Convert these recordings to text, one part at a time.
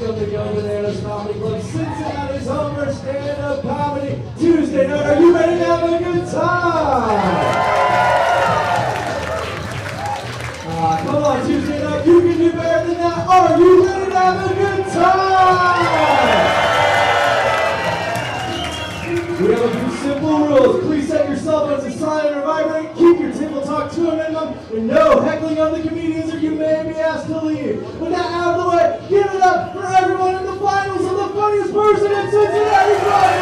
welcome to Go Bananas Comedy Club, Cincinnati's home for stand-up comedy Tuesday night. Are you ready to have a good time? Come on, Tuesday night, you can do better than that. Are you ready to have a good time? We have a few simple rules. Please set your cell phones to silent or vibrate. Keep your table talk to a minimum. And no heckling of the comedians or you may be asked to leave. With that out of the way, give it up for everyone in the finals of the funniest person in Cincinnati Comedy!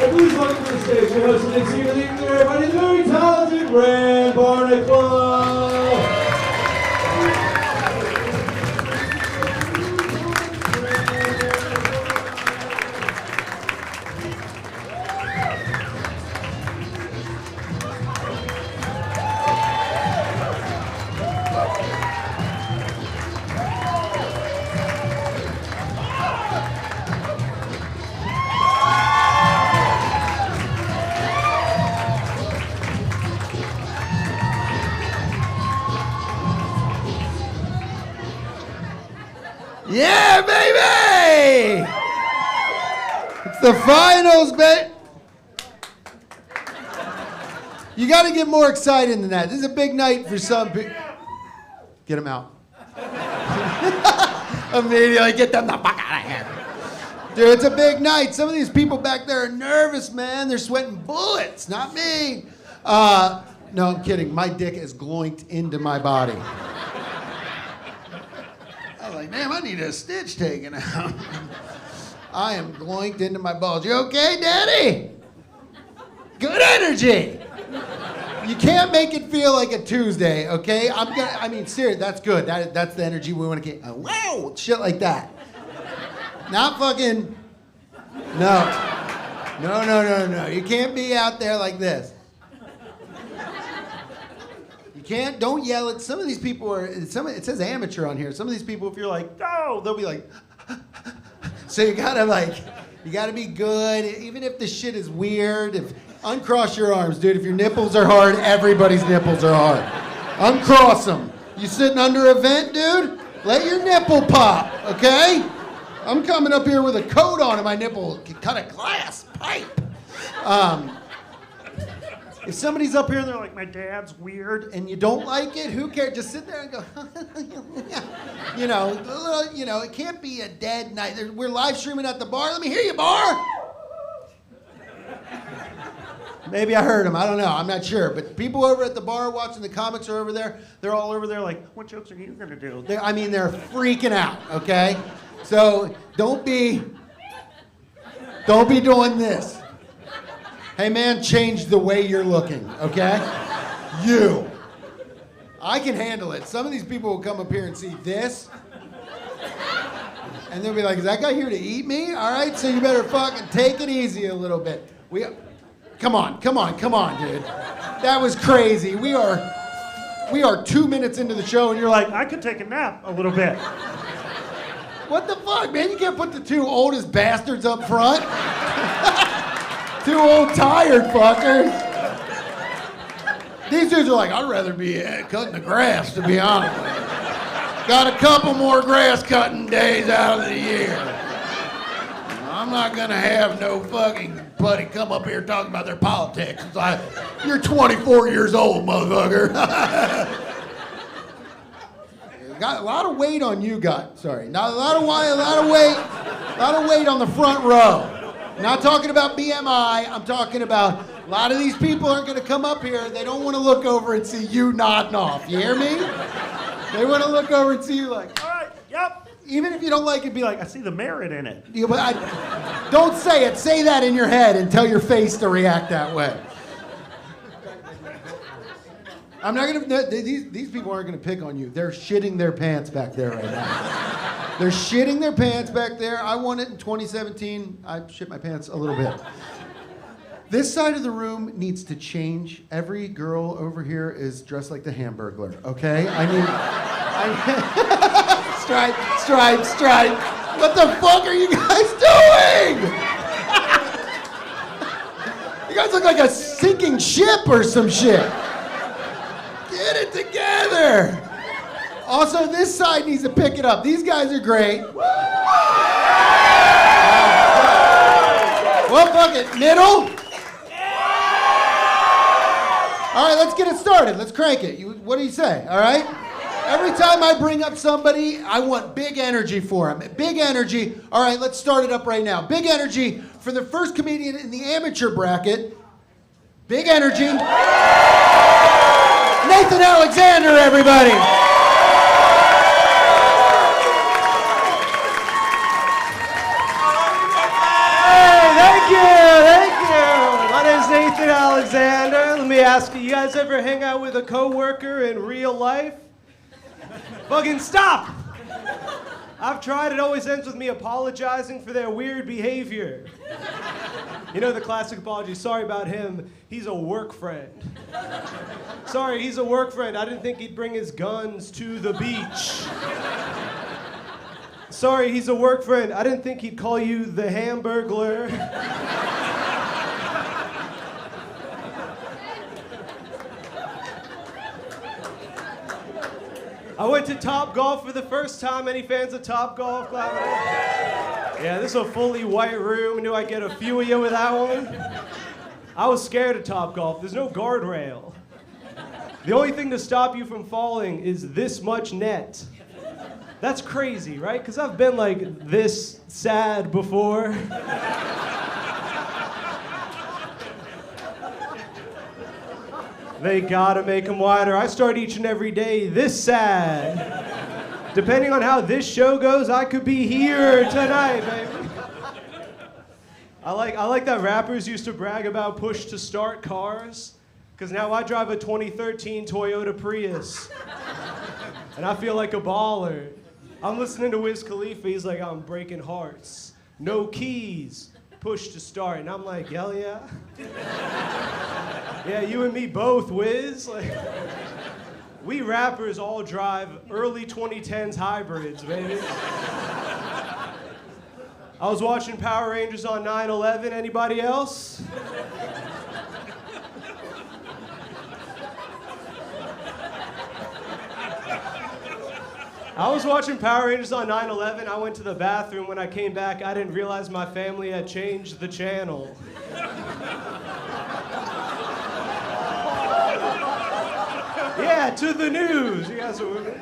And please welcome to the stage your host and this evening, everybody, the very talented Rand Barnacle. Yeah, baby! It's the finals, baby! You got to get more excited than that. This is a big night for some people. Get them out. Immediately get them the fuck out of here. Dude, it's a big night. Some of these people back there are nervous, man. They're sweating bullets, not me. No, I'm kidding. My dick is gloinked into my body. Like, damn, I need a stitch taken out. I am gloinked into my balls. You okay, Daddy? Good energy. You can't make it feel like a Tuesday, okay? I mean, seriously, that's good. That's the energy we want to get. Wow, shit like that. Not fucking, no. You can't be out there like this. Don't yell at some of these people. It says amateur on here. Some of these people, if you're like, oh, they'll be like, so you gotta be good, even if the shit is weird. Uncross your arms, dude. If your nipples are hard, everybody's nipples are hard. Uncross them. You sitting under a vent, dude? Let your nipple pop, okay? I'm coming up here with a coat on and my nipple can cut a glass pipe. If somebody's up here and they're like, my dad's weird, and you don't like it, who cares? Just sit there and go, it can't be a dead night. We're live streaming at the bar. Let me hear you, bar. Maybe I heard him. I don't know. I'm not sure. But people over at the bar watching the comics are over there. They're all over there like, what jokes are you going to do? They're freaking out, okay? So don't be doing this. Hey man, change the way you're looking, okay? You. I can handle it. Some of these people will come up here and see this, and they'll be like, is that guy here to eat me? All right, so you better fucking take it easy a little bit. Come on, dude. That was crazy. We are 2 minutes into the show, and you're like, I could take a nap a little bit. What the fuck, man? You can't put the two oldest bastards up front. Two old tired fuckers. These dudes are like, I'd rather be cutting the grass, to be honest with you. Got a couple more grass cutting days out of the year. I'm not gonna have no fucking buddy come up here talking about their politics. It's like, you're 24 years old, motherfucker. Got a lot of weight on you, sorry. Not a lot of weight on the front row. Not talking about BMI, I'm talking about a lot of these people aren't going to come up here. They don't want to look over and see you nodding off. You hear me? They want to look over and see you like, all right, yep. Even if you don't like it, be like, I see the merit in it. Don't say it. Say that in your head and tell your face to react that way. I'm not going to, these people aren't going to pick on you. They're shitting their pants back there right now. They're shitting their pants back there. I won it in 2017. I shit my pants a little bit. This side of the room needs to change. Every girl over here is dressed like the Hamburglar, okay? Stripe. What the fuck are you guys doing? You guys look like a sinking ship or some shit. Get it together. Also, this side needs to pick it up. These guys are great. Well, fuck it. Middle? All right, let's get it started. Let's crank it. What do you say, all right? Every time I bring up somebody, I want big energy for them. Big energy. All right, let's start it up right now. Big energy for the first comedian in the amateur bracket. Big energy. Nathan Alexander, everybody. Hey, thank you. My name's Nathan Alexander. Let me ask you guys ever hang out with a coworker in real life? Fucking stop! I've tried, it always ends with me apologizing for their weird behavior. You know the classic apology, sorry about him, he's a work friend. Sorry, he's a work friend, I didn't think he'd bring his guns to the beach. Sorry, he's a work friend, I didn't think he'd call you the Hamburglar. I went to Top Golf for the first time. Any fans of Top Golf? Yeah, this is a fully white room. Knew I'd get a few of you with that one. I was scared of Top Golf. There's no guardrail. The only thing to stop you from falling is this much net. That's crazy, right? Because I've been like this sad before. They gotta make them wider. I start each and every day this sad. Depending on how this show goes, I could be here tonight, baby. I like that rappers used to brag about push-to-start cars, because now I drive a 2013 Toyota Prius, and I feel like a baller. I'm listening to Wiz Khalifa, he's like, I'm breaking hearts. No keys, push to start, and I'm like, hell yeah. Yeah, you and me both, Wiz. Like, we rappers all drive early 2010s hybrids, baby. I was watching Power Rangers on 9/11. Anybody else? I was watching Power Rangers on 9/11. I went to the bathroom. When I came back, I didn't realize my family had changed the channel. Yeah, to the news. You guys are with me?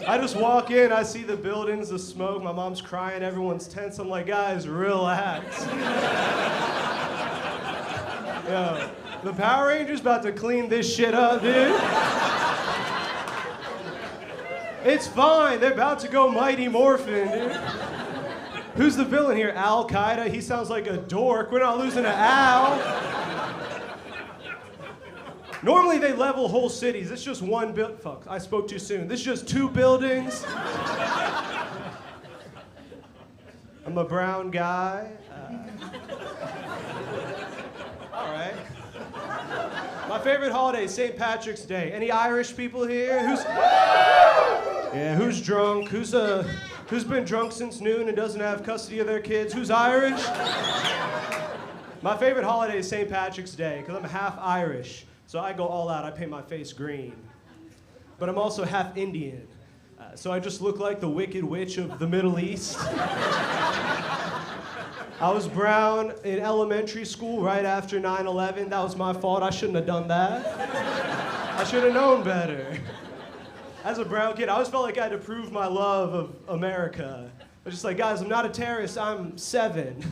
I just walk in, I see the buildings, the smoke, my mom's crying, everyone's tense. I'm like, guys, relax. Yo, the Power Rangers about to clean this shit up, dude. It's fine, they're about to go Mighty Morphin, dude. Who's the villain here? Al Qaeda? He sounds like a dork. We're not losing to Al. Normally they level whole cities. It's just one build. Fuck, I spoke too soon. This is just 2 buildings. I'm a brown guy. All right. My favorite holiday is St. Patrick's Day. Any Irish people here? Who's drunk? Who's been drunk since noon and doesn't have custody of their kids? Who's Irish? My favorite holiday is St. Patrick's Day because I'm half Irish. So I go all out, I paint my face green. But I'm also half Indian. So I just look like the Wicked Witch of the Middle East. I was brown in elementary school right after 9/11. That was my fault, I shouldn't have done that. I should have known better. As a brown kid, I always felt like I had to prove my love of America. I was just like, guys, I'm not a terrorist, I'm 7.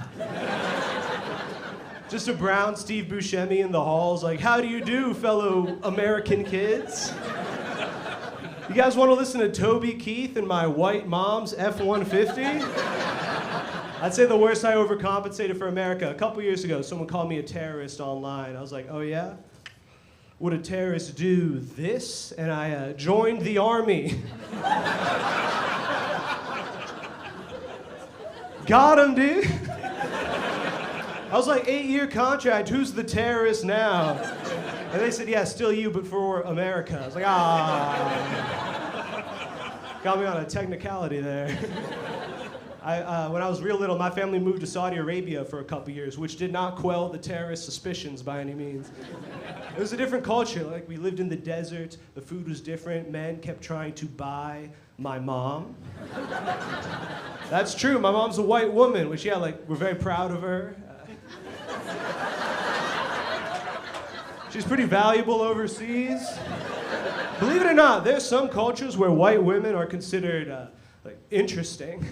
Just a brown Steve Buscemi in the halls, like, how do you do, fellow American kids? You guys want to listen to Toby Keith and my white mom's F-150? I'd say the worst I overcompensated for America. A couple years ago, someone called me a terrorist online. I was like, oh yeah? Would a terrorist do this? And I joined the army. Got him, dude. I was like, 8-year contract, who's the terrorist now? And they said, yeah, still you, but for America. I was like, ah. Got me on a technicality there. When I was real little, my family moved to Saudi Arabia for a couple years, which did not quell the terrorist suspicions by any means. It was a different culture. Like, we lived in the desert, the food was different, men kept trying to buy my mom. That's true, my mom's a white woman, which, yeah, like, we're very proud of her. She's pretty valuable overseas. Believe it or not, there's some cultures where white women are considered like interesting.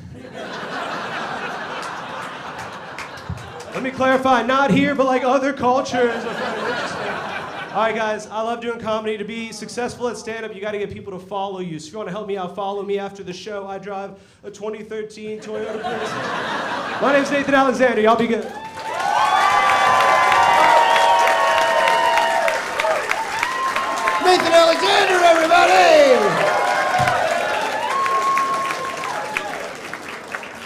Let me clarify, not here, but like other cultures are kind of interesting. All right, guys, I love doing comedy. To be successful at stand-up, you got to get people to follow you. So if you want to help me out, follow me after the show. I drive a 2013 Toyota Prius. My name's Nathan Alexander. Y'all be good. Nathan Alexander, everybody!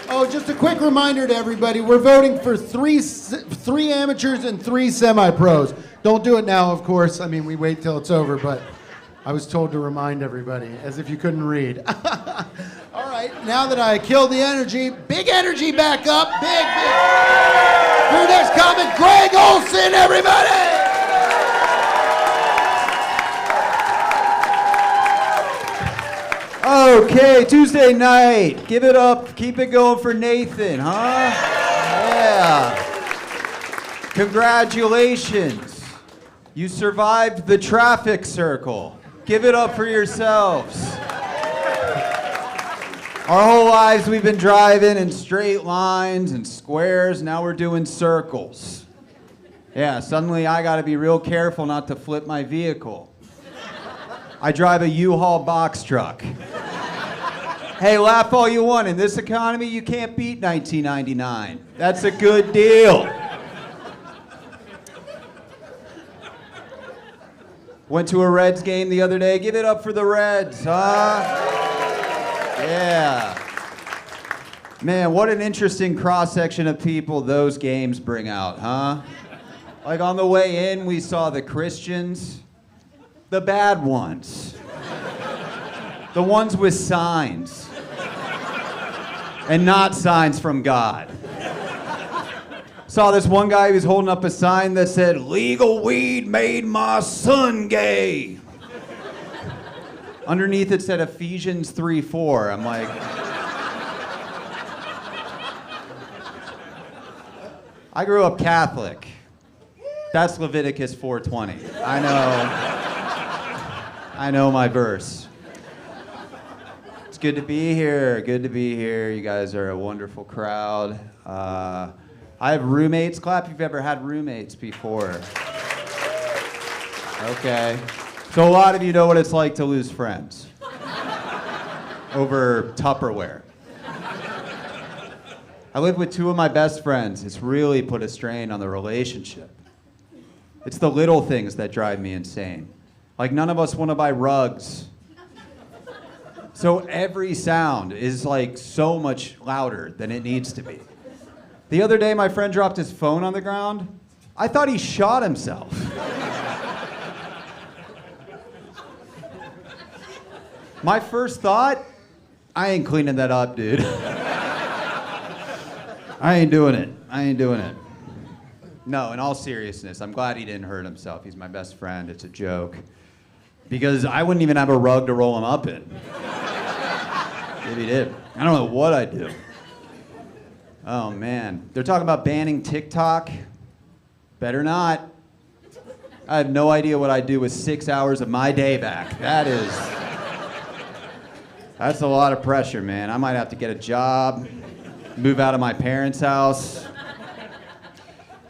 Oh, just a quick reminder to everybody, we're voting for three amateurs and 3 semi-pros. Don't do it now, of course. I mean, we wait till it's over, but I was told to remind everybody, as if you couldn't read. All right, now that I killed the energy, big energy back up, big. Your next comic, Greg Olsen, everybody! Okay, Tuesday night. Give it up. Keep it going for Nathan, huh? Yeah. Congratulations. You survived the traffic circle. Give it up for yourselves. Our whole lives we've been driving in straight lines and squares. Now we're doing circles. Yeah, suddenly I got to be real careful not to flip my vehicle. I drive a U-Haul box truck. Hey, laugh all you want. In this economy, you can't beat 1999. That's a good deal. Went to a Reds game the other day. Give it up for the Reds, huh? Yeah. Man, what an interesting cross-section of people those games bring out, huh? Like on the way in, we saw the Christians, the bad ones, the ones with signs, and not signs from God. Saw this one guy who was holding up a sign that said, "Legal weed made my son gay." Underneath it said Ephesians 3:4. I'm like, I grew up Catholic. That's Leviticus 4:20. I know my verse. It's good to be here. Good to be here. You guys are a wonderful crowd. I have roommates. Clap if you've ever had roommates before. Okay. So a lot of you know what it's like to lose friends over Tupperware. I live with 2 of my best friends. It's really put a strain on the relationship. It's the little things that drive me insane. Like, none of us want to buy rugs. So every sound is like so much louder than it needs to be. The other day, my friend dropped his phone on the ground. I thought he shot himself. My first thought, I ain't cleaning that up, dude. I ain't doing it. No, in all seriousness, I'm glad he didn't hurt himself. He's my best friend. It's a joke. Because I wouldn't even have a rug to roll him up in. If he did. I don't know what I'd do. Oh, man. They're talking about banning TikTok. Better not. I have no idea what I'd do with 6 hours of my day back. That's a lot of pressure, man. I might have to get a job, move out of my parents' house.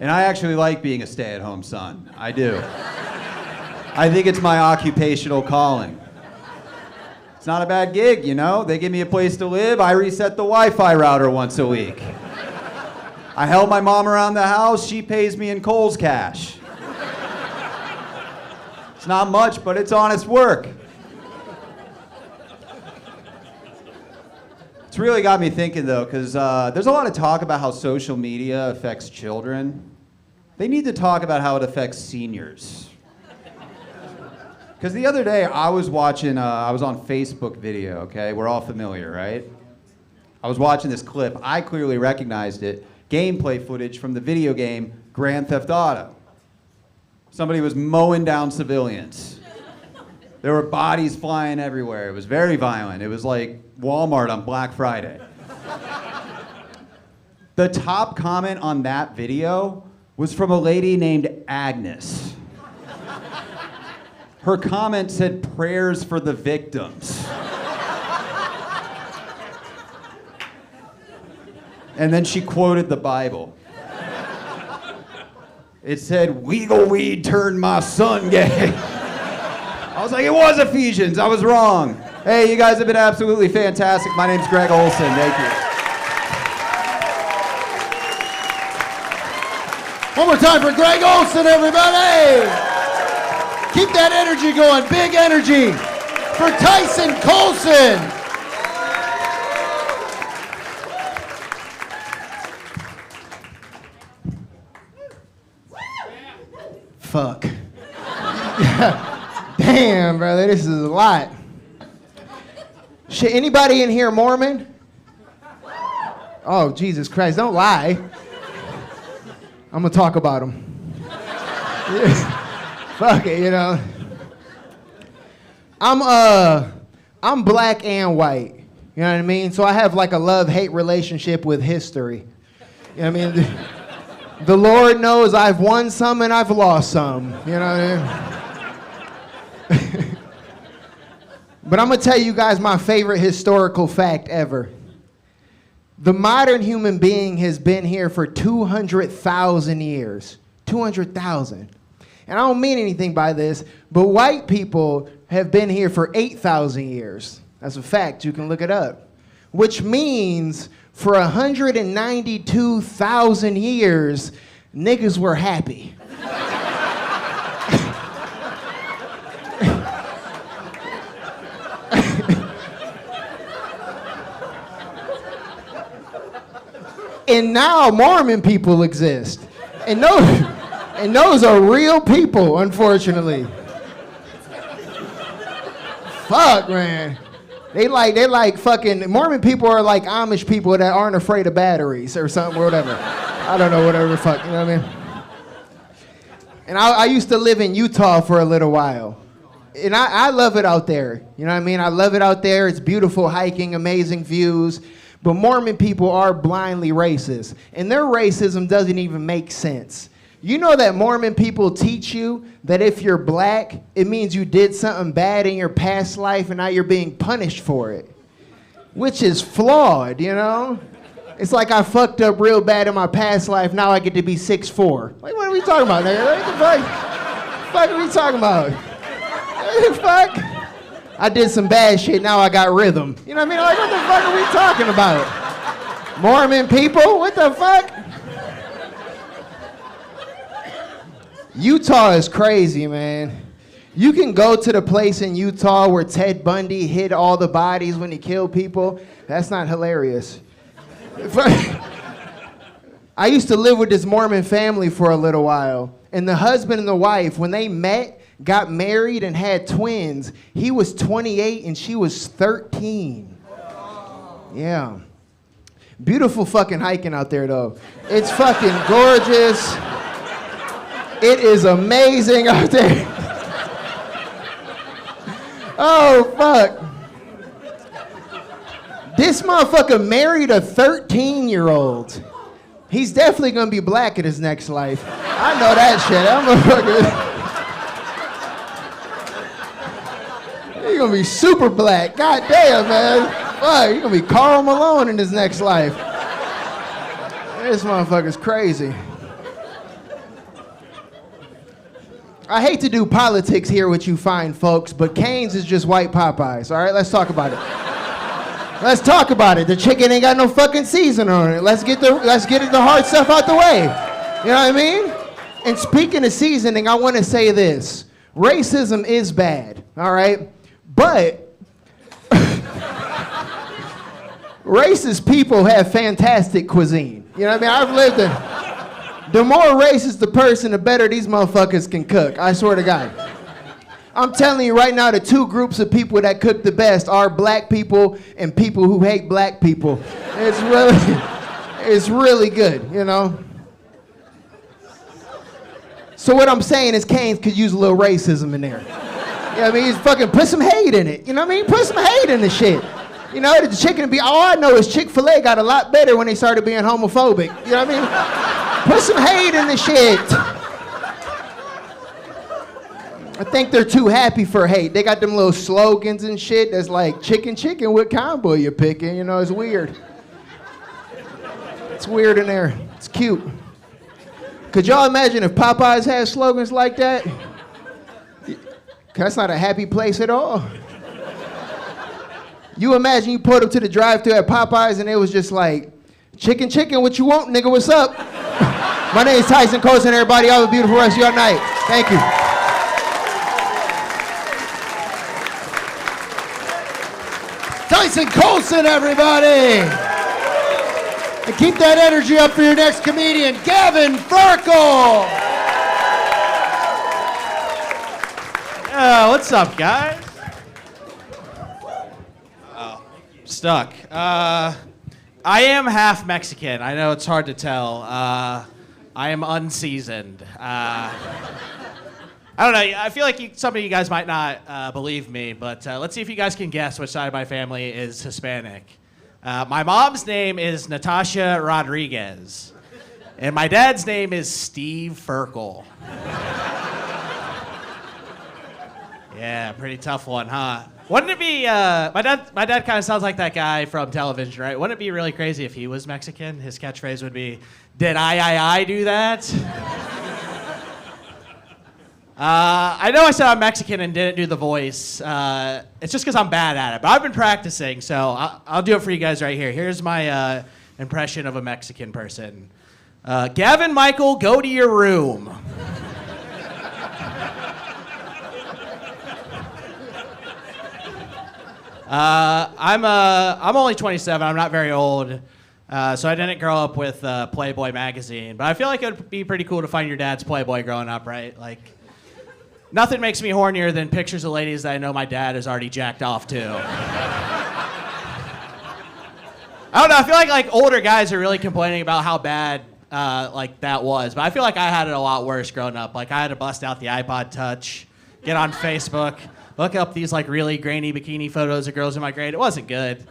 And I actually like being a stay-at-home son. I do. I think it's my occupational calling. It's not a bad gig, you know? They give me a place to live. I reset the Wi-Fi router once a week. I help my mom around the house. She pays me in Kohl's cash. It's not much, but it's honest work. It's really got me thinking, though, because there's a lot of talk about how social media affects children. They need to talk about how it affects seniors. Because the other day, I was on Facebook video, okay? We're all familiar, right? I was watching this clip. I clearly recognized it. Gameplay footage from the video game Grand Theft Auto. Somebody was mowing down civilians. There were bodies flying everywhere. It was very violent. It was like Walmart on Black Friday. The top comment on that video was from a lady named Agnes. Her comment said, "Prayers for the victims." And then she quoted the Bible. It said, "Legal weed turned my son gay." I was like, it was Ephesians. I was wrong. Hey, you guys have been absolutely fantastic. My name's Greg Olsen. Thank you. One more time for Greg Olsen, everybody! Keep that energy going, big energy for Tyson Coulson. Fuck. Damn, brother, this is a lot. Shit, anybody in here Mormon? Oh, Jesus Christ, don't lie. I'm gonna talk about them. Fuck it, you know. I'm black and white. You know what I mean? So I have like a love-hate relationship with history. You know what I mean? The Lord knows I've won some and I've lost some. You know what I mean? But I'm gonna tell you guys my favorite historical fact ever. The modern human being has been here for 200,000 years. 200,000. And I don't mean anything by this, but white people have been here for 8,000 years. That's a fact, you can look it up. Which means for 192,000 years, niggas were happy. And now Mormon people exist. And those are real people, unfortunately. Fuck, man. They like fucking, Mormon people are like Amish people that aren't afraid of batteries or something or whatever. I don't know, whatever the fuck, you know what I mean? And I used to live in Utah for a little while. And I love it out there, you know what I mean? I love it out there. It's beautiful hiking, amazing views. But Mormon people are blindly racist. And their racism doesn't even make sense. You know that Mormon people teach you that if you're black, it means you did something bad in your past life and now you're being punished for it. Which is flawed, you know? It's like I fucked up real bad in my past life, now I get to be 6'4". Like, what are we talking about, nigga? What the fuck are we talking about? What the fuck? I did some bad shit, now I got rhythm. You know what I mean? Like, what the fuck are we talking about? Mormon people? What the fuck? Utah is crazy, man. You can go to the place in Utah where Ted Bundy hid all the bodies when he killed people. That's not hilarious. I used to live with this Mormon family for a little while. And the husband and the wife, when they met, got married and had twins, he was 28 and she was 13. Yeah. Beautiful fucking hiking out there, though. It's fucking gorgeous. It is amazing out there. Oh, fuck. This motherfucker married a 13-year-old. He's definitely gonna be black in his next life. I know that shit. That motherfucker. He's gonna be super black. God damn, man. Fuck, he's gonna be Karl Malone in his next life. This motherfucker's crazy. I hate to do politics here with you fine folks, but Cane's is just white Popeyes, all right? Let's talk about it. Let's talk about it. The chicken ain't got no fucking seasoning on it. Let's get the hard stuff out the way. You know what I mean? And speaking of seasoning, I want to say this. Racism is bad, all right? But racist people have fantastic cuisine. You know what I mean? I've lived in... The more racist the person, the better these motherfuckers can cook. I swear to God. I'm telling you right now, the two groups of people that cook the best are black people and people who hate black people. It's really good, you know? So what I'm saying is Canes could use a little racism in there. You know what I mean? He's fucking put some hate in it. You know what I mean? Put some hate in the shit. You know, the chicken be, all I know is Chick-fil-A got a lot better when they started being homophobic. You know what I mean? Put some hate in the shit. I think they're too happy for hate. They got them little slogans and shit that's like, chicken, what combo you picking? You know, it's weird. It's weird in there. It's cute. Could y'all imagine if Popeyes had slogans like that? That's not a happy place at all. You imagine you pulled up to the drive-thru at Popeyes and it was just like, chicken, what you want, nigga, what's up? My name is Tyson Coulson, everybody. Have a beautiful rest of your night. Thank you. Tyson Coulson, everybody! And keep that energy up for your next comedian, Gavin Farl. What's up, guys? Stuck. I am half Mexican. I know it's hard to tell. I am unseasoned. I don't know. I feel like some of you guys might not believe me, but let's see if you guys can guess which side of my family is Hispanic. My mom's name is Natasha Rodriguez, and my dad's name is Steve Ferkel. Yeah, pretty tough one, huh? Wouldn't it be, my dad kind of sounds like that guy from television, right? Wouldn't it be really crazy if he was Mexican? His catchphrase would be, did I do that? I know I said I'm Mexican and didn't do the voice. It's just because I'm bad at it, but I've been practicing, so I'll do it for you guys right here. Here's my impression of a Mexican person. Gavin, Michael, go to your room. I'm only 27. I'm not very old, so I didn't grow up with Playboy magazine. But I feel like it would be pretty cool to find your dad's Playboy growing up, right? Like, nothing makes me hornier than pictures of ladies that I know my dad has already jacked off to. I don't know. I feel like older guys are really complaining about how bad like that was, but I feel like I had it a lot worse growing up. Like I had to bust out the iPod Touch, get on Facebook. Look up these like really grainy bikini photos of girls in my grade. It wasn't good.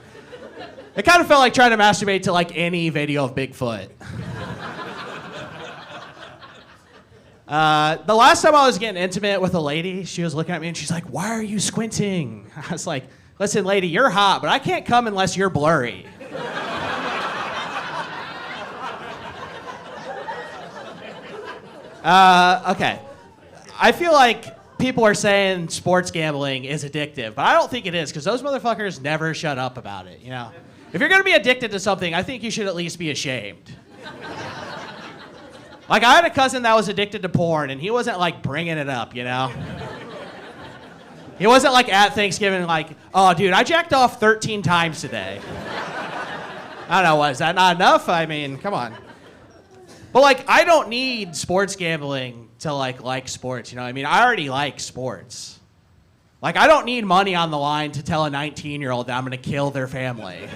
It kind of felt like trying to masturbate to like any video of Bigfoot. The last time I was getting intimate with a lady, she was looking at me and she's like, "Why are you squinting?" I was like, "Listen, lady, you're hot, but I can't come unless you're blurry." Okay. I feel like people are saying sports gambling is addictive, but I don't think it is because those motherfuckers never shut up about it, you know? If you're going to be addicted to something, I think you should at least be ashamed. Like, I had a cousin that was addicted to porn, and he wasn't, like, bringing it up, you know? He wasn't, like, at Thanksgiving, like, "Oh, dude, I jacked off 13 times today." I don't know, is that not enough? I mean, come on. But, like, I don't need sports gambling to, like sports, you know what I mean? I already like sports. Like, I don't need money on the line to tell a 19-year-old that I'm going to kill their family.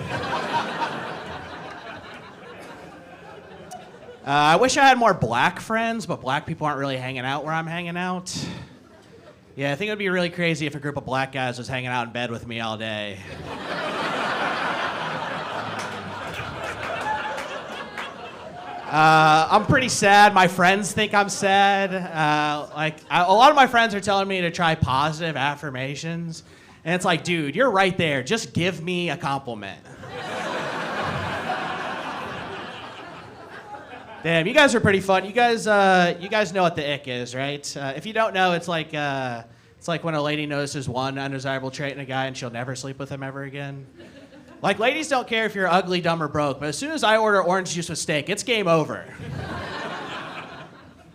I wish I had more black friends, but black people aren't really hanging out where I'm hanging out. Yeah, I think it would be really crazy if a group of black guys was hanging out in bed with me all day. I'm pretty sad. My friends think I'm sad. A lot of my friends are telling me to try positive affirmations. And it's like, dude, you're right there. Just give me a compliment. Damn, you guys are pretty fun. You guys know what the ick is, right? If you don't know, it's like when a lady notices one undesirable trait in a guy and she'll never sleep with him ever again. Like, ladies don't care if you're ugly, dumb, or broke, but as soon as I order orange juice with steak, it's game over.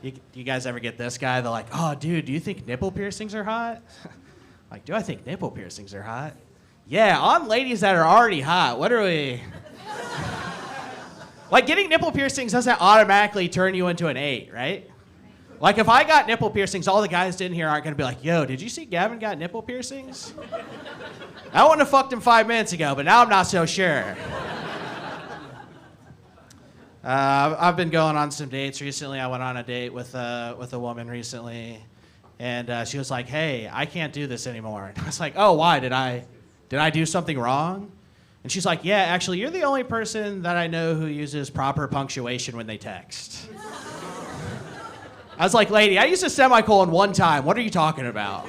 You guys ever get this guy? They're like, "Oh, dude, do you think nipple piercings are hot?" Like, do I think nipple piercings are hot? Yeah, on ladies that are already hot. What are we... Like, getting nipple piercings doesn't automatically turn you into an 8, right? Like, if I got nipple piercings, all the guys in here aren't going to be like, yo, did you see Gavin got nipple piercings? I wouldn't have fucked him 5 minutes ago, but now I'm not so sure. I've been going on some dates recently. I went on a date with a woman recently, and she was like, hey, I can't do this anymore. And I was like, oh, why? Did I do something wrong? And she's like, yeah, actually, you're the only person that I know who uses proper punctuation when they text. I was like, lady, I used a semicolon one time. What are you talking about?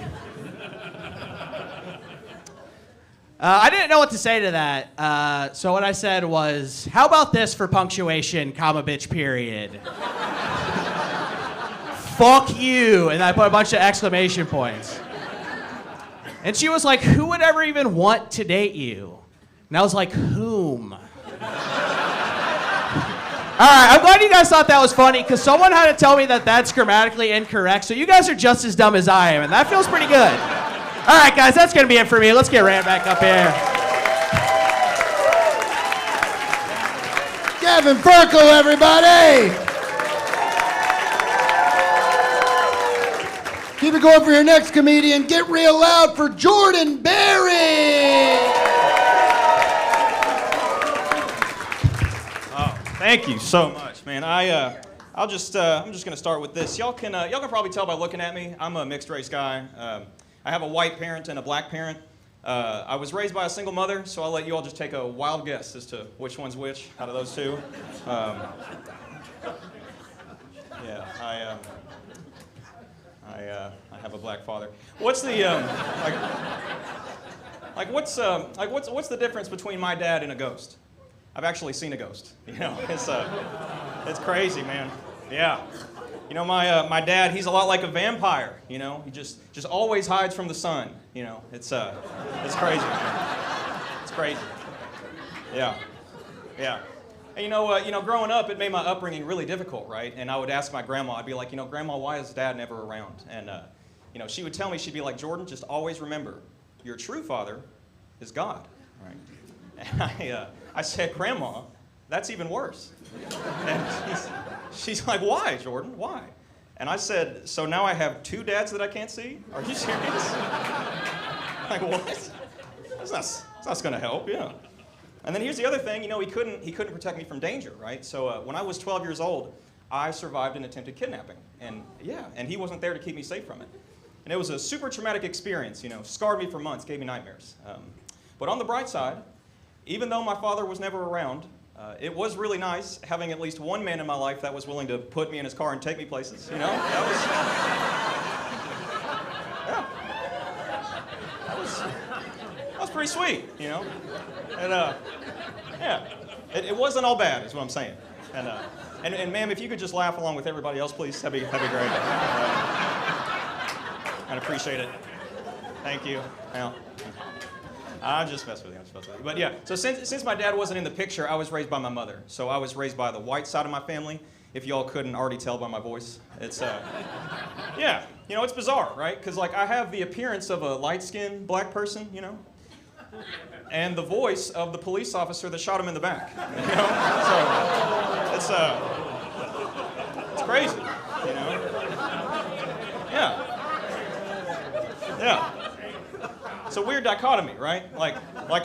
I didn't know what to say to that. So what I said was, how about this for punctuation, comma, bitch, period. Fuck you. And I put a bunch of exclamation points. And she was like, who would ever even want to date you? And I was like, whom? All right, I'm glad you guys thought that was funny, because someone had to tell me that that's grammatically incorrect, so you guys are just as dumb as I am, and that feels pretty good. All right, guys, that's going to be it for me. Let's get Rand back up here. Gavin Farl, everybody! Keep it going for your next comedian. Get real loud for Jordane Barry! Thank you so much, man. I'm just gonna start with this. Y'all can probably tell by looking at me. I'm a mixed race guy. I have a white parent and a black parent. I was raised by a single mother, so I'll let you all just take a wild guess as to which one's which out of those two. Yeah, I have a black father. What's the what's the difference between my dad and a ghost? I've actually seen a ghost. You know, it's crazy, man. Yeah. You know, my dad, he's a lot like a vampire. You know, he just always hides from the sun. You know, it's crazy, man. It's crazy. Yeah. Yeah. And you know, growing up, it made my upbringing really difficult, right? And I would ask my grandma, I'd be like, you know, Grandma, why is Dad never around? And you know, she would tell me, she'd be like, Jordane, just always remember, your true father is God, right? And I said, Grandma, that's even worse. And she's like, why, Jordane? Why? And I said, so now I have two dads that I can't see? Are you serious? Like, what? That's not going to help, yeah. And then here's the other thing, you know, he couldn't protect me from danger, right? So when I was 12 years old, I survived an attempted kidnapping. And yeah, and he wasn't there to keep me safe from it. And it was a super traumatic experience, you know, scarred me for months, gave me nightmares. But on the bright side, even though my father was never around, it was really nice having at least one man in my life that was willing to put me in his car and take me places, you know? That was pretty sweet, you know? And yeah, it wasn't all bad, is what I'm saying. And ma'am, if you could just laugh along with everybody else, please, that'd be great. I'd appreciate it. Thank you. Well, I'm just messing with you. But yeah, so since my dad wasn't in the picture, I was raised by my mother. So I was raised by the white side of my family, if y'all couldn't already tell by my voice. It's, yeah, you know, it's bizarre, right? Because, like, I have the appearance of a light-skinned black person, you know, and the voice of the police officer that shot him in the back, you know? So, it's crazy, you know? Yeah. Yeah. It's a weird dichotomy, right? Like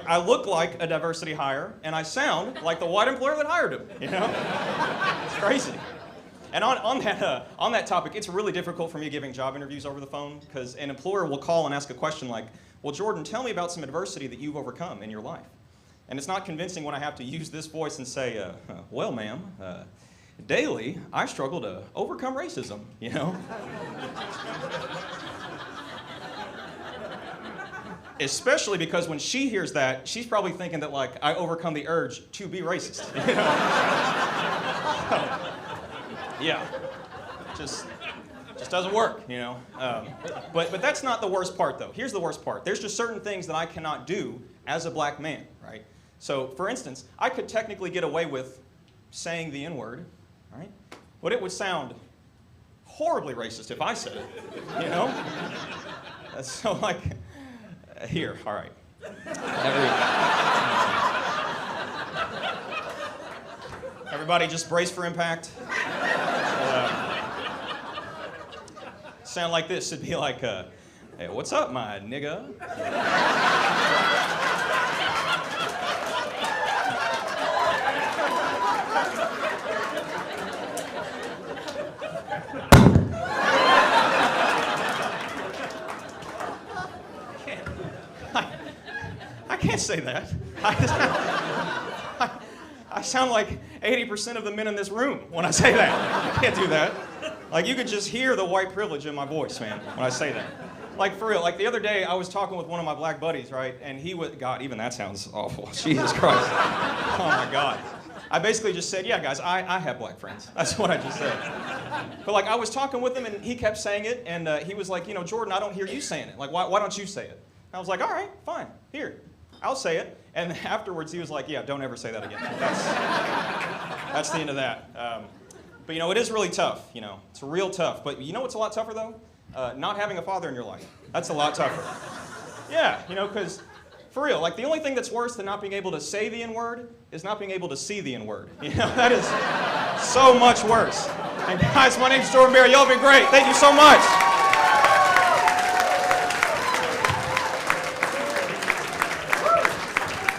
I look like a diversity hire, and I sound like the white employer that hired him, you know? It's crazy. And on that topic, it's really difficult for me giving job interviews over the phone, because an employer will call and ask a question like, well, Jordane, tell me about some adversity that you've overcome in your life. And it's not convincing when I have to use this voice and say, well, ma'am, daily, I struggle to overcome racism, you know? Especially because when she hears that, she's probably thinking that, like, I overcome the urge to be racist, you know? Yeah, just doesn't work, you know? But that's not the worst part, though. Here's the worst part. There's just certain things that I cannot do as a black man, right? So, for instance, I could technically get away with saying the N-word, right? But it would sound horribly racist if I said it, you know? So, like, here, all right. Everybody just brace for impact. sound like this. It'd be like, hey, what's up, my nigga? I can't say that. I sound like 80% of the men in this room when I say that. I can't do that. Like, you could just hear the white privilege in my voice, man, when I say that. Like, for real, like the other day, I was talking with one of my black buddies, right? And he was, God, even that sounds awful. Jesus Christ. Oh my God. I basically just said, yeah, guys, I have black friends. That's what I just said. But like, I was talking with him and he kept saying it, and he was like, you know, Jordan, I don't hear you saying it. Like, why don't you say it? And I was like, all right, fine, here, I'll say it. And afterwards, he was like, yeah, don't ever say that again. That's the end of that. But you know, it is really tough, you know. It's real tough. But you know what's a lot tougher, though? Not having a father in your life. That's a lot tougher. Yeah, you know, because for real, like the only thing that's worse than not being able to say the N-word is not being able to see the N-word. You know, that is so much worse. And guys, my name's Jordane Edmonson. Y'all have been great. Thank you so much.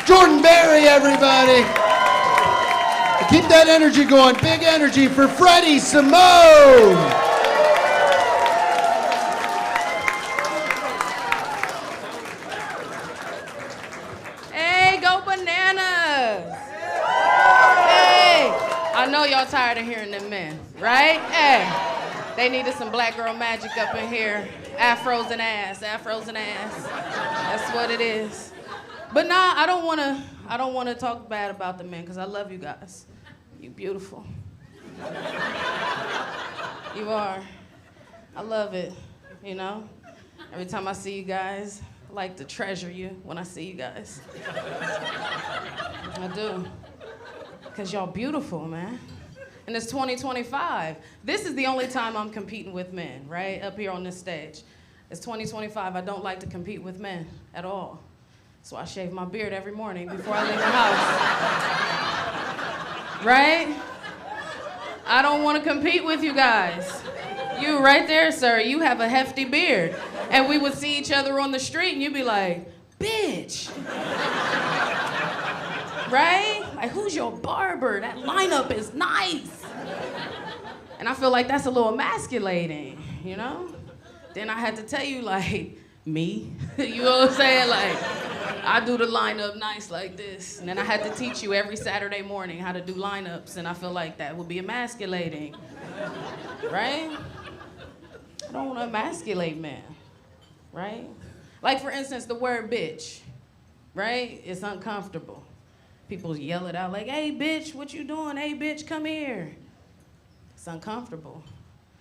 Jordan Berry, everybody. Keep that energy going. Big energy for Freddy Samo. Hey, go Bananas. Hey, I know y'all tired of hearing them men, right? Hey, they needed some black girl magic up in here. Afros and ass, afros and ass. That's what it is. But nah, I don't wanna talk bad about the men, because I love you guys. You beautiful. You are. I love it, you know? Every time I see you guys, I like to treasure you when I see you guys. I do. Because y'all beautiful, man. And it's 2025. This is the only time I'm competing with men, right? Up here on this stage. It's 2025. I don't like to compete with men at all. So I shave my beard every morning before I leave the house. Right? I don't want to compete with you guys. You right there, sir, you have a hefty beard. And we would see each other on the street and you'd be like, bitch. Right? Like, who's your barber? That lineup is nice. And I feel like that's a little emasculating, you know? Then I had to tell you, like, me? You know what I'm saying? Like, I do the lineup nice like this. And then I had to teach you every Saturday morning how to do lineups, and I feel like that would be emasculating. Right? I don't want to emasculate men. Right? Like, for instance, the word bitch. Right? It's uncomfortable. People yell it out like, hey, bitch, what you doing? Hey, bitch, come here. It's uncomfortable.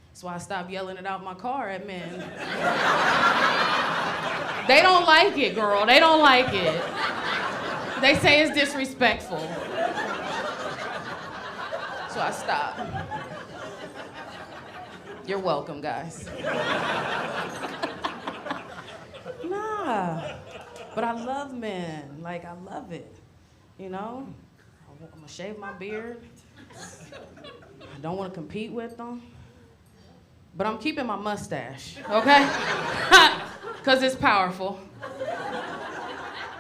That's why I stopped yelling it out in my car at men. They don't like it, girl. They don't like it. They say it's disrespectful. So I stopped. You're welcome, guys. Nah. But I love men. Like, I love it. You know? I'm gonna shave my beard. I don't want to compete with them. But I'm keeping my mustache, okay? Because it's powerful.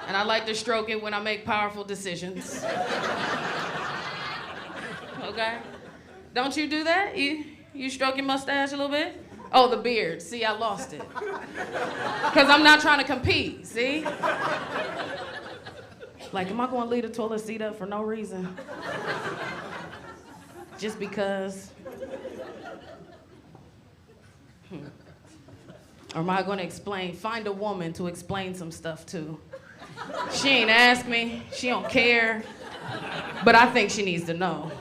And I like to stroke it when I make powerful decisions. Okay? Don't you do that? You stroke your mustache a little bit? Oh, the beard. See, I lost it. Because I'm not trying to compete, see? Like, am I going to leave the toilet seat up for no reason? Just because? Or am I going to find a woman to explain some stuff to? She ain't asked me, she don't care, but I think she needs to know.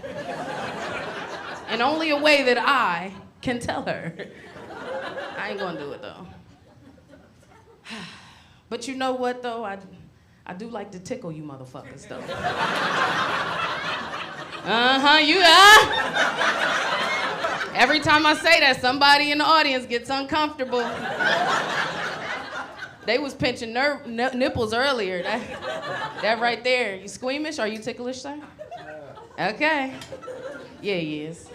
And only a way that I can tell her. I ain't gonna do it though. But you know what though? I do like to tickle you motherfuckers though. Every time I say that, somebody in the audience gets uncomfortable. They was pinching nipples earlier. That right there. You squeamish? Are you ticklish, sir? Okay. Yeah, he is.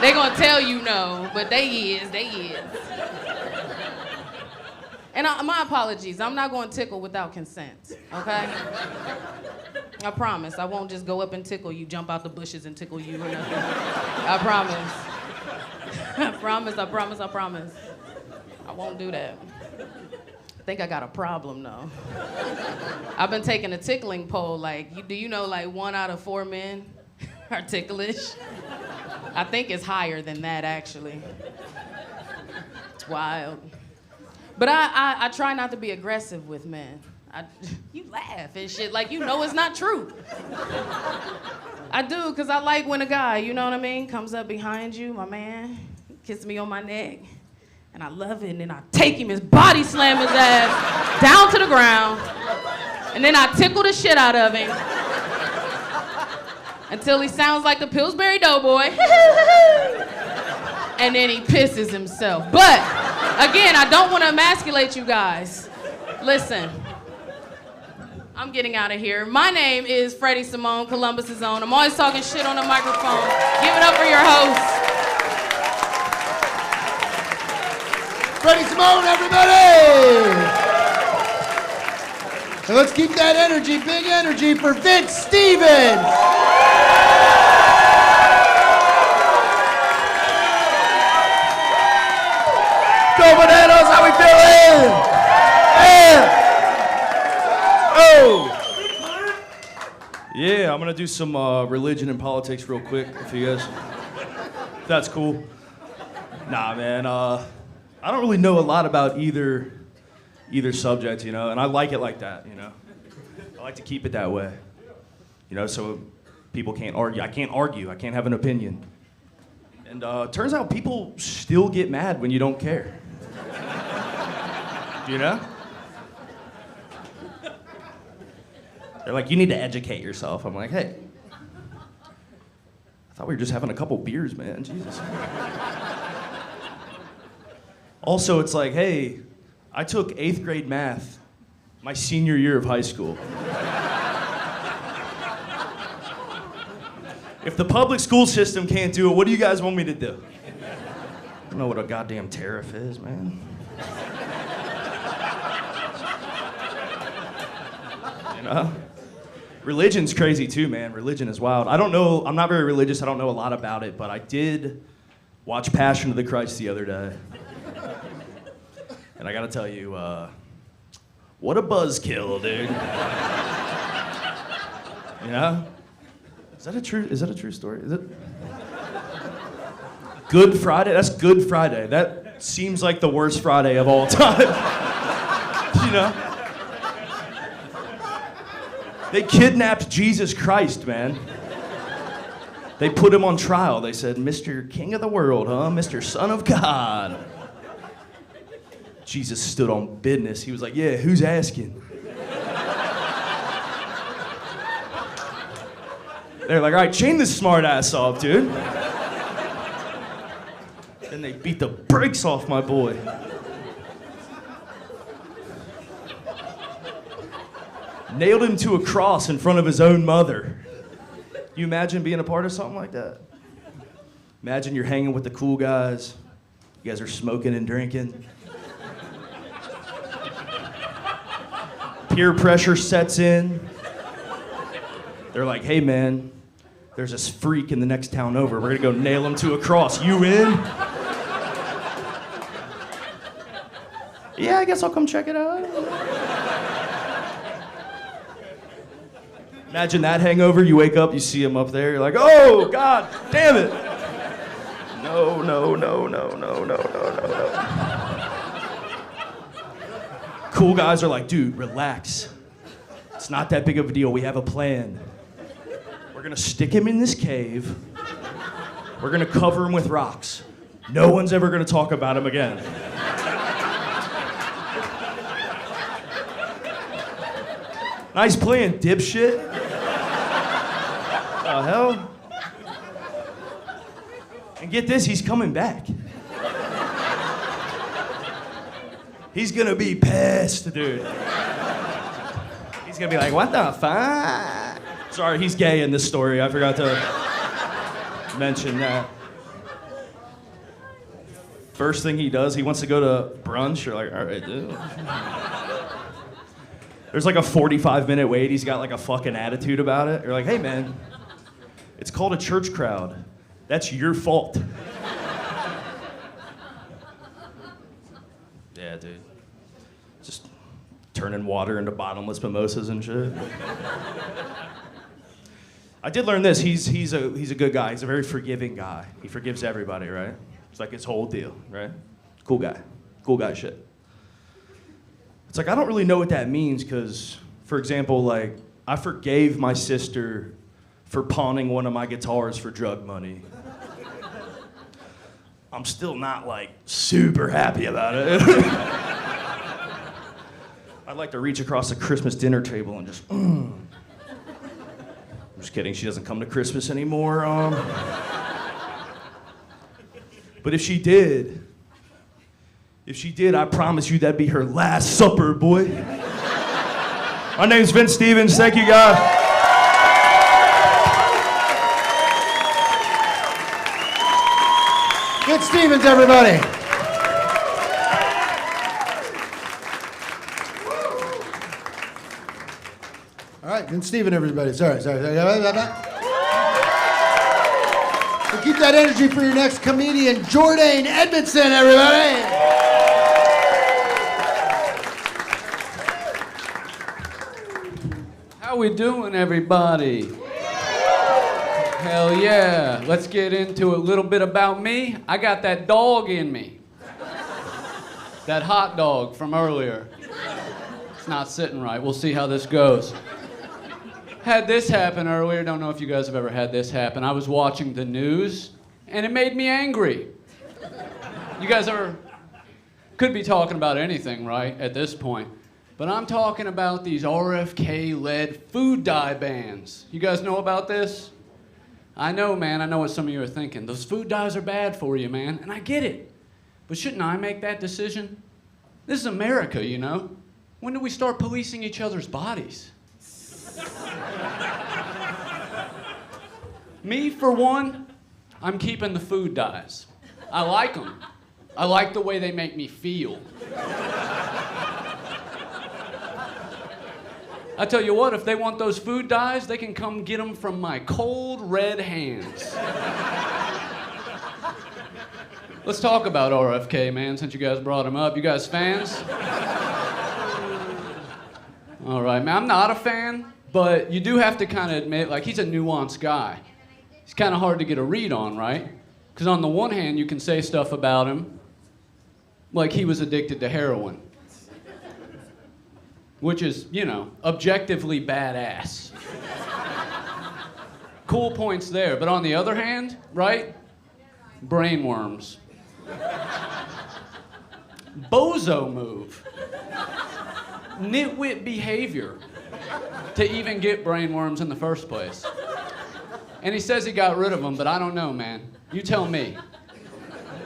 They gonna tell you no, but they is. And my apologies, I'm not gonna tickle without consent, okay? I promise, I won't just go up and tickle you, jump out the bushes and tickle you or nothing. I promise. I promise. I won't do that. I think I got a problem though. I've been taking a tickling poll, do you know 1 out of 4 men are ticklish? I think it's higher than that actually. It's wild. But I try not to be aggressive with men. You laugh and shit like you know it's not true. I do, because I like when a guy, you know what I mean, comes up behind you, my man, kisses me on my neck, and I love it, and then I take him, his body slam his ass down to the ground, and then I tickle the shit out of him until he sounds like the Pillsbury Doughboy, and then he pisses himself. But, again, I don't want to emasculate you guys. Listen. I'm getting out of here. My name is Freddy Samo, Columbus's own. I'm always talking shit on the microphone. Give it up for your host. Freddy Samo, everybody! And let's keep that energy, big energy for Vince Stevens! Go Bananas, how we feeling? Yeah! Oh! Yeah, I'm gonna do some religion and politics real quick, if you guys. That's cool. Nah, man. I don't really know a lot about either subject, you know, and I like it like that, you know. I like to keep it that way, you know, so people can't argue. I can't argue. I can't have an opinion. And turns out people still get mad when you don't care. You know? They're like, you need to educate yourself. I'm like, hey, I thought we were just having a couple beers, man. Jesus. Also, it's like, hey, I took 8th grade math my senior year of high school. If the public school system can't do it, what do you guys want me to do? I don't know what a goddamn tariff is, man. You know? Religion's crazy too, man. Religion is wild. I don't know, I'm not very religious, I don't know a lot about it, but I did watch Passion of the Christ the other day. And I gotta tell you, what a buzzkill, dude. You know? Is that a true story? Is it? Good Friday? That's Good Friday. That seems like the worst Friday of all time. You know? They kidnapped Jesus Christ, man. They put him on trial. They said, Mr. King of the world, huh? Mr. Son of God. Jesus stood on business. He was like, yeah, who's asking? They're like, all right, chain this smart ass off, dude. Then they beat the brakes off my boy. Nailed him to a cross in front of his own mother. You imagine being a part of something like that? Imagine you're hanging with the cool guys. You guys are smoking and drinking. Peer pressure sets in. They're like, hey man, there's this freak in the next town over. We're gonna go nail him to a cross. You in? Yeah, I guess I'll come check it out. Imagine that hangover. You wake up, you see him up there. You're like, oh, God, damn it. No. Cool guys are like, dude, relax. It's not that big of a deal. We have a plan. We're gonna stick him in this cave. We're gonna cover him with rocks. No one's ever gonna talk about him again. Nice plan, dipshit. The hell? And get this, he's coming back. He's gonna be pissed, dude. He's gonna be like, what the fuck? Sorry, he's gay in this story. I forgot to mention that. First thing he does, he wants to go to brunch. You're like, all right, dude. There's like a 45-minute wait. He's got like a fucking attitude about it. You're like, hey, man, it's called a church crowd. That's your fault. Yeah, dude. Just turning water into bottomless mimosas and shit. I did learn this. He's a good guy. He's a very forgiving guy. He forgives everybody, right? It's like his whole deal, right? Cool guy. Cool guy shit. It's like, I don't really know what that means because, for example, like, I forgave my sister for pawning one of my guitars for drug money. I'm still not, like, super happy about it. I'd like to reach across the Christmas dinner table and just, I'm just kidding, she doesn't come to Christmas anymore. But if she did, I promise you that'd be her last supper, boy. My name's Vince Stevens. Thank you, guys. Good Stevens, everybody. All right, Vince Stevens, everybody. Sorry. So keep that energy for your next comedian, Jordane Edmonson, everybody. How we doing, everybody? Hell yeah. Let's get into a little bit about me. I got that dog in me. That hot dog from earlier. It's not sitting right. We'll see how this goes. Had this happen earlier. Don't know if you guys have ever had this happen. I was watching the news, and it made me angry. You guys could be talking about anything, right, at this point. But I'm talking about these RFK-led food dye bans. You guys know about this? I know, man. I know what some of you are thinking. Those food dyes are bad for you, man. And I get it. But shouldn't I make that decision? This is America, you know? When do we start policing each other's bodies? Me, for one, I'm keeping the food dyes. I like them. I like the way they make me feel. I tell you what, if they want those food dyes, they can come get them from my cold, red hands. Let's talk about RFK, man, since you guys brought him up. You guys fans? All right, man, I'm not a fan, but you do have to kind of admit, like, he's a nuanced guy. He's kind of hard to get a read on, right? Because on the one hand, you can say stuff about him like he was addicted to heroin. Which is, you know, objectively badass. Cool points there. But on the other hand, right? Brainworms. Bozo move. Nitwit behavior to even get brainworms in the first place. And he says he got rid of them, but I don't know, man. You tell me.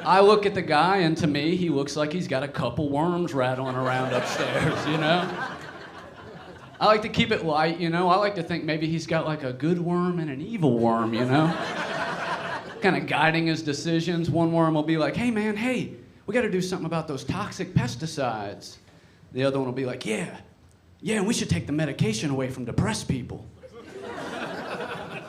I look at the guy, and to me, he looks like he's got a couple worms rattling around upstairs, you know? I like to keep it light, you know? I like to think maybe he's got like a good worm and an evil worm, you know? Kind of guiding his decisions. One worm will be like, hey, man, hey, we got to do something about those toxic pesticides. The other one will be like, yeah, and we should take the medication away from depressed people.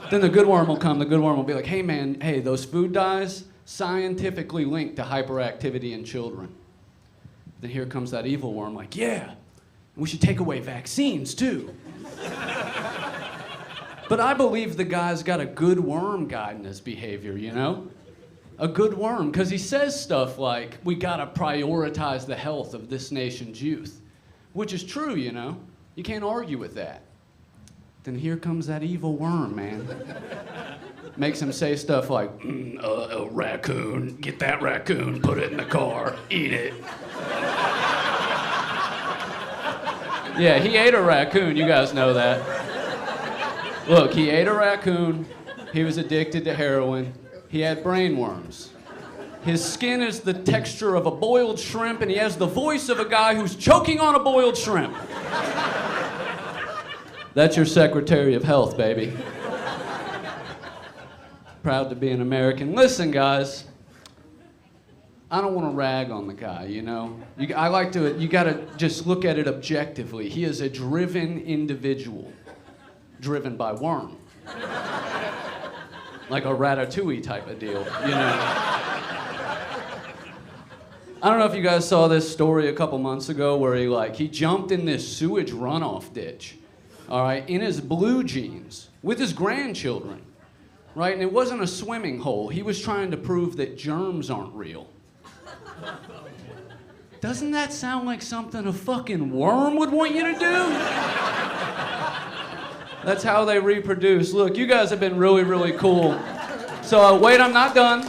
Then the good worm will come. The good worm will be like, hey, man, hey, those food dyes scientifically linked to hyperactivity in children. Then here comes that evil worm like, yeah, and we should take away vaccines, too. But I believe the guy's got a good worm guiding his behavior, you know? A good worm, because he says stuff like, we gotta prioritize the health of this nation's youth. Which is true, you know? You can't argue with that. Then here comes that evil worm, man. Makes him say stuff like, a raccoon, get that raccoon, put it in the car, eat it. Yeah, he ate a raccoon, you guys know that. Look, he ate a raccoon, he was addicted to heroin, he had brainworms. His skin is the texture of a boiled shrimp, and he has the voice of a guy who's choking on a boiled shrimp. That's your Secretary of Health, baby. Proud to be an American. Listen, guys, I don't want to rag on the guy, you know? You gotta just look at it objectively. He is a driven individual, driven by worm. Like a Ratatouille type of deal, you know? I don't know if you guys saw this story a couple months ago where he jumped in this sewage runoff ditch, all right, in his blue jeans with his grandchildren, right? And it wasn't a swimming hole. He was trying to prove that germs aren't real. Doesn't that sound like something a fucking worm would want you to do? That's how they reproduce. Look, you guys have been really, really cool. So wait, I'm not done.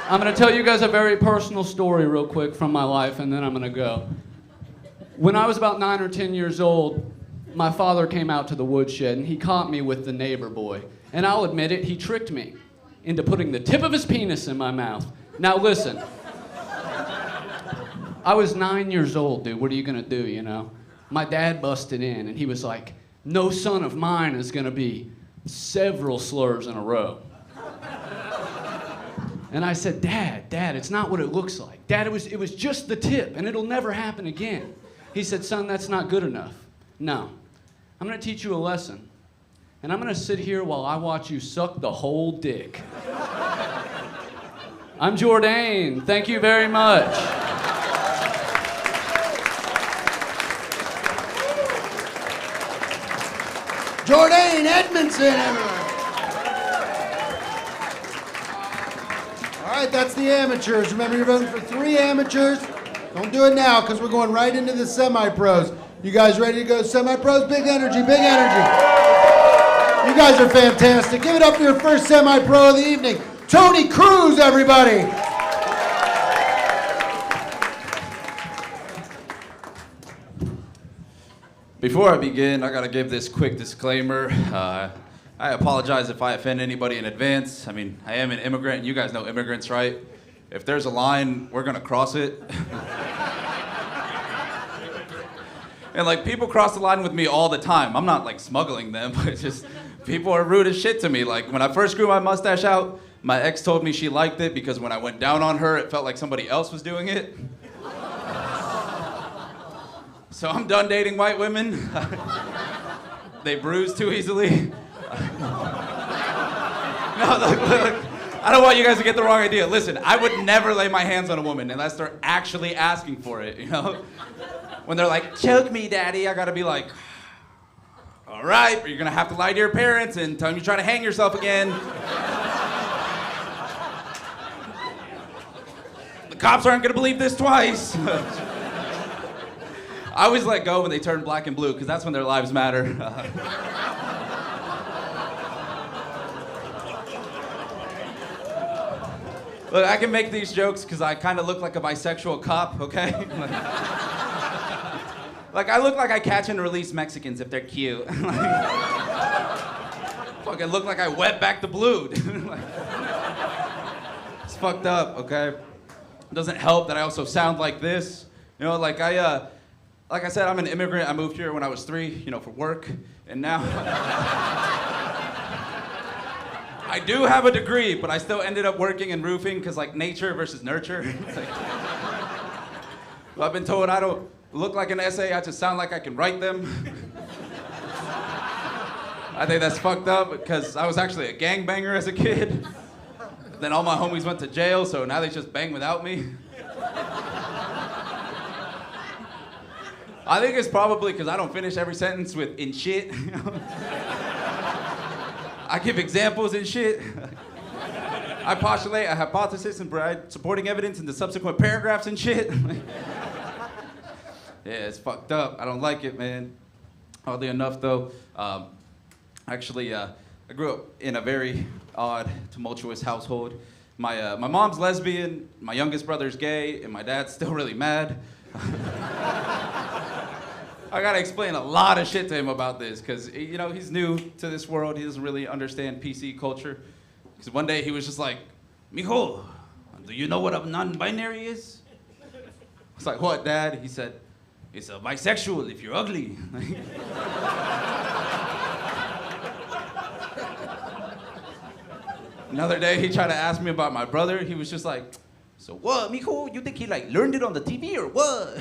I'm gonna tell you guys a very personal story real quick from my life, and then I'm gonna go. When I was about 9 or 10 years old, my father came out to the woodshed and he caught me with the neighbor boy. And I'll admit it, he tricked me into putting the tip of his penis in my mouth. Now listen, I was 9 years old, dude. What are you gonna do, you know? My dad busted in and he was like, no son of mine is gonna be several slurs in a row. And I said, Dad, it's not what it looks like. Dad, it was just the tip and it'll never happen again. He said, son, that's not good enough. No, I'm gonna teach you a lesson. And I'm gonna sit here while I watch you suck the whole dick. I'm Jordane, thank you very much. Jordane Edmonson, everyone. All right, that's the amateurs. Remember, you're voting for 3 amateurs. Don't do it now, because we're going right into the semi-pros. You guys ready to go semi-pros? Big energy, big energy. You guys are fantastic. Give it up for your first semi-pro of the evening. Tony Cruz, everybody. Before I begin, I gotta give this quick disclaimer. I apologize if I offend anybody in advance. I mean, I am an immigrant. You guys know immigrants, right? If there's a line, we're gonna cross it. And like, people cross the line with me all the time. I'm not like smuggling them, but it's just, people are rude as shit to me. Like, when I first grew my mustache out, my ex told me she liked it because when I went down on her, it felt like somebody else was doing it. So I'm done dating white women. They bruise too easily. No, look, I don't want you guys to get the wrong idea. Listen, I would never lay my hands on a woman unless they're actually asking for it, you know? When they're like, choke me, daddy, I gotta be like, all right, but you're gonna have to lie to your parents and tell them you're trying to hang yourself again. The cops aren't gonna believe this twice. I always let go when they turn black and blue, because that's when their lives matter. Look, I can make these jokes because I kind of look like a bisexual cop, okay? Like, I look like I catch and release Mexicans if they're cute. Fucking look like I wet back the blue, dude. It's fucked up, okay? It doesn't help that I also sound like this. You know, like I said, I'm an immigrant. I moved here when I was 3, you know, for work. And now I do have a degree, but I still ended up working in roofing because, like, nature versus nurture. Like, well, I've been told I don't look like an essay, I just sound like I can write them. I think that's fucked up because I was actually a gangbanger as a kid. Then all my homies went to jail, so now they just bang without me. I think it's probably because I don't finish every sentence with "in shit." I give examples and shit. I postulate a hypothesis and provide supporting evidence in the subsequent paragraphs and shit. Yeah, it's fucked up. I don't like it, man. Oddly enough, though, actually, I grew up in a very odd, tumultuous household. My mom's lesbian, my youngest brother's gay, and my dad's still really mad. I gotta explain a lot of shit to him about this, because, you know, he's new to this world. He doesn't really understand PC culture. Because one day he was just like, "Mijo, do you know what a non-binary is?" I was like, "What, Dad?" He said, "It's a bisexual if you're ugly." Another day he tried to ask me about my brother. He was just like, So what, mijo? You think he like learned it on the TV or what?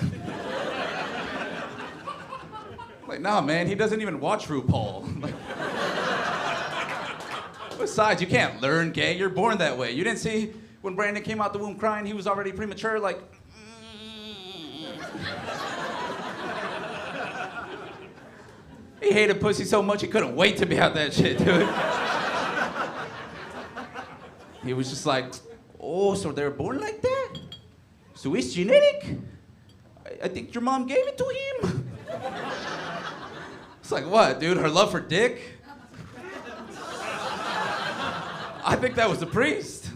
Like, nah, man, he doesn't even watch RuPaul. Like, besides, you can't learn gay. You're born that way. You didn't see when Brandon came out the womb crying, he was already premature, like. He hated pussy so much he couldn't wait to be out that shit, dude. He was just like, oh, so they're born like that? So it's genetic? I think your mom gave it to him. It's like, what, dude? Her love for dick? I think that was the priest.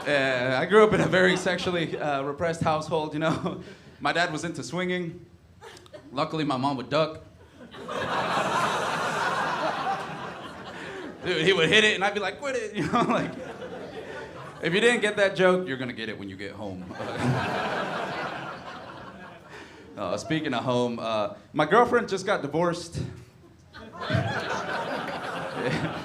Yeah, I grew up in a very sexually repressed household, you know. My dad was into swinging. Luckily, my mom would duck. Dude, he would hit it, and I'd be like, quit it, you know, like. If you didn't get that joke, you're gonna get it when you get home. Speaking of home, my girlfriend just got divorced. Yeah.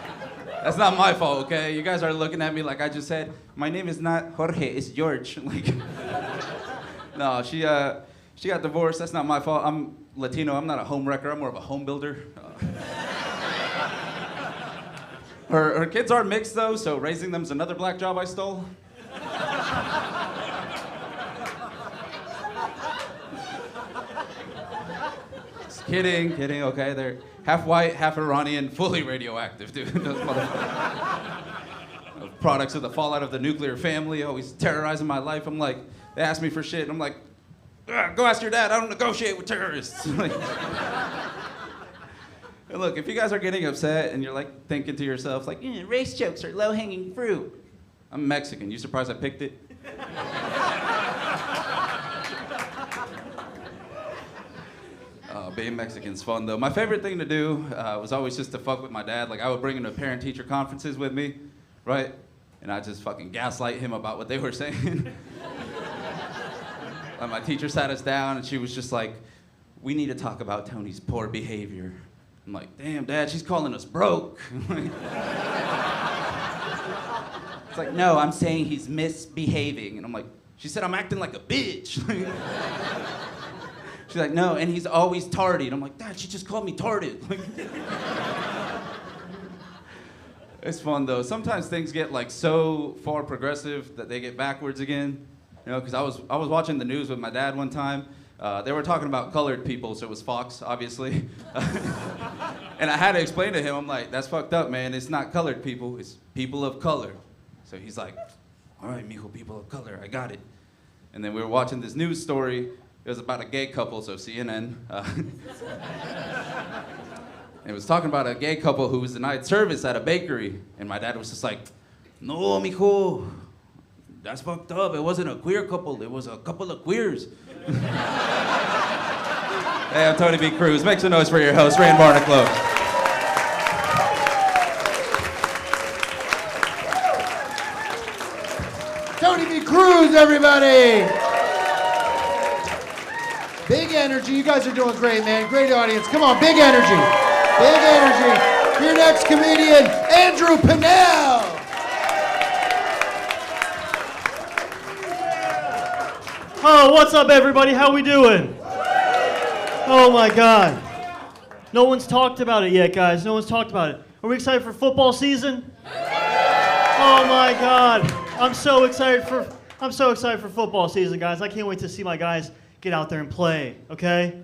That's not my fault, okay? You guys are looking at me like I just said, my name is not Jorge, it's George. Like, no, she got divorced. That's not my fault. I'm Latino. I'm not a home wrecker. I'm more of a home builder. Her kids are mixed, though, so raising them's another black job I stole. Just kidding, okay? They're half white, half Iranian, fully radioactive, dude. Those motherfuckers. Products of the fallout of the nuclear family, always terrorizing my life. I'm like, they ask me for shit, and I'm like, go ask your dad. I don't negotiate with terrorists. Like, and look, if you guys are getting upset and you're like thinking to yourself, like, race jokes are low-hanging fruit. I'm Mexican. You surprised I picked it? Being Mexican's fun, though. My favorite thing to do was always just to fuck with my dad. Like, I would bring him to parent-teacher conferences with me, right? And I'd just fucking gaslight him about what they were saying. Like, my teacher sat us down, and she was just like, we need to talk about Tony's poor behavior. I'm like, damn, Dad, she's calling us broke. It's like, no, I'm saying he's misbehaving. And I'm like, she said I'm acting like a bitch. She's like, no, and he's always tardy. And I'm like, Dad, she just called me tarded. It's fun, though. Sometimes things get, like, so far progressive that they get backwards again. You know, because I was watching the news with my dad one time. They were talking about colored people, so it was Fox, obviously. And I had to explain to him, I'm like, that's fucked up, man. It's not colored people, it's people of color. So he's like, all right, mijo, people of color, I got it. And then we were watching this news story. It was about a gay couple, so CNN. It was talking about a gay couple who was denied service at a bakery. And my dad was just like, no, mijo, that's fucked up. It wasn't a queer couple, it was a couple of queers. Hey, I'm Tony B. Cruz. Make some noise for your host, Rand Barnacle. Tony B. Cruz, everybody! Big energy. You guys are doing great, man. Great audience. Come on, big energy. Big energy. Your next comedian, Andrew Pinnell. Oh, what's up, everybody? How we doing? Oh, my God. No one's talked about it yet, guys. No one's talked about it. Are we excited for football season? Oh, my God. I'm so excited for football season, guys. I can't wait to see my guys get out there and play, okay?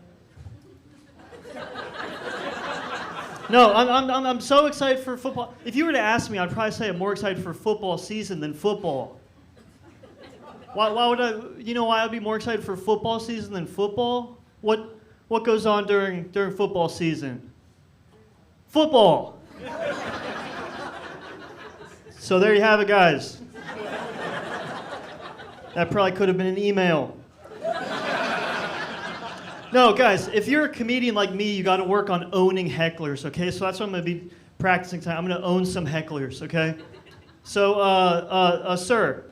No, I'm so excited for football. If you were to ask me, I'd probably say I'm more excited for football season than football. Why would I? You know why I'd be more excited for football season than football? What goes on during football season? Football. So there you have it, guys. That probably could have been an email. No, guys, if you're a comedian like me, you got to work on owning hecklers, okay? So that's what I'm going to be practicing tonight. I'm going to own some hecklers, okay? So, sir,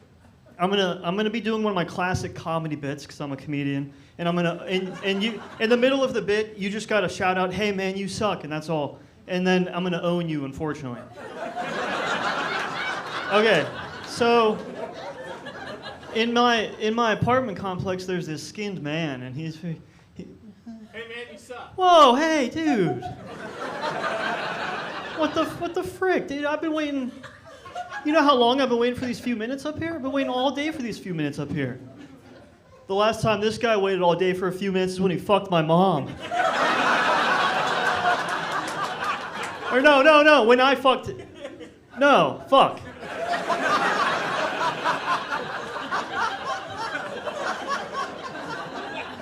I'm gonna be doing one of my classic comedy bits because I'm a comedian, and and you in the middle of the bit you just gotta shout out, "Hey man, you suck," and that's all. And then I'm gonna own you, unfortunately. Okay, so in my apartment complex, there's this skinned man, and he's. Hey man, you suck. Whoa, hey, dude. What the frick, dude? I've been waiting. You know how long I've been waiting for these few minutes up here? I've been waiting all day for these few minutes up here. The last time this guy waited all day for a few minutes is when he fucked my mom. Or no, when I fucked. No, fuck.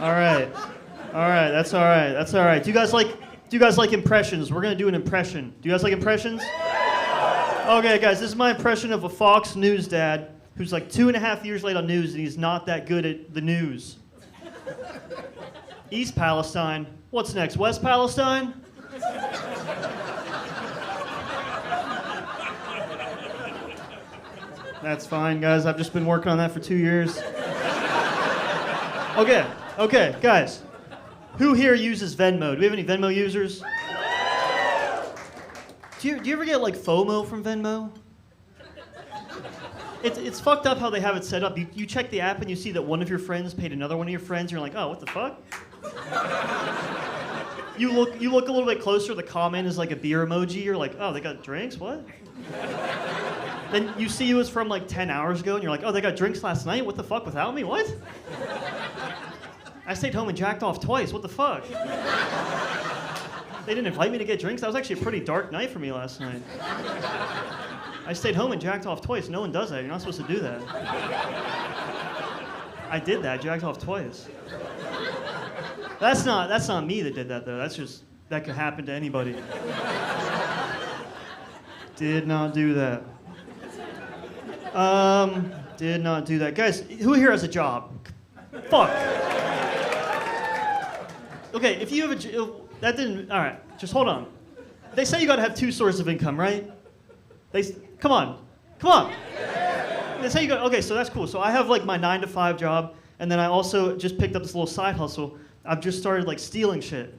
All right, that's all right. Do you guys like impressions? We're gonna do an impression. Do you guys like impressions? Okay, guys, this is my impression of a Fox News dad who's like 2.5 years late on news and he's not that good at the news. East Palestine. What's next? West Palestine? That's fine, guys. I've just been working on that for 2 years. Okay, guys. Who here uses Venmo? Do we have any Venmo users? Do you ever get like FOMO from Venmo? It's fucked up how they have it set up. You check the app and you see that one of your friends paid another one of your friends. You're like, oh, what the fuck? You look a little bit closer. The comment is like a beer emoji. You're like, oh, they got drinks? What? Then you see it was from like 10 hours ago, and you're like, oh, they got drinks last night? What the fuck, without me? What? I stayed home and jacked off twice. What the fuck? They didn't invite me to get drinks? That was actually a pretty dark night for me last night. I stayed home and jacked off twice. No one does that. You're not supposed to do that. I did that. I jacked off twice. That's not me that did that, though. That could happen to anybody. Did not do that. Did not do that. Guys, who here has a job? Fuck. Okay, if you have that didn't, all right, just hold on. They say you gotta have 2 sources of income, right? Come on. They say you got, okay, so that's cool. So I have like my 9-to-5 job, and then I also just picked up this little side hustle. I've just started like stealing shit.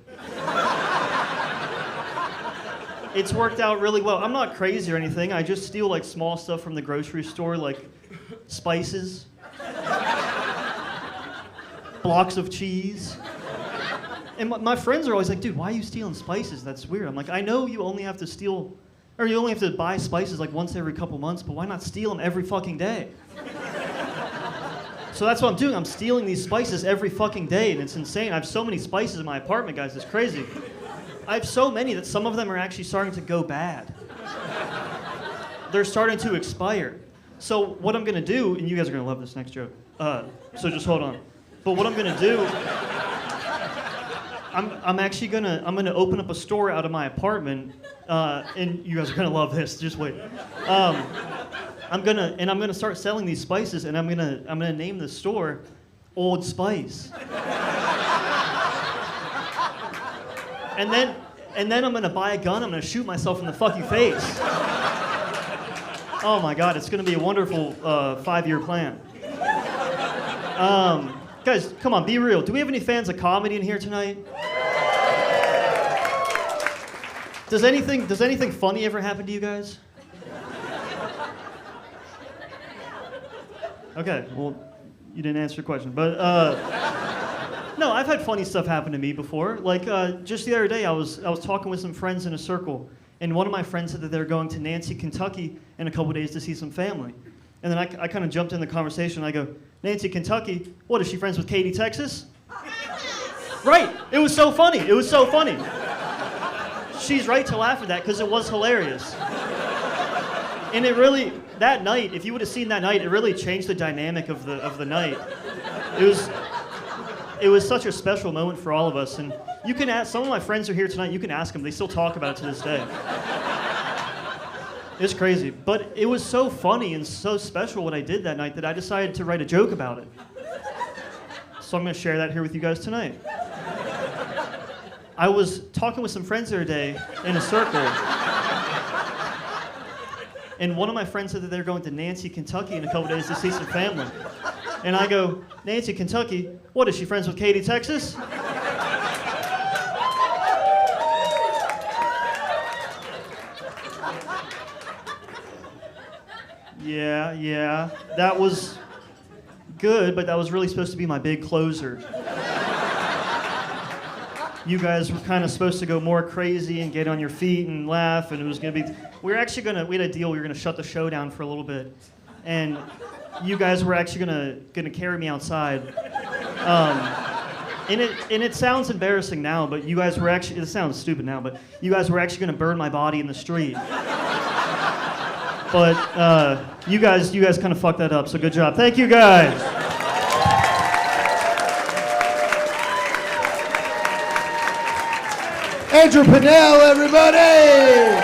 It's worked out really well. I'm not crazy or anything. I just steal like small stuff from the grocery store, like spices, blocks of cheese. And my friends are always like, dude, why are you stealing spices? That's weird. I'm like, I know you only have to steal, or you only have to buy spices like once every couple months, but why not steal them every fucking day? So that's what I'm doing. I'm stealing these spices every fucking day, and it's insane. I have so many spices in my apartment, guys. It's crazy. I have so many that some of them are actually starting to go bad. They're starting to expire. So what I'm gonna do, and you guys are gonna love this next joke, so just hold on. But what I'm gonna do, I'm gonna open up a store out of my apartment, and you guys are gonna love this. Just wait. I'm gonna start selling these spices, and I'm gonna name the store Old Spice. And then I'm gonna buy a gun. I'm gonna shoot myself in the fucking face. Oh my God, it's gonna be a wonderful 5-year plan. Guys, come on, be real. Do we have any fans of comedy in here tonight? Does anything funny ever happen to you guys? Okay, well, you didn't answer the question, but no, I've had funny stuff happen to me before. Like just the other day, I was talking with some friends in a circle, and one of my friends said that they're going to Nancy, Kentucky in a couple days to see some family. And then I kind of jumped in the conversation. I go, Nancy, Kentucky? What, is she friends with Katy, Texas? Right. It was so funny. She's right to laugh at that because it was hilarious. And it really, that night, if you would have seen that night, it really changed the dynamic of the night. It was such a special moment for all of us. And you can ask, some of my friends are here tonight, you can ask them. They still talk about it to this day. It's crazy. But it was so funny and so special what I did that night that I decided to write a joke about it. So I'm going to share that here with you guys tonight. I was talking with some friends the other day in a circle. And one of my friends said that they're going to Nancy, Kentucky in a couple days to see some family. And I go, Nancy, Kentucky? What, is she friends with Katy, Texas? Yeah. That was good, but that was really supposed to be my big closer. You guys were kind of supposed to go more crazy and get on your feet and laugh, and it was gonna be. We had a deal. We were gonna shut the show down for a little bit, and you guys were actually gonna carry me outside. And it sounds embarrassing now, but you guys were actually. It sounds stupid now, but you guys were actually gonna burn my body in the street. But you guys kind of fucked that up. So good job. Thank you guys. Andrew Pinnell, everybody!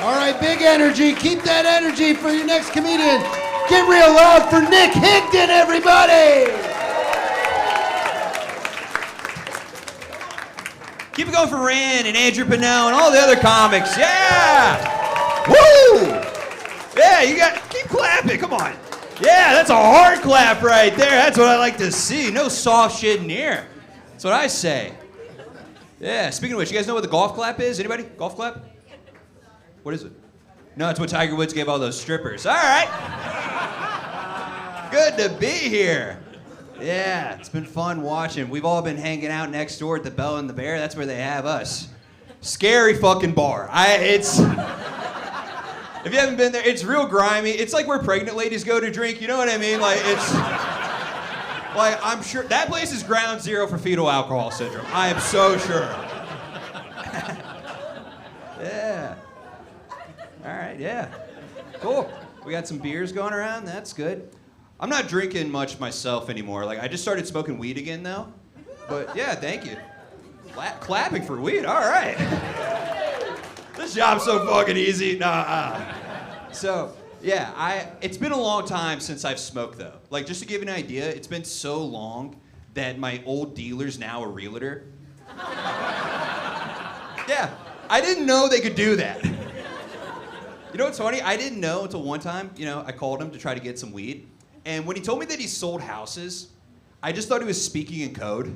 All right, big energy. Keep that energy for your next comedian. Get real loud for Nick Hickden, everybody! Keep it going for Rand and Andrew Pinnell and all the other comics. Yeah! Woo! Yeah, keep clapping. Come on. Yeah, that's a hard clap right there. That's what I like to see. No soft shit in here. That's what I say. Yeah, speaking of which, you guys know what the golf clap is? Anybody? Golf clap? What is it? No, it's what Tiger Woods gave all those strippers. All right. Good to be here. Yeah, it's been fun watching. We've all been hanging out next door at the Bell and the Bear. That's where they have us. Scary fucking bar. If you haven't been there, it's real grimy. It's like where pregnant ladies go to drink. You know what I mean? I'm sure that place is ground zero for fetal alcohol syndrome. I am so sure. Yeah. All right, yeah. Cool. We got some beers going around. That's good. I'm not drinking much myself anymore. I just started smoking weed again, though. But yeah, thank you. Clapping for weed. All right. This job's so fucking easy. So, yeah, it's been a long time since I've smoked, though. Just to give you an idea, it's been so long that my old dealer's now a realtor. Yeah, I didn't know they could do that. You know what's funny? I didn't know until one time, I called him to try to get some weed. And when he told me that he sold houses, I just thought he was speaking in code.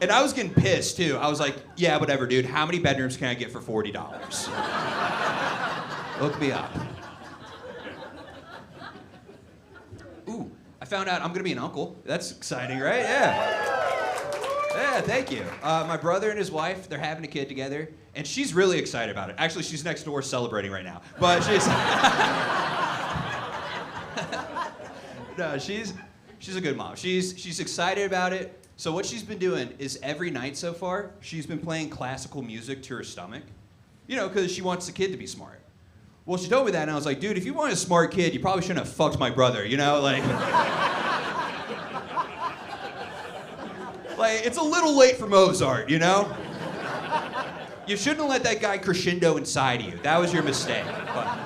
And I was getting pissed, too. I was like, yeah, whatever, dude. How many bedrooms can I get for $40? Look me up. Ooh, I found out I'm gonna be an uncle. That's exciting, right? Yeah. Yeah, thank you. My brother and his wife, they're having a kid together, and she's really excited about it. Actually, she's next door celebrating right now. But she's... No, she's a good mom. She's excited about it. So what she's been doing is every night so far, she's been playing classical music to her stomach. Because she wants the kid to be smart. Well, she told me that, and I was like, dude, if you want a smart kid, you probably shouldn't have fucked my brother, it's a little late for Mozart, You shouldn't have let that guy crescendo inside of you. That was your mistake. But...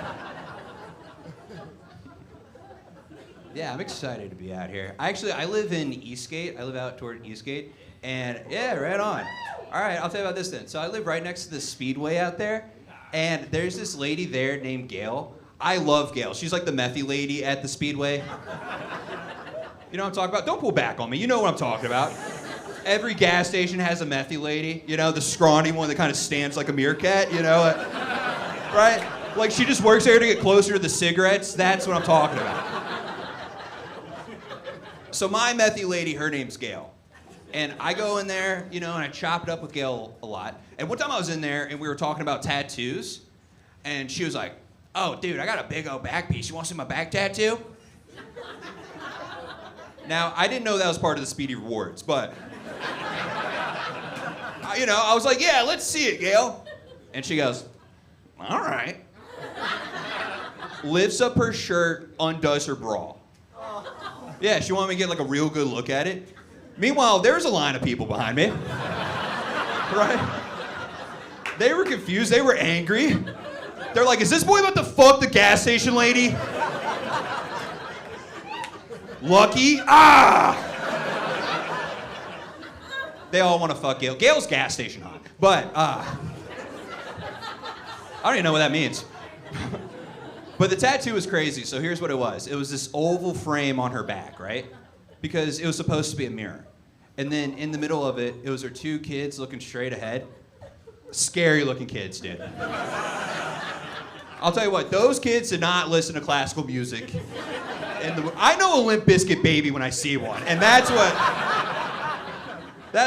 Yeah, I'm excited to be out here. I live in Eastgate. I live out toward Eastgate, and yeah, right on. All right, I'll tell you about this then. So I live right next to the Speedway out there. And there's this lady there named Gail. I love Gail. She's like the methy lady at the Speedway. You know what I'm talking about? Don't pull back on me. You know what I'm talking about. Every gas station has a methy lady. The scrawny one that kind of stands like a meerkat, right? She just works there to get closer to the cigarettes. That's what I'm talking about. So my methy lady, her name's Gail. And I go in there, and I chop it up with Gail a lot. And one time I was in there, and we were talking about tattoos. And she was like, oh, dude, I got a big old back piece. You want to see my back tattoo? Now, I didn't know that was part of the Speedy Rewards, but... I was like, yeah, let's see it, Gail. And she goes, all right. Lifts up her shirt, undoes her bra. Yeah, she wanted me to get a real good look at it. Meanwhile, there's a line of people behind me. Right? They were confused. They were angry. They're like, is this boy about to fuck the gas station lady? Lucky? Ah! They all want to fuck Gail. Gail's gas station hot. But, I don't even know what that means. But the tattoo was crazy, so here's what it was. It was this oval frame on her back, right? Because it was supposed to be a mirror. And then in the middle of it, it was her two kids looking straight ahead. Scary looking kids, dude. I'll tell you what, those kids did not listen to classical music. I know a Limp Bizkit baby when I see one, and that's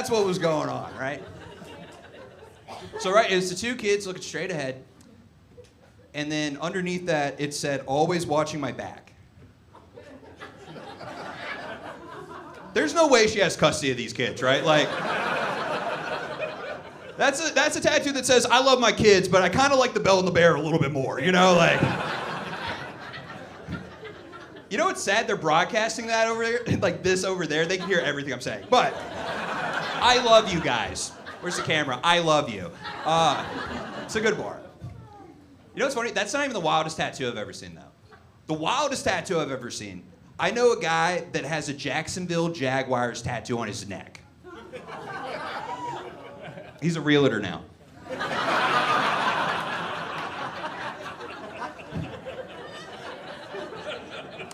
what was going on, right? So right, it's the two kids looking straight ahead, and then underneath that it said, "Always watching my back." There's no way she has custody of these kids, right? Like, that's a tattoo that says, "I love my kids, but I kind of like the Bell and the Bear a little bit more," you know, like. You know what's sad? They're broadcasting that over there, like this over there. They can hear everything I'm saying. But I love you guys. Where's the camera? I love you. It's a good bar. You know what's funny? That's not even the wildest tattoo I've ever seen, though. The wildest tattoo I've ever seen. I know a guy that has a Jacksonville Jaguars tattoo on his neck. He's a realtor now.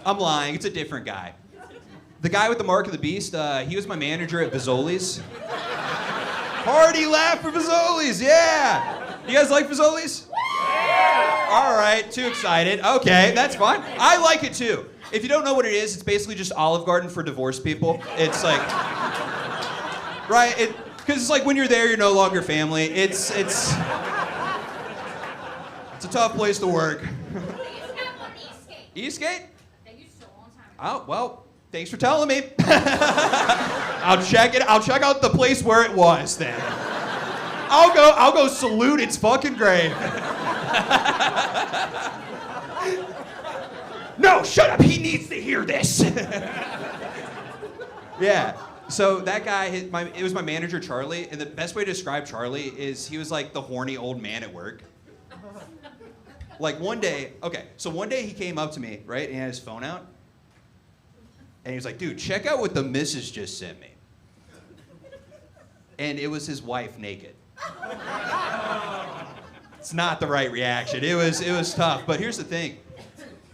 I'm lying, it's a different guy. The guy with the mark of the beast, he was my manager at Fazoli's. Party laugh for Fazoli's, yeah! You guys like Fazoli's? Yeah! All right, too excited. Okay, that's fine. I like it too. If you don't know what it is, it's basically just Olive Garden for divorced people. It's like, right? Because it's like when you're there, you're no longer family. It's a tough place to work. Eastgate? Oh, well, thanks for telling me. I'll check out the place where it was then. I'll go salute its fucking grave. No, shut up. He needs to hear this. Yeah. So that guy, it was my manager, Charlie, and the best way to describe Charlie is he was like the horny old man at work. Like one day he came up to me, right, and he had his phone out, and he was like, dude, check out what the missus just sent me. And it was his wife naked. It's not the right reaction. It was tough, but here's the thing.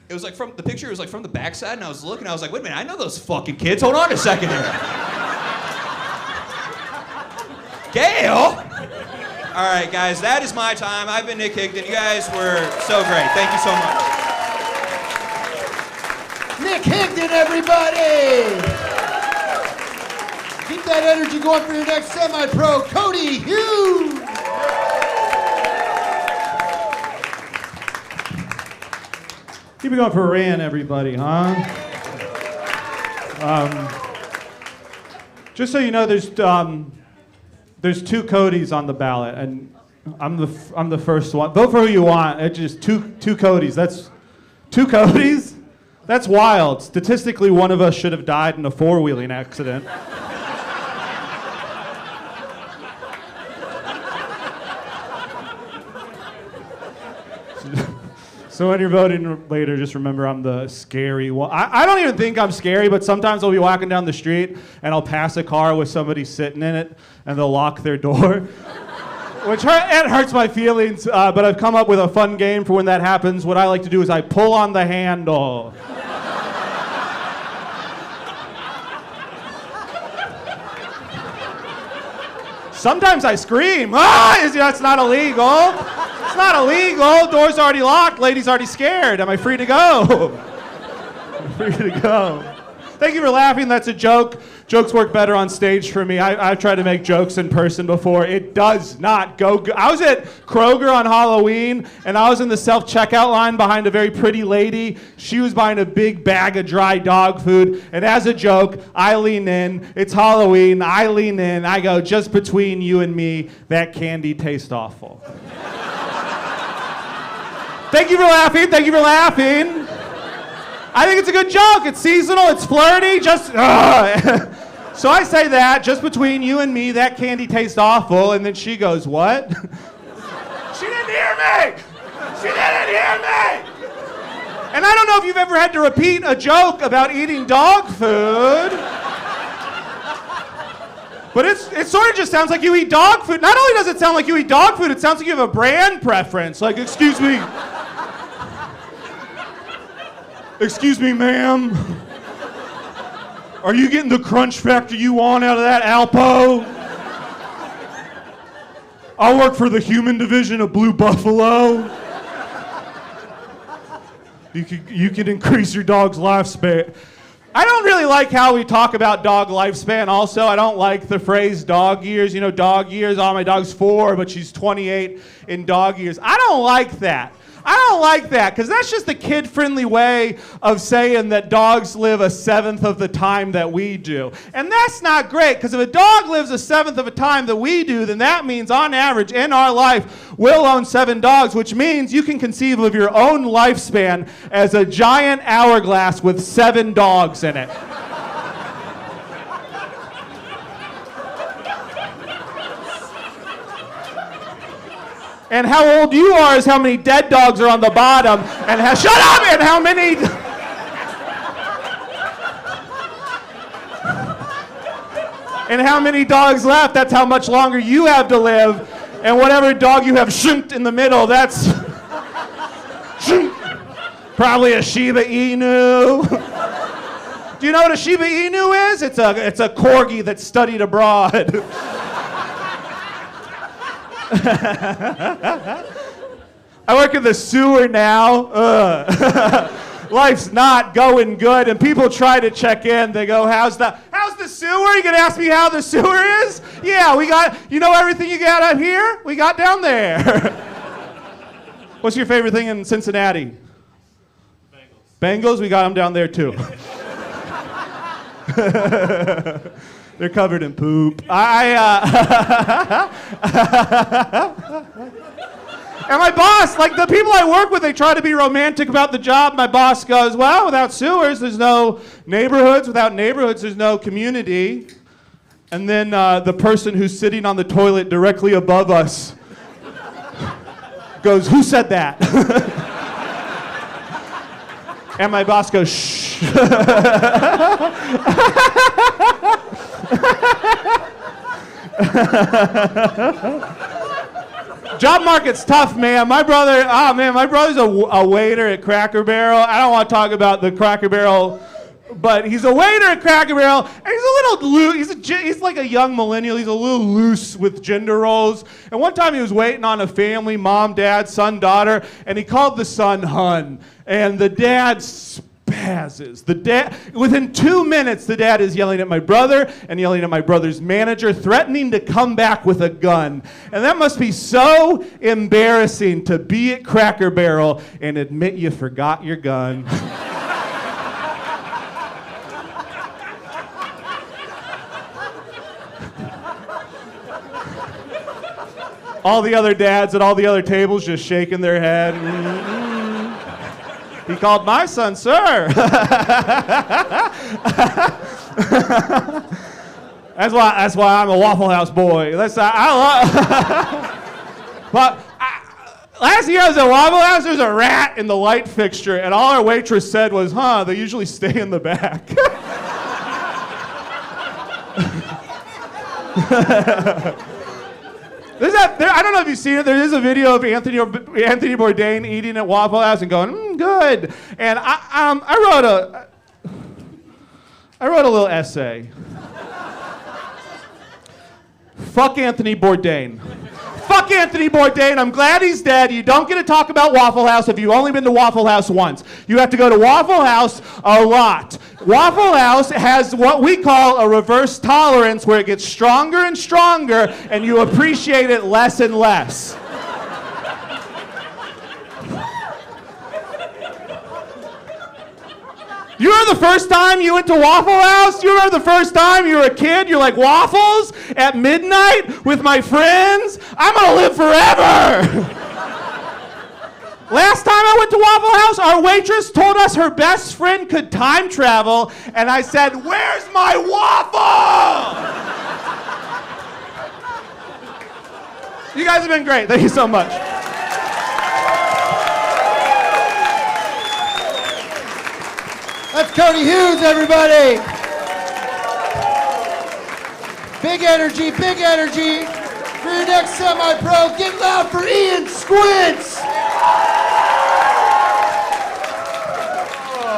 It was like the picture was like from the backside, and I was looking, I was like, wait a minute, I know those fucking kids. Hold on a second here. Gail? All right, guys, that is my time. I've been Nick Hickden. You guys were so great. Thank you so much. Nick Hickden, everybody! Keep that energy going for your next semi-pro, Cody Hughes! Keep it going for Rand, everybody, huh? Just so you know, there's two Codys on the ballot, and I'm the first one. Vote for who you want. It's just two Codys. That's two Codys. That's wild. Statistically, one of us should have died in a four-wheeling accident. So when you're voting later, just remember I'm the scary one. I don't even think I'm scary, but sometimes I'll be walking down the street and I'll pass a car with somebody sitting in it and they'll lock their door, which it hurts my feelings, but I've come up with a fun game for when that happens. What I like to do is I pull on the handle. Sometimes I scream. That's not illegal. It's not illegal. Door's already locked. Lady's already scared. Am I free to go? I'm free to go. Thank you for laughing. That's a joke. Jokes work better on stage for me. I've tried to make jokes in person before. It does not go good. I was at Kroger on Halloween, and I was in the self-checkout line behind a very pretty lady. She was buying a big bag of dry dog food, and as a joke, I lean in. It's Halloween. I lean in. I go, just between you and me, that candy tastes awful. Thank you for laughing. Thank you for laughing. I think it's a good joke. It's seasonal. It's flirty. So I say that, just between you and me, that candy tastes awful. And then she goes, what? She didn't hear me. She didn't hear me. And I don't know if you've ever had to repeat a joke about eating dog food. But it sort of just sounds like you eat dog food. Not only does it sound like you eat dog food, it sounds like you have a brand preference. Like, excuse me. Excuse me, ma'am. Are you getting the crunch factor you want out of that Alpo? I work for the human division of Blue Buffalo. You can increase your dog's lifespan. I don't really like how we talk about dog lifespan also. I don't like the phrase dog years. You know, dog years, oh, my dog's 4, but she's 28 in dog years. I don't like that. I don't like that because that's just a kid-friendly way of saying that dogs live a seventh of the time that we do. And that's not great because if a dog lives a seventh of a time that we do, then that means on average in our life we'll own 7 dogs, which means you can conceive of your own lifespan as a giant hourglass with 7 dogs in it. And how old you are is how many dead dogs are on the bottom, and shut up! And how many? And how many dogs left? That's how much longer you have to live. And whatever dog you have shrinked in the middle, that's probably a Shiba Inu. Do you know what a Shiba Inu is? It's a corgi that's studied abroad. I work in the sewer now. Life's not going good, and people try to check in. They go, how's the sewer? You gonna ask me how the sewer is? Yeah, we got, you know everything you got up here? We got down there. What's your favorite thing in Cincinnati? Bengals. We got them down there too. They're covered in poop. And my boss, like the people I work with, they try to be romantic about the job. My boss goes, well, without sewers, there's no neighborhoods. Without neighborhoods, there's no community. And then the person who's sitting on the toilet directly above us goes, who said that? And my boss goes, shh. Job market's tough, man. My brother's a waiter at Cracker Barrel. I don't want to talk about the Cracker Barrel, but he's a waiter at Cracker Barrel, and he's a little loose. He's like a young millennial. He's a little loose with gender roles. And one time he was waiting on a family, mom, dad, son, daughter, and he called the son Hun. And the dad spazzes. Within 2 minutes, the dad is yelling at my brother and yelling at my brother's manager, threatening to come back with a gun. And that must be so embarrassing to be at Cracker Barrel and admit you forgot your gun. All the other dads at all the other tables just shaking their head. Mm-hmm. He called my son, sir. That's why I'm a Waffle House boy. Last year I was at Waffle House, there's a rat in the light fixture, and all our waitress said was, they usually stay in the back. I don't know if you've seen it. There is a video of Anthony Bourdain eating at Waffle House and going, good. And I wrote a little essay. Fuck Anthony Bourdain. Fuck Anthony Bourdain. I'm glad he's dead. You don't get to talk about Waffle House if you've only been to Waffle House once. You have to go to Waffle House a lot. Waffle House has what we call a reverse tolerance where it gets stronger and stronger and you appreciate it less and less. You remember the first time you went to Waffle House? You remember the first time you were a kid? You're like, waffles at midnight with my friends? I'm gonna live forever! Last time I went to Waffle House, our waitress told us her best friend could time travel, and I said, where's my waffle? You guys have been great. Thank you so much. That's Cody Hughes, everybody. Big energy for your next semi-pro. Get loud for Ian Squids.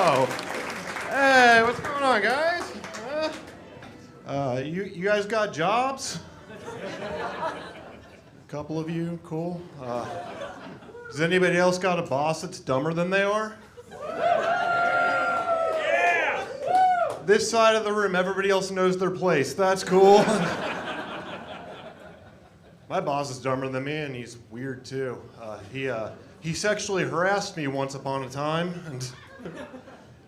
Oh, hey, what's going on, guys? You guys got jobs? A couple of you, cool. Does anybody else got a boss that's dumber than they are? this side of the room, everybody else knows their place. That's cool. My boss is dumber than me, and he's weird too. He sexually harassed me once upon a time, and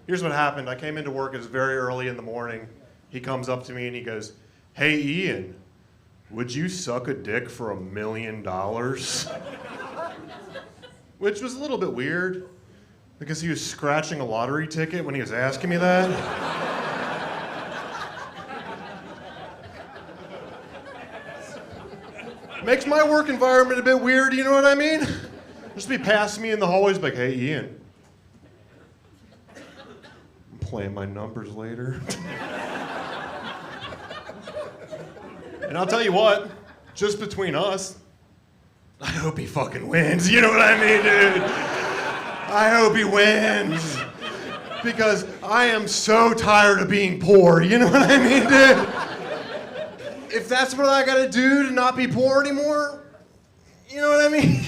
here's what happened. I came into work, it was very early in the morning. He comes up to me and he goes, "Hey Ian, would you suck a dick for $1 million?" Which was a little bit weird, because he was scratching a lottery ticket when he was asking me that. Makes my work environment a bit weird, you know what I mean? Just be passing me in the hallways like, "Hey Ian, I'm playing my numbers later." And I'll tell you what, just between us, I hope he fucking wins. You know what I mean, dude? I hope he wins. Because I am so tired of being poor. You know what I mean, dude? If that's what I gotta do to not be poor anymore, you know what I mean?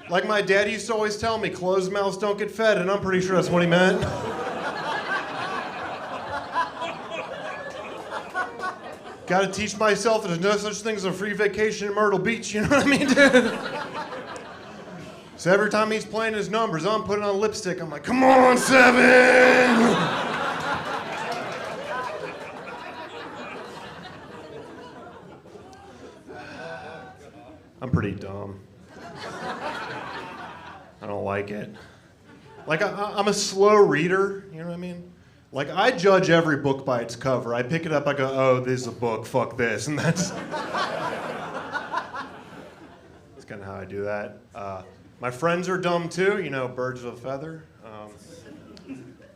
Like my dad used to always tell me, closed mouths don't get fed, and I'm pretty sure that's what he meant. Gotta teach myself that there's no such thing as a free vacation in Myrtle Beach, you know what I mean, dude? So every time he's playing his numbers, I'm putting on lipstick. I'm like, "Come on, 7! I'm pretty dumb. I don't like it. Like, I'm a slow reader, you know what I mean? Like, I judge every book by its cover. I pick it up, I go, "Oh, this is a book, fuck this," and that's kind of how I do that. My friends are dumb too, you know, birds of a feather.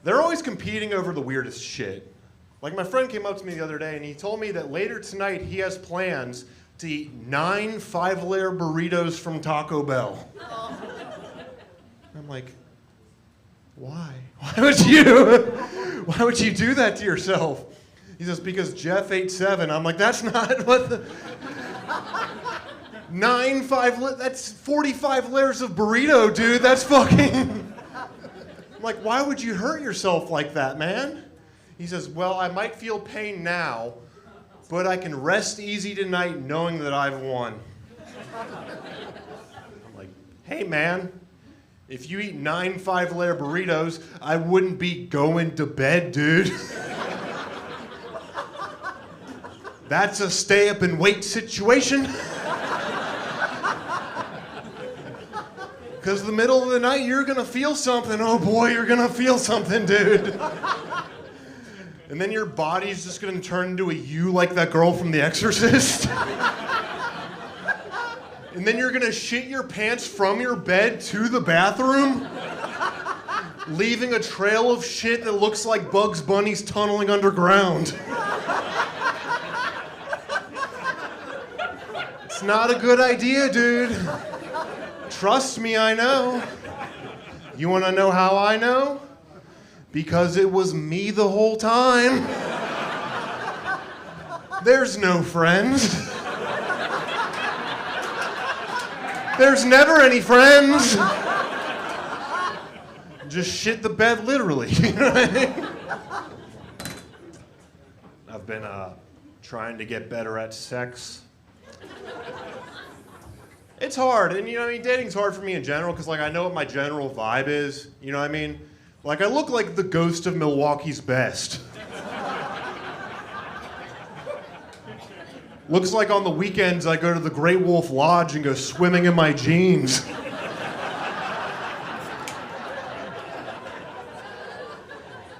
They're always competing over the weirdest shit. Like, my friend came up to me the other day and he told me that later tonight he has plans to eat 9 5-layer burritos from Taco Bell. I'm like, why? Why would you do that to yourself? He says, "Because Jeff ate 7. I'm like, that's not what the... that's 45 layers of burrito, dude. That's fucking... I'm like, why would you hurt yourself like that, man? He says, "Well, I might feel pain now, but I can rest easy tonight knowing that I've won." I'm like, hey, man. If you eat 9 5-layer burritos, I wouldn't be going to bed, dude. That's a stay up and wait situation. Because the middle of the night, you're gonna feel something. Oh boy, you're gonna feel something, dude. And then your body's just gonna turn into a you like that girl from The Exorcist. And then you're gonna shit your pants from your bed to the bathroom, leaving a trail of shit that looks like Bugs Bunny's tunneling underground. It's not a good idea, dude. Trust me, I know. You wanna know how I know? Because it was me the whole time. There's no friends. There's never any friends. Just shit the bed literally, you know what I mean? I've been trying to get better at sex. It's hard, and you know, I mean, dating's hard for me in general, because like I know what my general vibe is, you know what I mean? Like I look like the ghost of Milwaukee's best. Looks like on the weekends I go to the Great Wolf Lodge and go swimming in my jeans.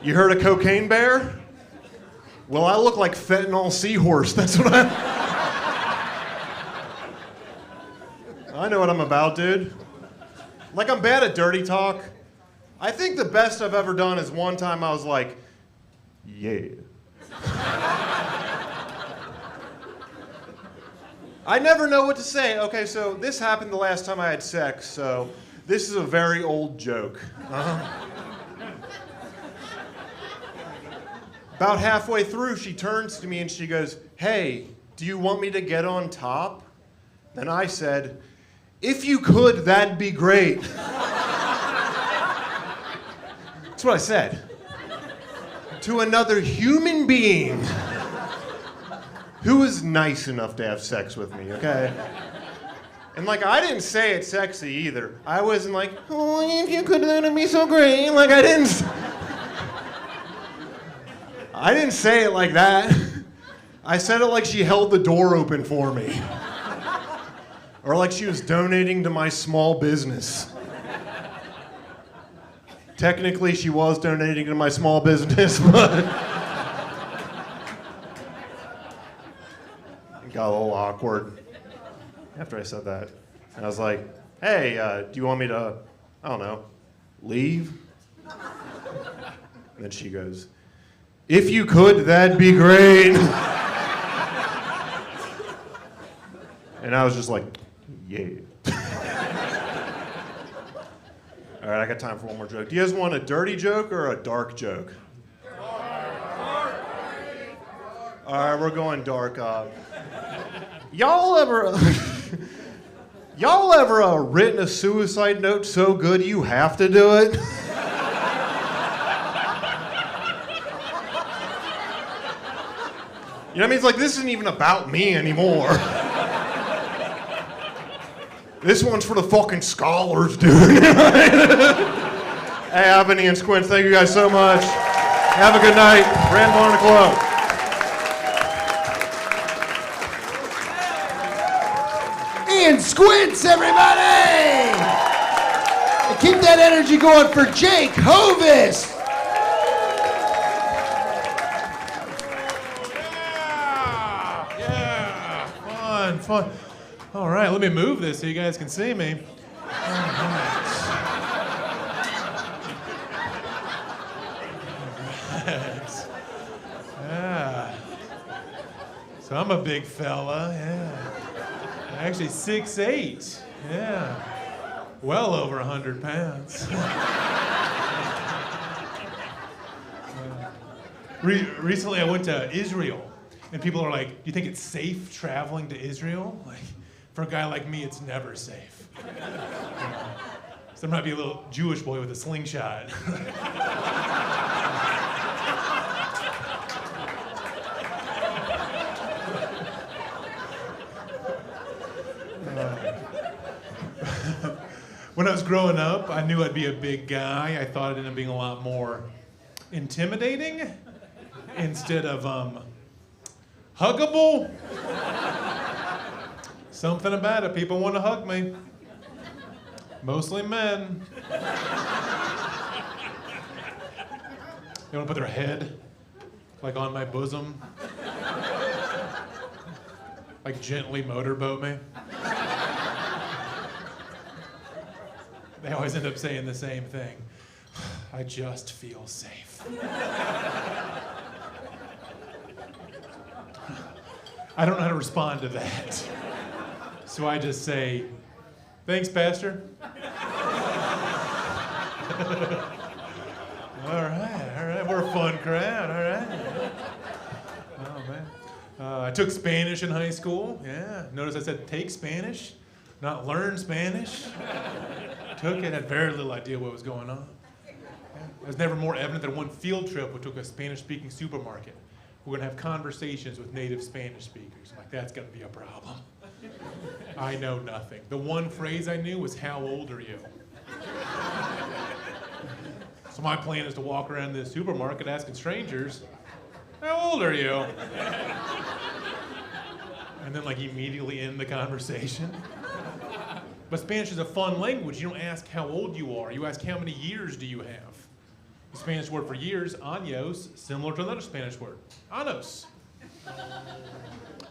You heard of Cocaine Bear? Well, I look like Fentanyl Seahorse. That's what I know what I'm about, dude. Like, I'm bad at dirty talk. I think the best I've ever done is one time I was like, yeah. I never know what to say. Okay, so this happened the last time I had sex, so this is a very old joke. About halfway through, she turns to me and she goes, "Hey, do you want me to get on top?" Then I said, "If you could, that'd be great." That's what I said. to another human being who was nice enough to have sex with me, okay? And like, I didn't say it sexy either. I wasn't like, oh, if you could, that'd be so great. Like, I didn't say it like that. I said it like she held the door open for me. Or like she was donating to my small business. Technically, she was donating to my small business, but it got a little awkward after I said that. And I was like, hey, do you want me to, I don't know, leave? And then she goes, if you could, that'd be great. And I was just like, yeah. All right, I got time for one more joke. Do you guys want a dirty joke or a dark joke? All right, we're going dark. Y'all ever written a suicide note so good you have to do it? You know what I mean? It's like, this isn't even about me anymore. This one's for the fucking scholars, dude. Hey, Albany and Squids, thank you guys so much. Have a good night. Brand Barn Club. And Squids, everybody! And keep that energy going for Jake Hovis. Yeah, fun. All right, let me move this so you guys can see me. All right. Yeah. So I'm a big fella, yeah. Actually 6'8", yeah. Well over 100 pounds. Recently I went to Israel, and people are like, do you think it's safe traveling to Israel? Like, for a guy like me, it's never safe. So there might be a little Jewish boy with a slingshot. When I was growing up, I knew I'd be a big guy. I thought it ended up being a lot more intimidating instead of huggable. Something about it, people want to hug me. Mostly men. They want to put their head like on my bosom. Like gently motorboat me. They always end up saying the same thing. I just feel safe. I don't know how to respond to that. So I just say, thanks, Pastor. All right, we're a fun crowd, all right. Oh, man. I took Spanish in high school, yeah. Notice I said take Spanish, not learn Spanish. Took it, had very little idea what was going on. Yeah. It was never more evident than one field trip we took a Spanish-speaking supermarket. We're gonna have conversations with native Spanish speakers. I'm like, that's gonna be a problem. I know nothing. The one phrase I knew was, how old are you? So my plan is to walk around this supermarket asking strangers, how old are you? And then like immediately end the conversation. But Spanish is a fun language. You don't ask how old you are. You ask how many years do you have? The Spanish word for years, años, similar to another Spanish word, anos,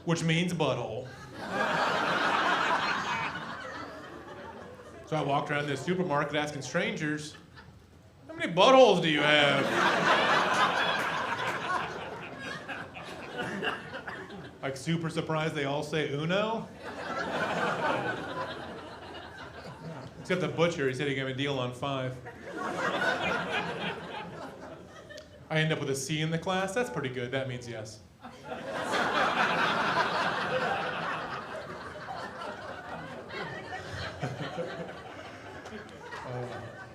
which means butthole. So I walked around this supermarket asking strangers, how many buttholes do you have? Like super surprised they all say uno. Except the butcher, he said he gave me a deal on 5. I end up with a C in the class. That's pretty good. That means yes.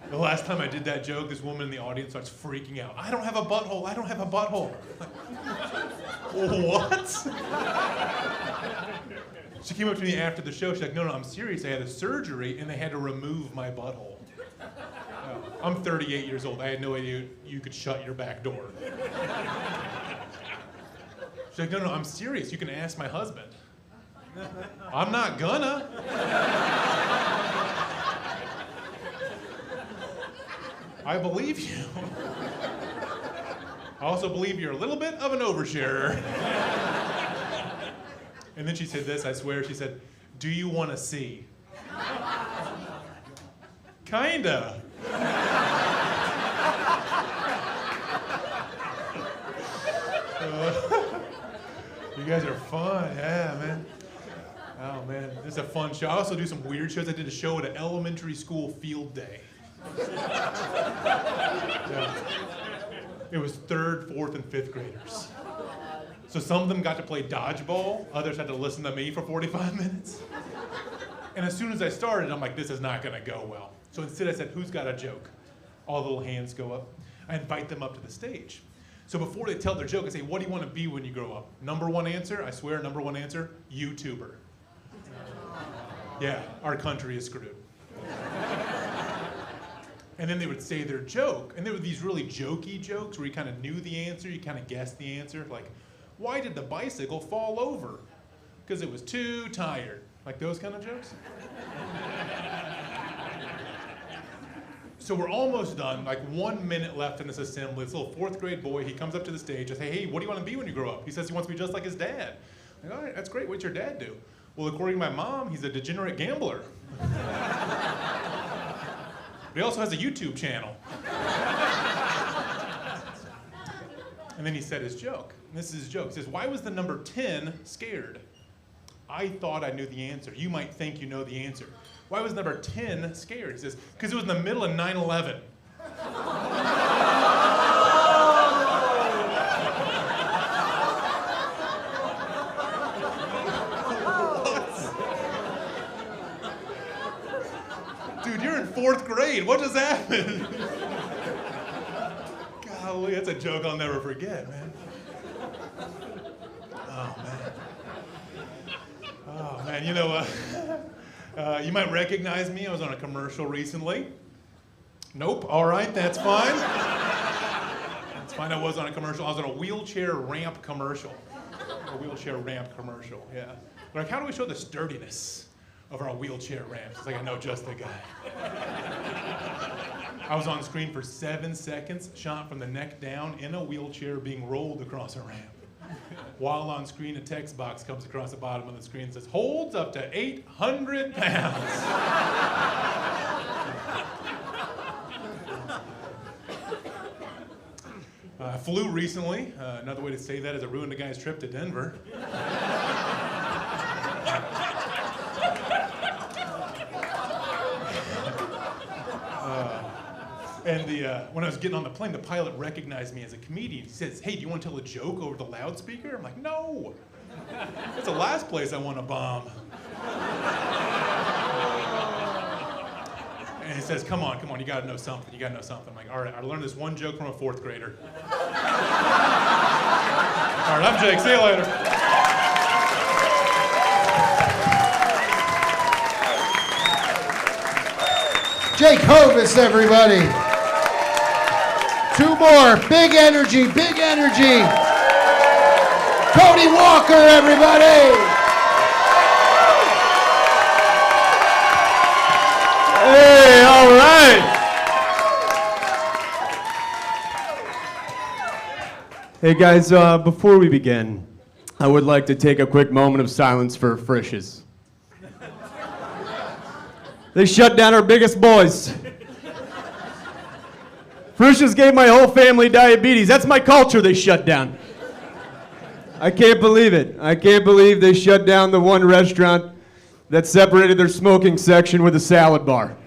The last time I did that joke, this woman in the audience starts freaking out. I don't have a butthole. I don't have a butthole. What? She came up to me after the show. She's like, no, I'm serious. I had a surgery and they had to remove my butthole. I'm 38 years old. I had no idea you could shut your back door. She's like, no, I'm serious. You can ask my husband. I'm not gonna. I believe you. I also believe you're a little bit of an oversharer. And then she said this, I swear, she said, do you want to see? Kinda. You guys are fun, yeah, man. Oh, man, this is a fun show. I also do some weird shows. I did a show at an elementary school field day. Yeah. It was 3rd, 4th, and 5th graders. So some of them got to play dodgeball, others had to listen to me for 45 minutes. And as soon as I started, I'm like, this is not gonna go well. So instead I said, who's got a joke? All the little hands go up. I invite them up to the stage. So before they tell their joke, I say, what do you want to be when you grow up? Number one answer, I swear, number one answer, YouTuber. Yeah, our country is screwed. And then they would say their joke, and there were these really jokey jokes where you kind of knew the answer, you kind of guessed the answer, like, why did the bicycle fall over? Because it was too tired. Like those kind of jokes? So we're almost done, like 1 minute left in this assembly. This little 4th grade boy, he comes up to the stage, I say, hey, what do you want to be when you grow up? He says he wants to be just like his dad. I'm like, all right, that's great, what's your dad do? Well, according to my mom, he's a degenerate gambler. But he also has a YouTube channel. And then he said his joke. And this is his joke. He says, why was the number 10 scared? I thought I knew the answer. You might think you know the answer. Why was number 10 scared? He says, because it was in the middle of 9/11. Dude, you're in 4th grade. What just happened? Golly, that's a joke I'll never forget, man. Oh, man. Oh, man, you know, you might recognize me. I was on a commercial recently. Nope, all right, that's fine. That's fine, I was on a commercial. I was on a wheelchair ramp commercial. A wheelchair ramp commercial, yeah. They're like, how do we show the sturdiness of our wheelchair ramps? It's like, I know just the guy. I was on screen for 7 seconds, shot from the neck down in a wheelchair being rolled across a ramp. While on screen, a text box comes across the bottom of the screen and says, holds up to 800 pounds. I flew recently. Another way to say that is I ruined a guy's trip to Denver. And when I was getting on the plane, the pilot recognized me as a comedian. He says, hey, do you want to tell a joke over the loudspeaker? I'm like, no. That's the last place I want to bomb. And he says, come on, you got to know something. You got to know something. I'm like, all right, I learned this one joke from a 4th grader. All right, I'm Jake. See you later. Jake Hovis, everybody. 2 more. Big energy, big energy. Cody Walker, everybody. Hey, all right. Hey guys, before we begin, I would like to take a quick moment of silence for Frisch's. They shut down our biggest boys. Frisch's gave my whole family diabetes. That's my culture they shut down. I can't believe it. I can't believe they shut down the one restaurant that separated their smoking section with a salad bar.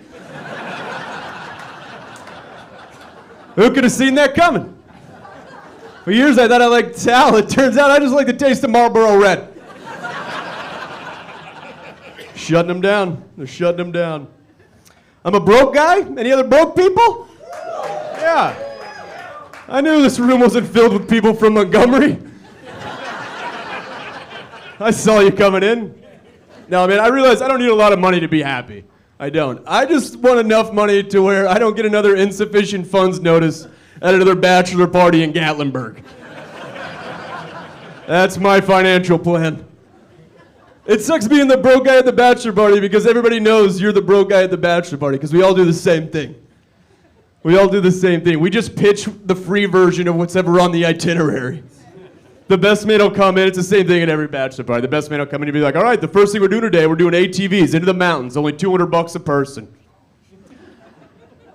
Who could have seen that coming? For years I thought I liked salad. Turns out I just like the taste of Marlboro Red. Shutting them down. They're shutting them down. I'm a broke guy? Any other broke people? Yeah. I knew this room wasn't filled with people from Montgomery. I saw you coming in. No, man, I realize I don't need a lot of money to be happy. I don't. I just want enough money to where I don't get another insufficient funds notice at another bachelor party in Gatlinburg. That's my financial plan. It sucks being the broke guy at the bachelor party because everybody knows you're the broke guy at the bachelor party because we all do the same thing. We all do the same thing. We just pitch the free version of what's ever on the itinerary. The best man will come in. It's the same thing at every bachelor party. The best man will come in and be like, all right, the first thing we're doing today, we're doing ATVs into the mountains, only $200 a person.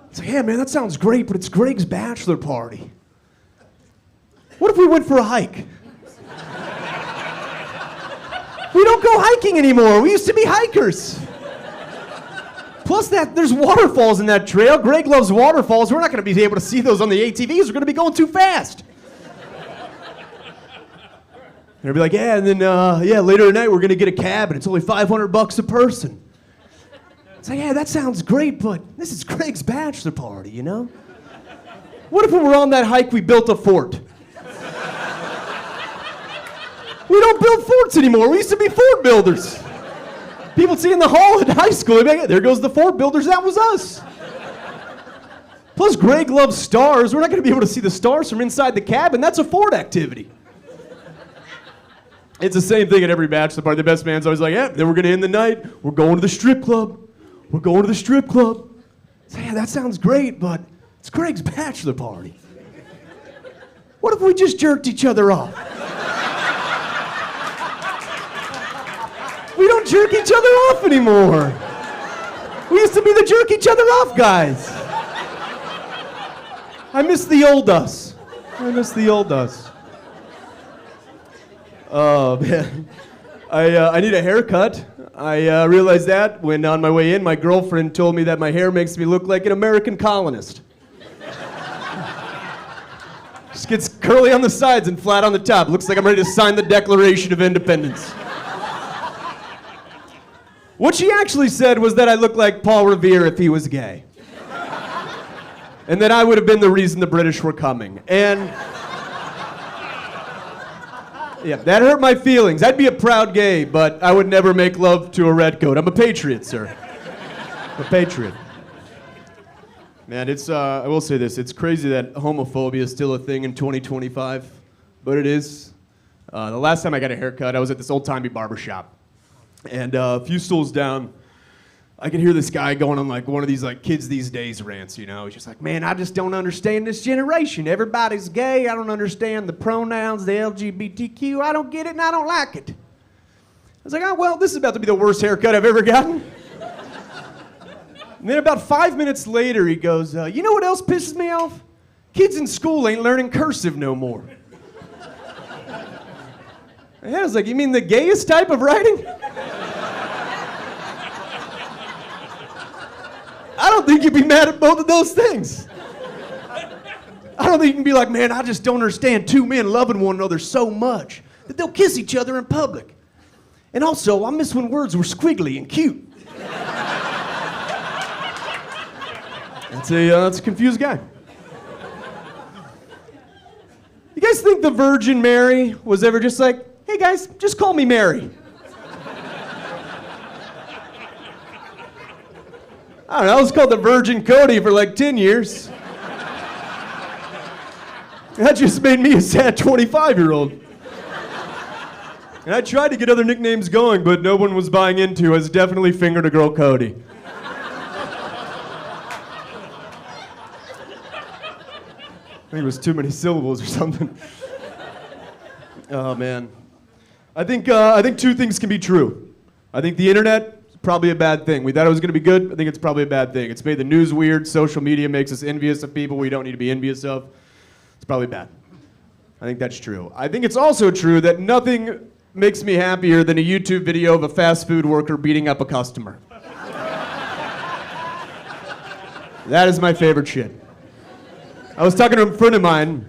It's like, yeah, man, that sounds great, but it's Greg's bachelor party. What if we went for a hike? We don't go hiking anymore. We used to be hikers. Plus there's waterfalls in that trail. Greg loves waterfalls. We're not going to be able to see those on the ATVs. We're going to be going too fast. They'll be like, yeah, and then, later tonight we're going to get a cab, and it's only $500 a person. It's like, yeah, that sounds great, but this is Greg's bachelor party, you know? What if when we're on that hike, we built a fort? We don't build forts anymore. We used to be fort builders. People see in the hall at high school, they'd be like, hey, there goes the fort builders. That was us. Plus, Greg loves stars. We're not going to be able to see the stars from inside the cabin. That's a fort activity. It's the same thing at every bachelor party. The best man's always like, yeah, then we're going to end the night. We're going to the strip club. We're going to the strip club. So, yeah, that sounds great, but it's Greg's bachelor party. What if we just jerked each other off? We don't jerk each other off anymore. We used to be the jerk each other off guys. I miss the old us. I miss the old us. Oh, man. I need a haircut. I realized that when on my way in, my girlfriend told me that my hair makes me look like an American colonist. Just gets curly on the sides and flat on the top. Looks like I'm ready to sign the Declaration of Independence. What she actually said was that I look like Paul Revere if he was gay. And that I would have been the reason the British were coming. And yeah, that hurt my feelings. I'd be a proud gay, but I would never make love to a redcoat. I'm a patriot, sir. I'm a patriot. Man, it's, I will say this, it's crazy that homophobia is still a thing in 2025, but it is. The last time I got a haircut, I was at this old-timey barbershop. And a few stools down, I could hear this guy going on like one of these like kids these days rants, you know. He's just like, man, I just don't understand this generation. Everybody's gay. I don't understand the pronouns, the LGBTQ. I don't get it and I don't like it. I was like, oh, well, this is about to be the worst haircut I've ever gotten. And then about 5 minutes later, he goes, you know what else pisses me off? Kids in school ain't learning cursive no more. And I was like, you mean the gayest type of writing? I don't think you'd be mad at both of those things. I don't think you can be like, man, I just don't understand two men loving one another so much that they'll kiss each other in public. And also, I miss when words were squiggly and cute. That's a confused guy. You guys think the Virgin Mary was ever just like, hey guys, just call me Mary? I don't know, I was called the Virgin Cody for like 10 years. That just made me a sad 25-year-old. And I tried to get other nicknames going, but no one was buying into. I was definitely fingered a girl Cody. I think it was too many syllables or something. Oh man. I think two things can be true. I think the internet is probably a bad thing. We thought it was going to be good. I think it's probably a bad thing. It's made the news weird. Social media makes us envious of people we don't need to be envious of. It's probably bad. I think that's true. I think it's also true that nothing makes me happier than a YouTube video of a fast food worker beating up a customer. That is my favorite shit. I was talking to a friend of mine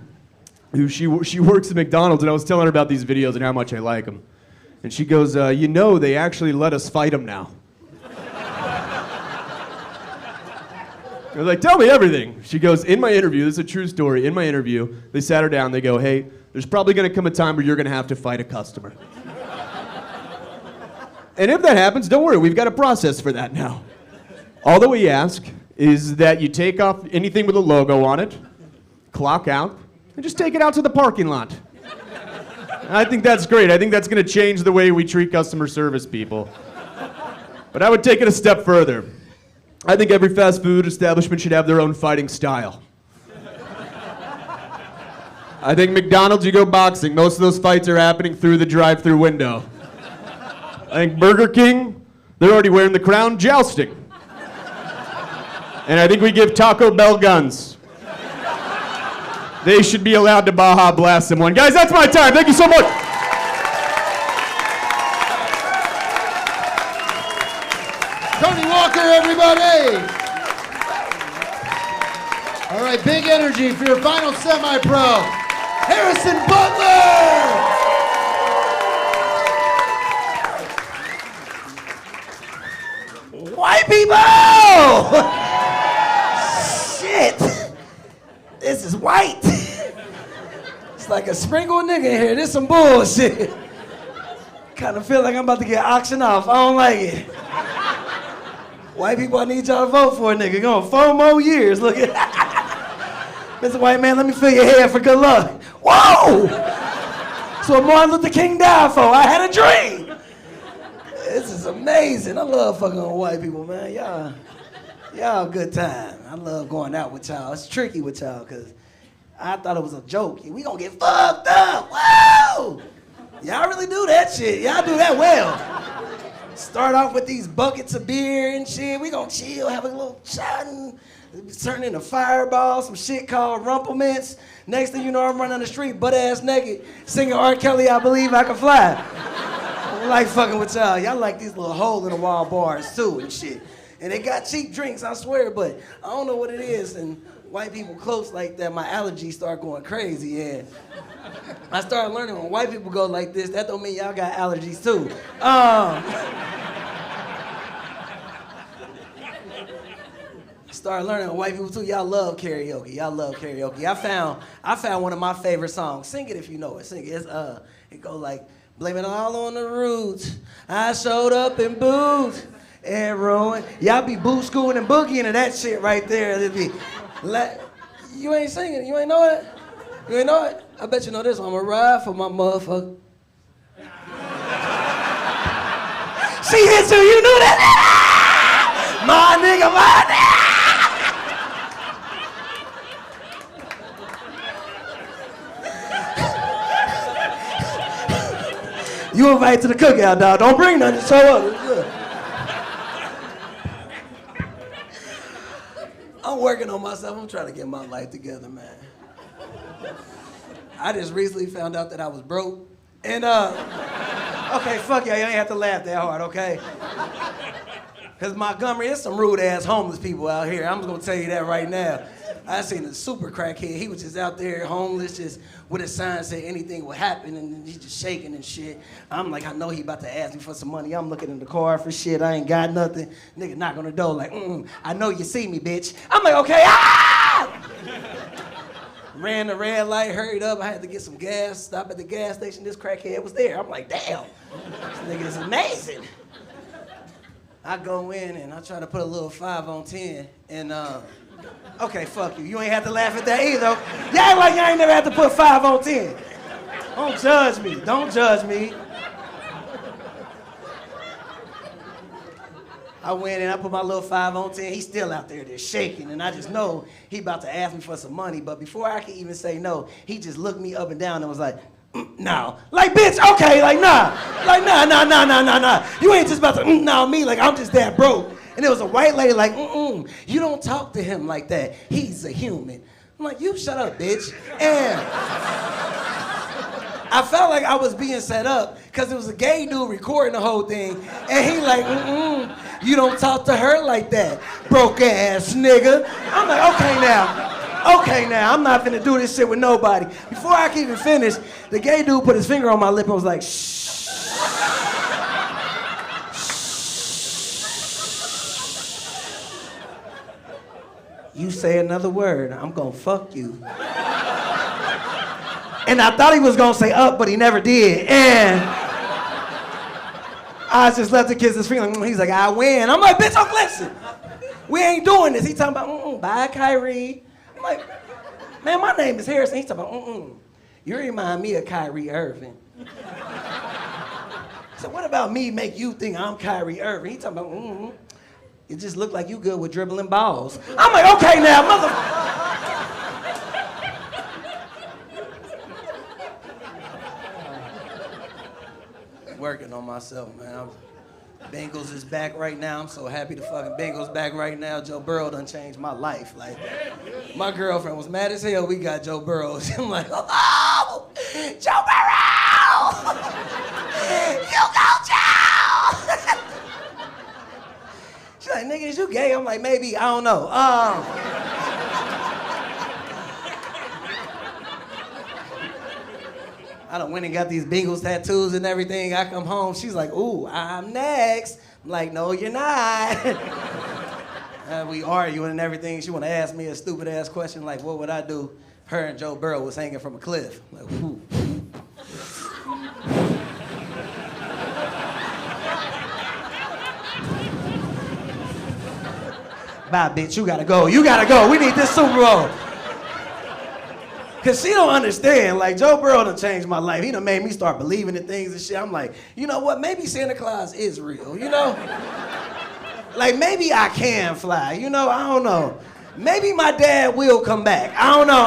who she works at McDonald's, and I was telling her about these videos and how much I like them. And she goes, you know, they actually let us fight them now. I was like, tell me everything. She goes, in my interview, this is a true story, in my interview, they sat her down, they go, hey, there's probably gonna come a time where you're gonna have to fight a customer. And if that happens, don't worry, we've got a process for that now. All that we ask is that you take off anything with a logo on it, clock out, and just take it out to the parking lot. I think that's great. I think that's gonna change the way we treat customer service people. But I would take it a step further. I think every fast food establishment should have their own fighting style. I think McDonald's, you go boxing, most of those fights are happening through the drive-through window. I think Burger King, they're already wearing the crown, jousting. And I think we give Taco Bell guns. They should be allowed to Baja Blast someone. Guys, that's my time. Thank you so much. Cody Walker, everybody! All right, big energy for your final semi-pro. Harrison Butler! White people! Shit! This is white. It's like a sprinkle nigga in here. This some bullshit. Kind of feel like I'm about to get auctioned off. I don't like it. White people, I need y'all to vote for a nigga. Going 4 more years. Look at Mr. White Man, let me fill your head for good luck. Whoa! That's what Martin Luther King died for. I had a dream. This is amazing. I love fucking with white people, man. Y'all a good time. I love going out with y'all. It's tricky with y'all because I thought it was a joke. We gonna get fucked up. Whoa! Y'all really do that shit. Y'all do that well. Start off with these buckets of beer and shit. We gonna chill, have a little shot, and turn into Fireball, some shit called Rumplements. Next thing you know, I'm running on the street, butt-ass naked, singing R. Kelly, I Believe I Can Fly. I like fucking with y'all. Y'all like these little hole-in-the-wall bars, too, and shit. And they got cheap drinks, I swear, but I don't know what it is. And white people close like that, my allergies start going crazy, and I started learning when white people go like this, that don't mean y'all got allergies, too. Started learning when white people too. Y'all love karaoke. Y'all love karaoke. I found one of my favorite songs. Sing it if you know it. Sing it. It goes like, blame it all on the roots. I showed up in boots and ruined. Y'all be boot schooling and boogieing and that shit right there. It'd be like, you ain't singing. You ain't know it. You ain't know it. I bet you know this one. I'ma ride for my motherfucker. She hit you. You knew that. My nigga, my nigga. You invited to the cookout, dog. Don't bring nothing, show up. It's good. I'm working on myself. I'm trying to get my life together, man. I just recently found out that I was broke. And, okay, fuck y'all. You ain't have to laugh that hard, okay? Because Montgomery, there's some rude-ass homeless people out here. I'm just going to tell you that right now. I seen a super crackhead. He was just out there homeless, just with a sign saying anything will happen, and he's just shaking and shit. I'm like, I know he about to ask me for some money. I'm looking in the car for shit. I ain't got nothing. Nigga knock on the door like, I know you see me, bitch. I'm like, okay, Ran the red light, hurried up. I had to get some gas, stop at the gas station. This crackhead was there. I'm like, damn, this nigga is amazing. I go in and I try to put a little 5 on 10, and okay, fuck you. You ain't have to laugh at that either. Y'all act like y'all ain't never had to put 5 on 10. Don't judge me. Don't judge me. I went and I put my little 5 on 10. He's still out there just shaking, and I just know he about to ask me for some money. But before I could even say no, he just looked me up and down and was like, no. Like, bitch, okay, like, nah. Like, nah. You ain't just about to nah me, like, I'm just that broke. And there was a white lady like, you don't talk to him like that. He's a human. I'm like, you shut up, bitch. And I felt like I was being set up because it was a gay dude recording the whole thing. And he like, you don't talk to her like that, broke ass nigga. I'm like, okay now, I'm not finna do this shit with nobody. Before I could even finish, the gay dude put his finger on my lip and was like, shh. You say another word, I'm gonna fuck you. And I thought he was gonna say up, but he never did. And I just left the kiss his finger. He's like, I win. I'm like, bitch, listen. We ain't doing this. He talking about, bye, Kyrie. I'm like, man, my name is Harrison. He's talking about, You remind me of Kyrie Irving. So what about me make you think I'm Kyrie Irving? He talking about, It just looked like you good with dribbling balls. I'm like, okay now, motherfucker. Working on myself, man. Bengals is back right now. I'm so happy the fucking Bengals back right now. Joe Burrow done changed my life. Like, my girlfriend was mad as hell. We got Joe Burrow. I'm like, oh, Joe Burrow! You go, Joe! She's like, nigga, is you gay? I'm like, maybe, I don't know. I done went and got these Bengals tattoos and everything. I come home, she's like, ooh, I'm next. I'm like, no, you're not. We arguing and everything. She wanna ask me a stupid ass question like, what would I do if her and Joe Burrow was hanging from a cliff? I'm like, whoo. Bye, bitch, you gotta go. You gotta go. We need this Super Bowl. Cause she don't understand, like Joe Burrow done changed my life. He done made me start believing in things and shit. I'm like, you know what, maybe Santa Claus is real, you know? Like maybe I can fly, you know, I don't know. Maybe my dad will come back, I don't know.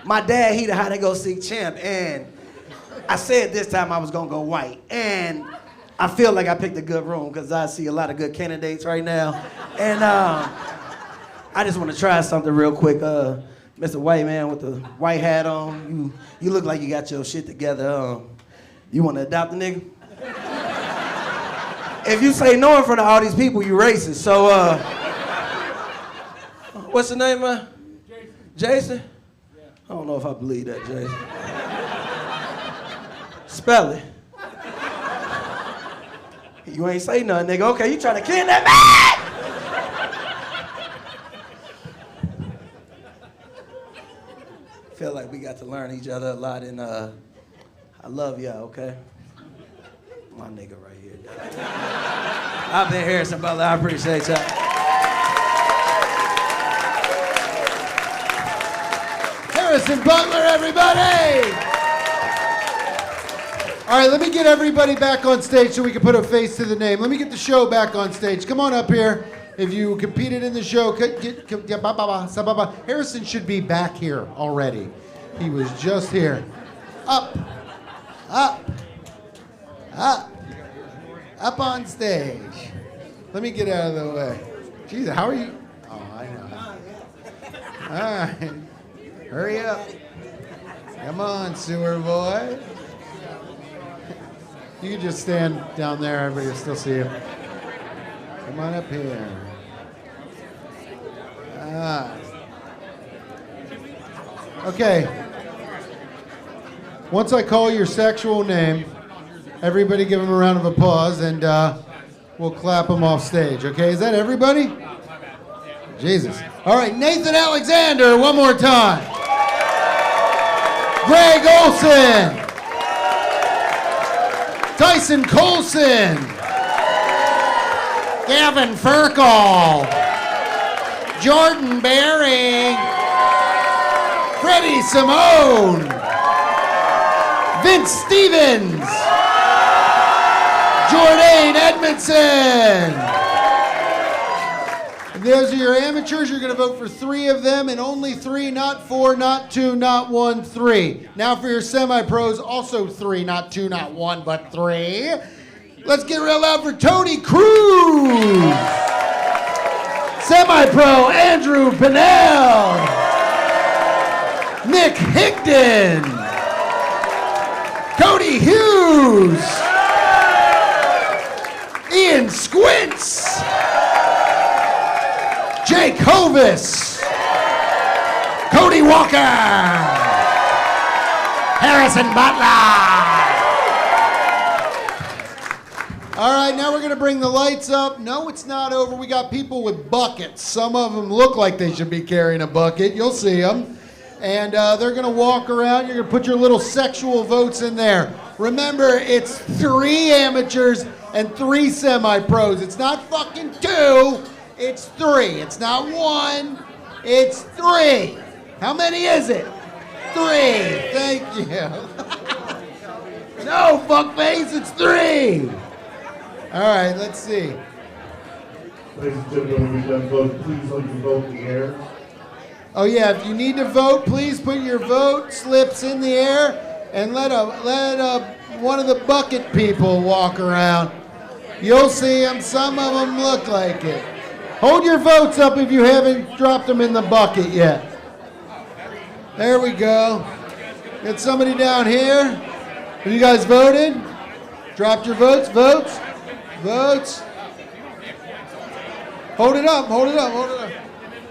My dad, he the hide-and-go-seek champ, and I said this time I was gonna go white, and I feel like I picked a good room because I see a lot of good candidates right now. And I just wanna try something real quick. Mr. White Man with the white hat on, you look like you got your shit together. You want to adopt a nigga? If you say no in front of all these people, you racist. So, what's the name, man? Jason? Yeah. I don't know if I believe that, Jason. Spell it. You ain't say nothing, nigga. Okay, you trying to kidnap me? Feel like we got to learn each other a lot, and I love y'all, okay? My nigga right here. I've been Harrison Butler. I appreciate y'all. Harrison Butler, everybody! All right, let me get everybody back on stage so we can put a face to the name. Let me get the show back on stage. Come on up here. If you competed in the show, Harrison should be back here already. He was just here. Up, up, up, up on stage. Let me get out of the way. Jesus, how are you? Oh, I know. All right, hurry up. Come on, sewer boy. You can just stand down there, everybody will still see you. Come on up here. Okay. Once I call your sexual name, everybody give him a round of applause and we'll clap him off stage. Okay, is that everybody? Jesus. All right, Nathan Alexander, one more time. Greg Olsen. Tyson Coulson. Gavin Farl, Jordan Berry, Freddy Samo, Vince Stevens, Jordane Edmonson. If those are your amateurs, you're going to vote for 3 of them, and only 3, not 4, not 2, not 1, 3. Now for your semi-pros, also 3, not 2, not 1, but 3. Let's get real loud for Tony Cruz. Semi-pro Andrew Pinnell. Nick Hickden. Cody Hughes. Ian Squids. Jake Hovis. Cody Walker. Harrison Butler. All right, right, now we're going to bring the lights up. No, it's not over. We got people with buckets. Some of them look like they should be carrying a bucket. You'll see them. And they're going to walk around. You're going to put your little sexual votes in there. Remember, it's 3 amateurs and 3 semi-pros. It's not fucking 2. It's 3. It's not 1. It's 3. How many is it? 3. Thank you. No, fuckface, it's 3. All right, let's see. Ladies and gentlemen, when we're done voting, please hold your vote in the air. Oh yeah, if you need to vote, please put your vote slips in the air and let one of the bucket people walk around. You'll see them. Some of them look like it. Hold your votes up if you haven't dropped them in the bucket yet. There we go. Got somebody down here. Have you guys voted? Dropped your votes? Votes? Votes? Hold it up, hold it up, hold it up.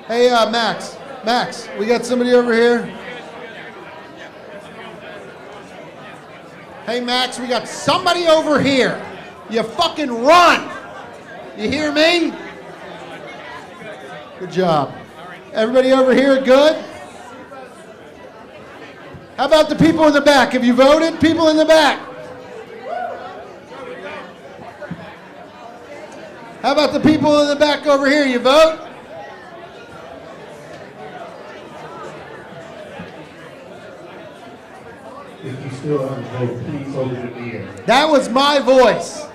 Hey, Max, we got somebody over here. Hey, Max, we got somebody over here. You fucking run. You hear me? Good job. Everybody over here good? How about the people in the back? Have you voted? People in the back. How about the people in the back over here? You vote? If you still have a vote, please hold it in the air. That was my voice.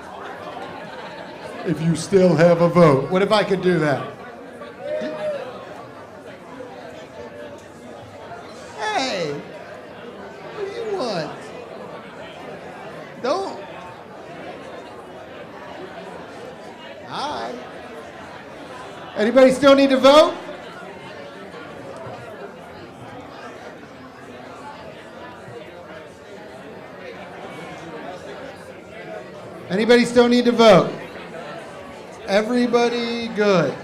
If you still have a vote. What if I could do that? Hey, what do you want? Don't. Hi. Anybody still need to vote? Anybody still need to vote? Everybody good.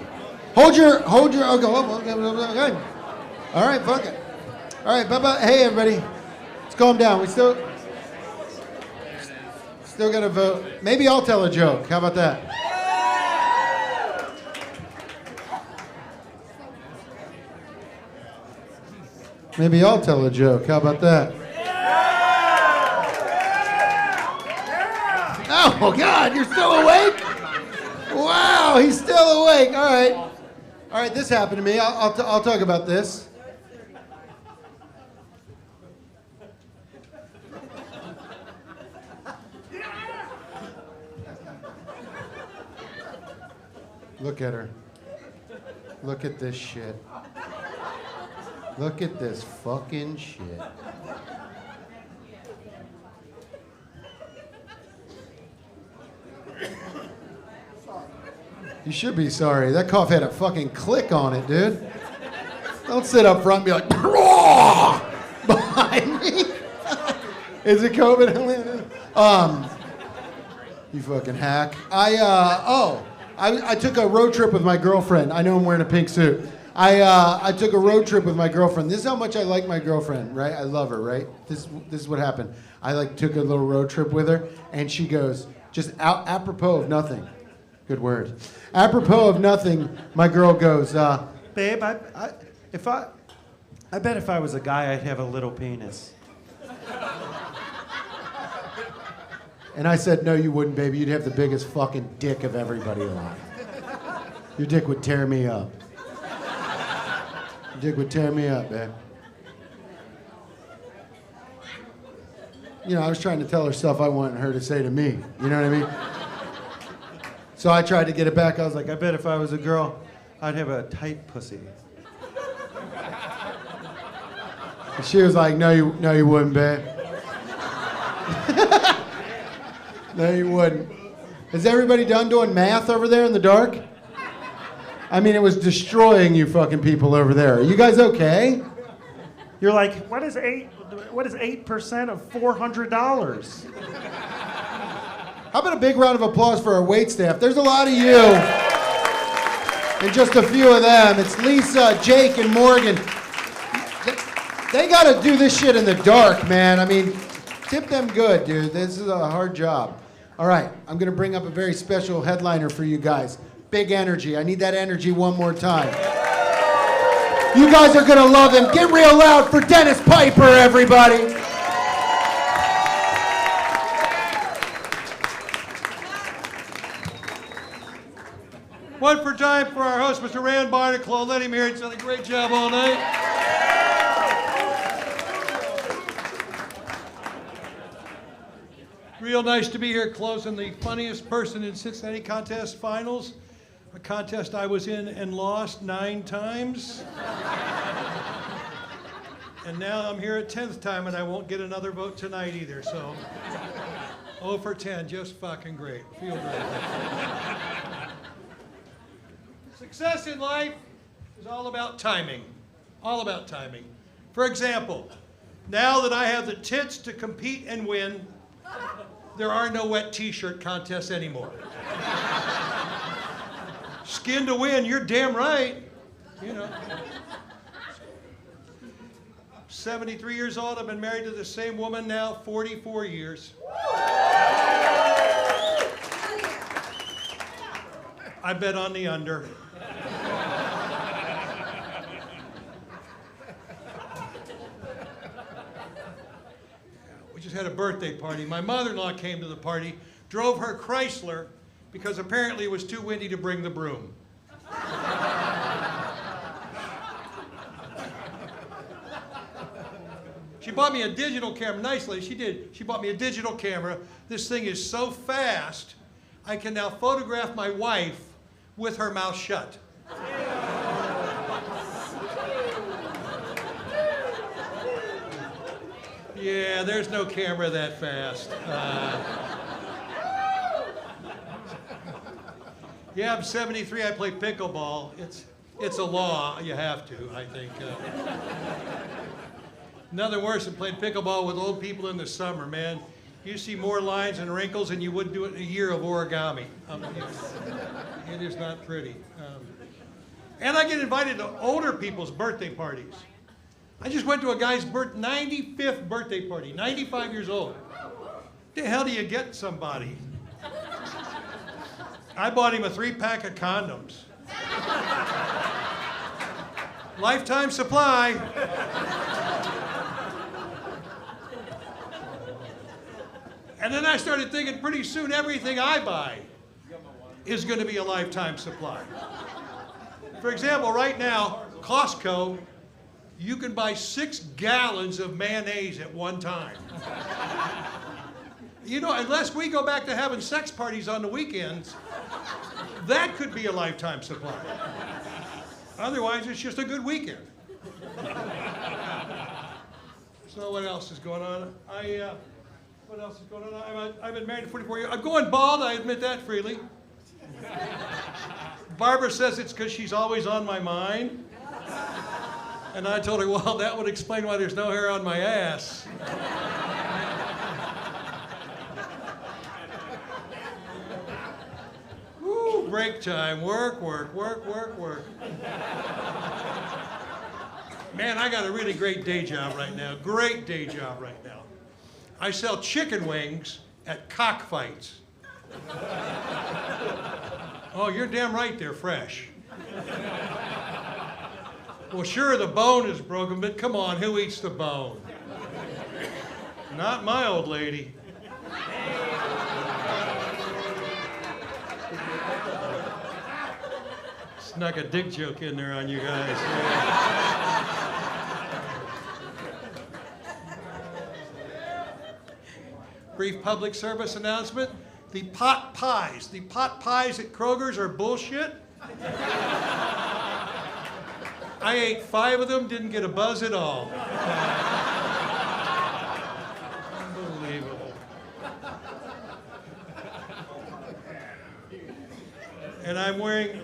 Hold your, okay. All right, fuck it. All right, bye-bye. Hey, everybody. Let's calm down. We still got to vote. Maybe I'll tell a joke. How about that? Maybe I'll tell a joke. How about that? Oh, God, you're still awake? Wow, he's still awake. All right. All right, this happened to me. I'll talk about this. Look at her. Look at this shit. Look at this fucking shit. You should be sorry. That cough had a fucking click on it, dude. Don't sit up front and be like, behind me. Is it COVID? You fucking hack. I took a road trip with my girlfriend. I know I'm wearing a pink suit. I took a road trip with my girlfriend. This is how much I like my girlfriend, right? I love her, right? This is what happened. I took a little road trip with her, and she goes, just apropos of nothing. Good word. Apropos of nothing, my girl goes, Babe, I bet if I was a guy, I'd have a little penis. And I said, no, you wouldn't, baby. You'd have the biggest fucking dick of everybody alive. Your dick would tear me up. Your dick would tear me up, babe. You know, I was trying to tell her stuff I wanted her to say to me. You know what I mean? So I tried to get it back. I was like, I bet if I was a girl, I'd have a tight pussy. And she was like, no, you wouldn't, babe. No, you wouldn't. Is everybody done doing math over there in the dark? I mean, it was destroying you fucking people over there. Are you guys okay? You're like, what is 8% of $400? How about a big round of applause for our waitstaff? There's a lot of you. And just a few of them. It's Lisa, Jake, and Morgan. They got to do this shit in the dark, man. I mean, tip them good, dude. This is a hard job. All right, I'm going to bring up a very special headliner for you guys. Big energy. I need that energy one more time. You guys are going to love him. Get real loud for Dennis Piper, everybody. One for time for our host, Mr. Rand Barnacle. Let him hear it. He's done a great job all night. Real nice to be here closing the funniest person in Cincinnati contest finals. A contest I was in and lost 9 times. And now I'm here a 10th time and I won't get another vote tonight either, so 0 for 10, just fucking great. Feel great. Success in life is all about timing. All about timing. For example, now that I have the tits to compete and win, there are no wet t-shirt contests anymore. Skin to win, you're damn right. You know. 73 years old, I've been married to the same woman now 44 years. I bet on the under. We just had a birthday party. My mother-in-law came to the party, drove her Chrysler because apparently it was too windy to bring the broom. She bought me a digital camera. Nicely, she did. She bought me a digital camera. This thing is so fast, I can now photograph my wife with her mouth shut. Yeah, there's no camera that fast. Yeah, I'm 73. I play pickleball. It's a law. You have to, I think. Nothing worse than playing pickleball with old people in the summer, man. You see more lines and wrinkles than you would do it in a year of origami. It is not pretty. And I get invited to older people's birthday parties. I just went to a guy's 95th birthday party, 95 years old. What the hell do you get somebody? I bought him a 3-pack of condoms. Lifetime supply. And then I started thinking pretty soon everything I buy is going to be a lifetime supply. For example, right now, Costco, you can buy 6 gallons of mayonnaise at one time. You know, unless we go back to having sex parties on the weekends, that could be a lifetime supply. Otherwise, it's just a good weekend. So what else is going on? What else is going on? I've been married for 44 years. I'm going bald, I admit that freely. Barbara says it's because she's always on my mind. And I told her, well, that would explain why there's no hair on my ass. Woo, break time, work, work, work, work, work. Man, I got a really great day job right now. Great day job right now. I sell chicken wings at cockfights. Oh, you're damn right they're fresh. Well, sure, the bone is broken, but come on, who eats the bone? Not my old lady. Snuck a dick joke in there on you guys. Brief public service announcement. The pot pies at Kroger's are bullshit. I ate 5 of them, didn't get a buzz at all. Unbelievable. And I'm wearing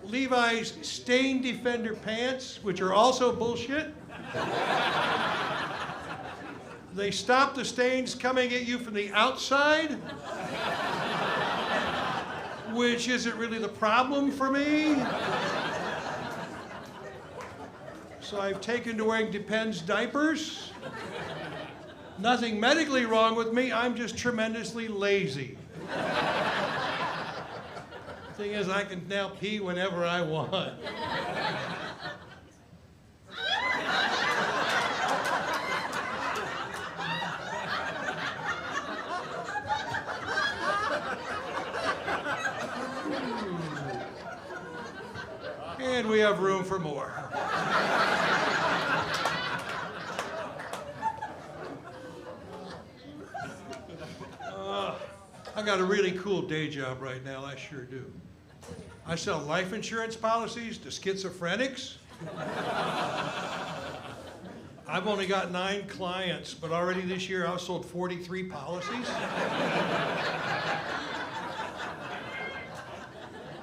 Levi's Stain Defender pants, which are also bullshit. They stop the stains coming at you from the outside, which isn't really the problem for me. So I've taken to wearing Depends diapers. Nothing medically wrong with me, I'm just tremendously lazy. Thing is, I can now pee whenever I want. And we have room for more. I got a really cool day job right now, I sure do. I sell life insurance policies to schizophrenics. I've only got 9 clients, but already this year I've sold 43 policies.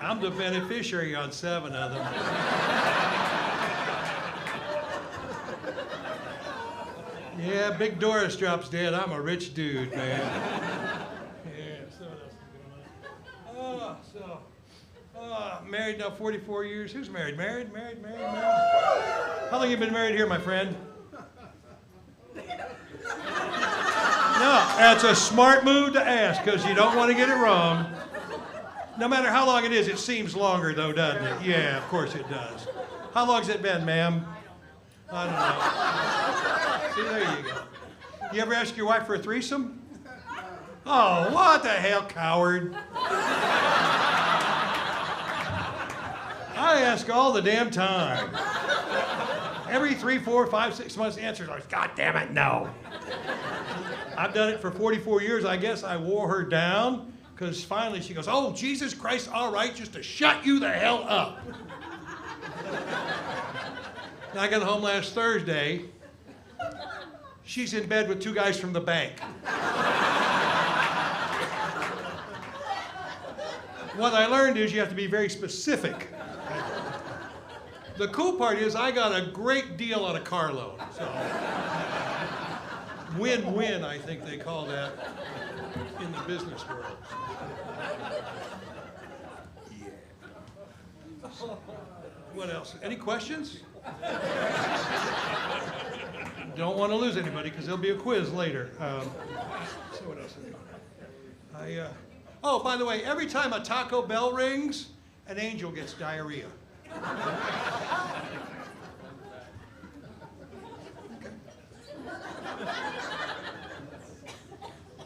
I'm the beneficiary on 7 of them. Yeah, Big Doris drops dead. I'm a rich dude, man. Yeah, so what else is going on? Married now 44 years. Who's married? Married? How long have you been married here, my friend? No, that's a smart move to ask because you don't want to get it wrong. No matter how long it is, it seems longer though, doesn't it? Yeah, of course it does. How long's it been, ma'am? I don't know. See, there you go. You ever ask your wife for a threesome? Oh, what the hell, coward. I ask all the damn time. Every 3, 4, 5, 6 months, the answer is always, God damn it, no. I've done it for 44 years. I guess I wore her down because finally she goes, oh, Jesus Christ, all right, just to shut you the hell up. Now I got home last Thursday. She's in bed with 2 guys from the bank. What I learned is you have to be very specific. The cool part is I got a great deal on a car loan. So win-win, I think they call that in the business world. Yeah. What else? Any questions? Don't want to lose anybody because there'll be a quiz later. So what else? Oh, by the way, every time a Taco Bell rings, an angel gets diarrhea.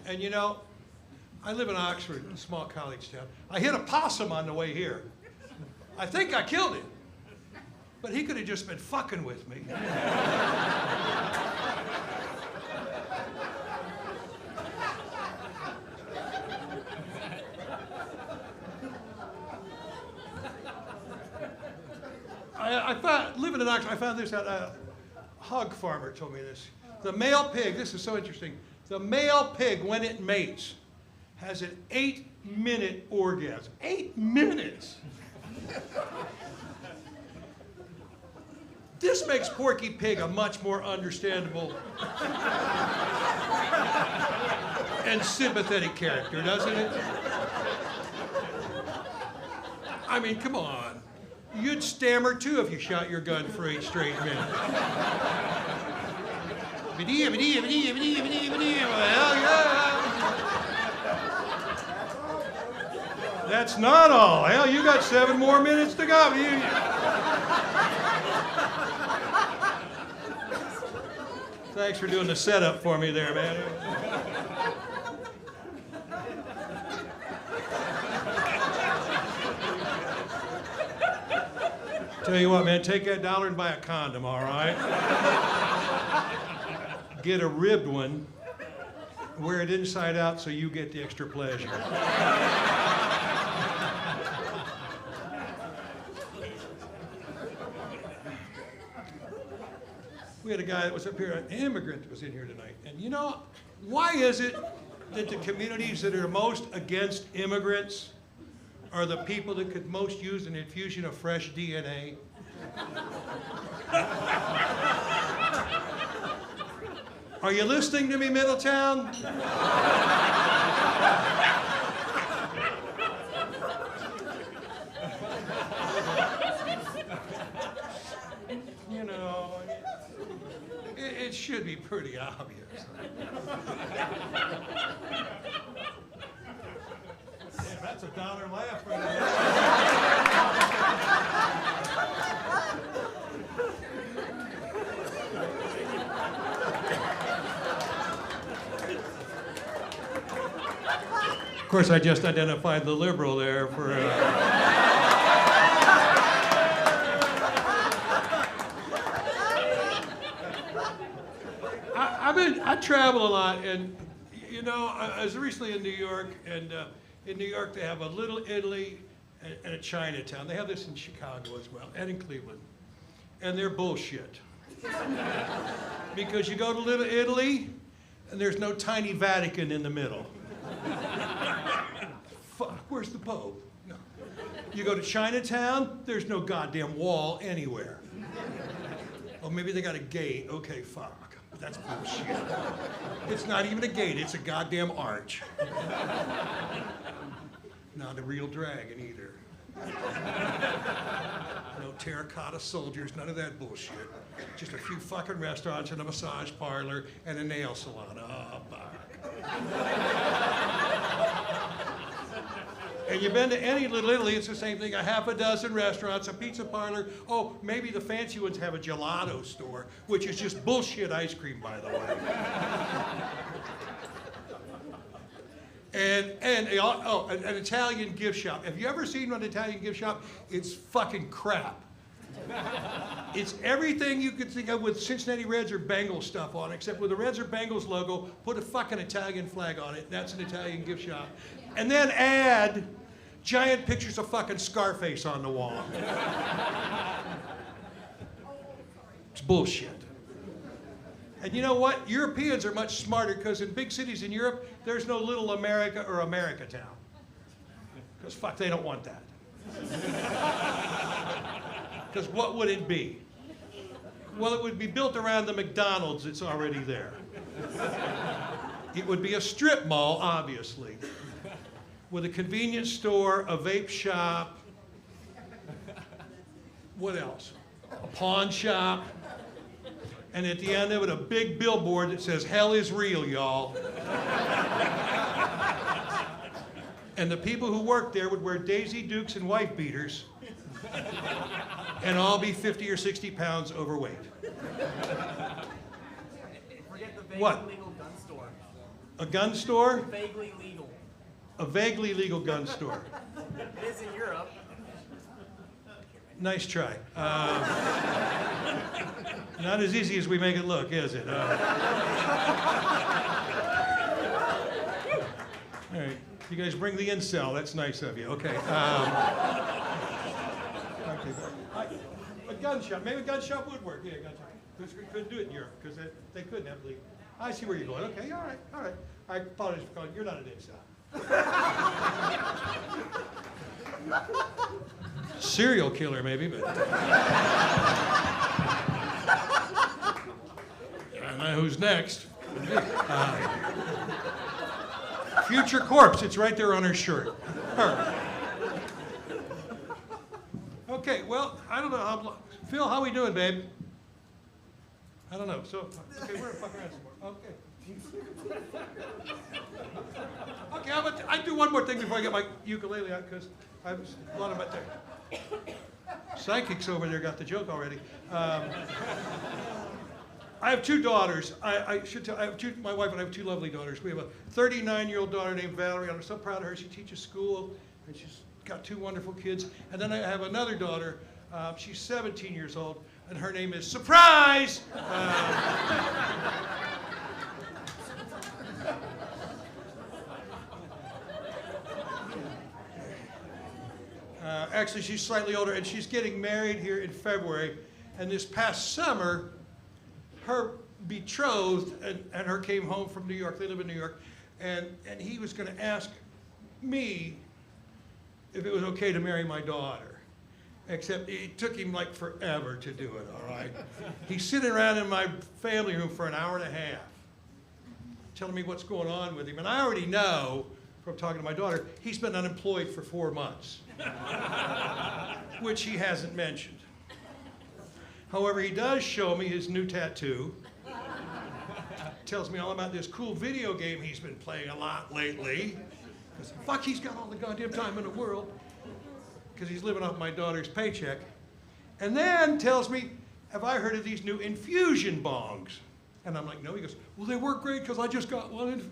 And you know, I live in Oxford, a small college town. I hit a possum on the way here. I think I killed him, but he could have just been fucking with me. I found, living in Oxford, I found this out. A hog farmer told me this. The male pig, this is so interesting. The male pig, when it mates, has an 8-minute orgasm. 8 minutes! This makes Porky Pig a much more understandable and sympathetic character, doesn't it? I mean, come on. You'd stammer too if you shot your gun for 8 straight minutes. Well, yeah. That's not all. Hell, you got 7 more minutes to go. Thanks for doing the setup for me there, man. Tell you what, man, take that $1 and buy a condom, all right? Get a ribbed one, wear it inside out so you get the extra pleasure. We had a guy that was up here, an immigrant that was in here tonight. And you know, why is it that the communities that are most against immigrants are the people that could most use an infusion of fresh DNA? Are you listening to me, Middletown? You know, it should be pretty obvious. That's a dollar laugh right there. Of course, I just identified the liberal there for. I travel a lot, and you know, I was recently in New York, and in New York they have a Little Italy and a Chinatown. They have this in Chicago as well, and in Cleveland, and they're bullshit. Because you go to Little Italy, and there's no tiny Vatican in the middle. Fuck, where's the Pope? No. You go to Chinatown, there's no goddamn wall anywhere. Oh, maybe they got a gate. Okay, fuck. But that's bullshit. It's not even a gate, it's a goddamn arch. Not a real dragon either. No terracotta soldiers, none of that bullshit. Just a few fucking restaurants and a massage parlor and a nail salon. Oh, fuck. And you've been to any Little Italy, it's the same thing. A half a dozen restaurants, a pizza parlor. Oh, maybe the fancy ones have a gelato store, which is just bullshit ice cream, by the way. And an Italian gift shop. Have you ever seen an Italian gift shop? It's fucking crap. It's everything you could think of with Cincinnati Reds or Bengals stuff on it, except with the Reds or Bengals logo, put a fucking Italian flag on it, and that's an Italian gift shop. And then add giant pictures of fucking Scarface on the wall. It's bullshit. And you know what? Europeans are much smarter, because in big cities in Europe, there's no little America or America town. Because fuck, they don't want that. Because what would it be? Well, it would be built around the McDonald's that's already there. It would be a strip mall, obviously, with a convenience store, a vape shop. What else? A pawn shop. And at the end of it, a big billboard that says, "Hell is real, y'all." And the people who work there would wear Daisy Dukes and wife beaters and all be 50 or 60 pounds overweight. Forget the vaguely What? legal gun store. A gun store? Vaguely legal. A vaguely legal gun store. It is in Europe. Nice try. Not as easy as we make it look, is it? All right. You guys bring the incel. That's nice of you. Okay. Okay. A gun shop. Maybe a gun shop would work. Yeah, a gun shop. We couldn't do it in Europe because they couldn't have legal. I see where you're going. Okay. All right. All right. I apologize for calling. You're not an incel. Serial killer, maybe, but. I don't know who's next. Future corpse, it's right there on her shirt. Her. Okay, well, I don't know how. Phil, how we doing, babe? I don't know. So, okay, we're gonna fuck around some more. Okay. Okay, I do one more thing before I get my ukulele out, because I have a lot of it there. Psychics over there got the joke already. I have two daughters. I should tell. My wife and I have two lovely daughters. We have a 39-year-old daughter named Valerie. I'm so proud of her. She teaches school, and she's got two wonderful kids. And then I have another daughter. She's 17 years old, and her name is Surprise. Actually, she's slightly older, and she's getting married here in February. And this past summer, her betrothed and her came home from New York. They live in New York. And he was going to ask me if it was okay to marry my daughter. Except it took him like forever to do it, all right? He's sitting around in my family room for an hour and a half, telling me what's going on with him. And I already know, from talking to my daughter, he's been unemployed for 4 months, which he hasn't mentioned. However, he does show me his new tattoo. Tells me all about this cool video game he's been playing a lot lately. Because fuck, he's got all the goddamn time in the world. Because he's living off my daughter's paycheck. And then tells me, have I heard of these new infusion bongs? And I'm like, no. He goes, well, they work great because I just got one in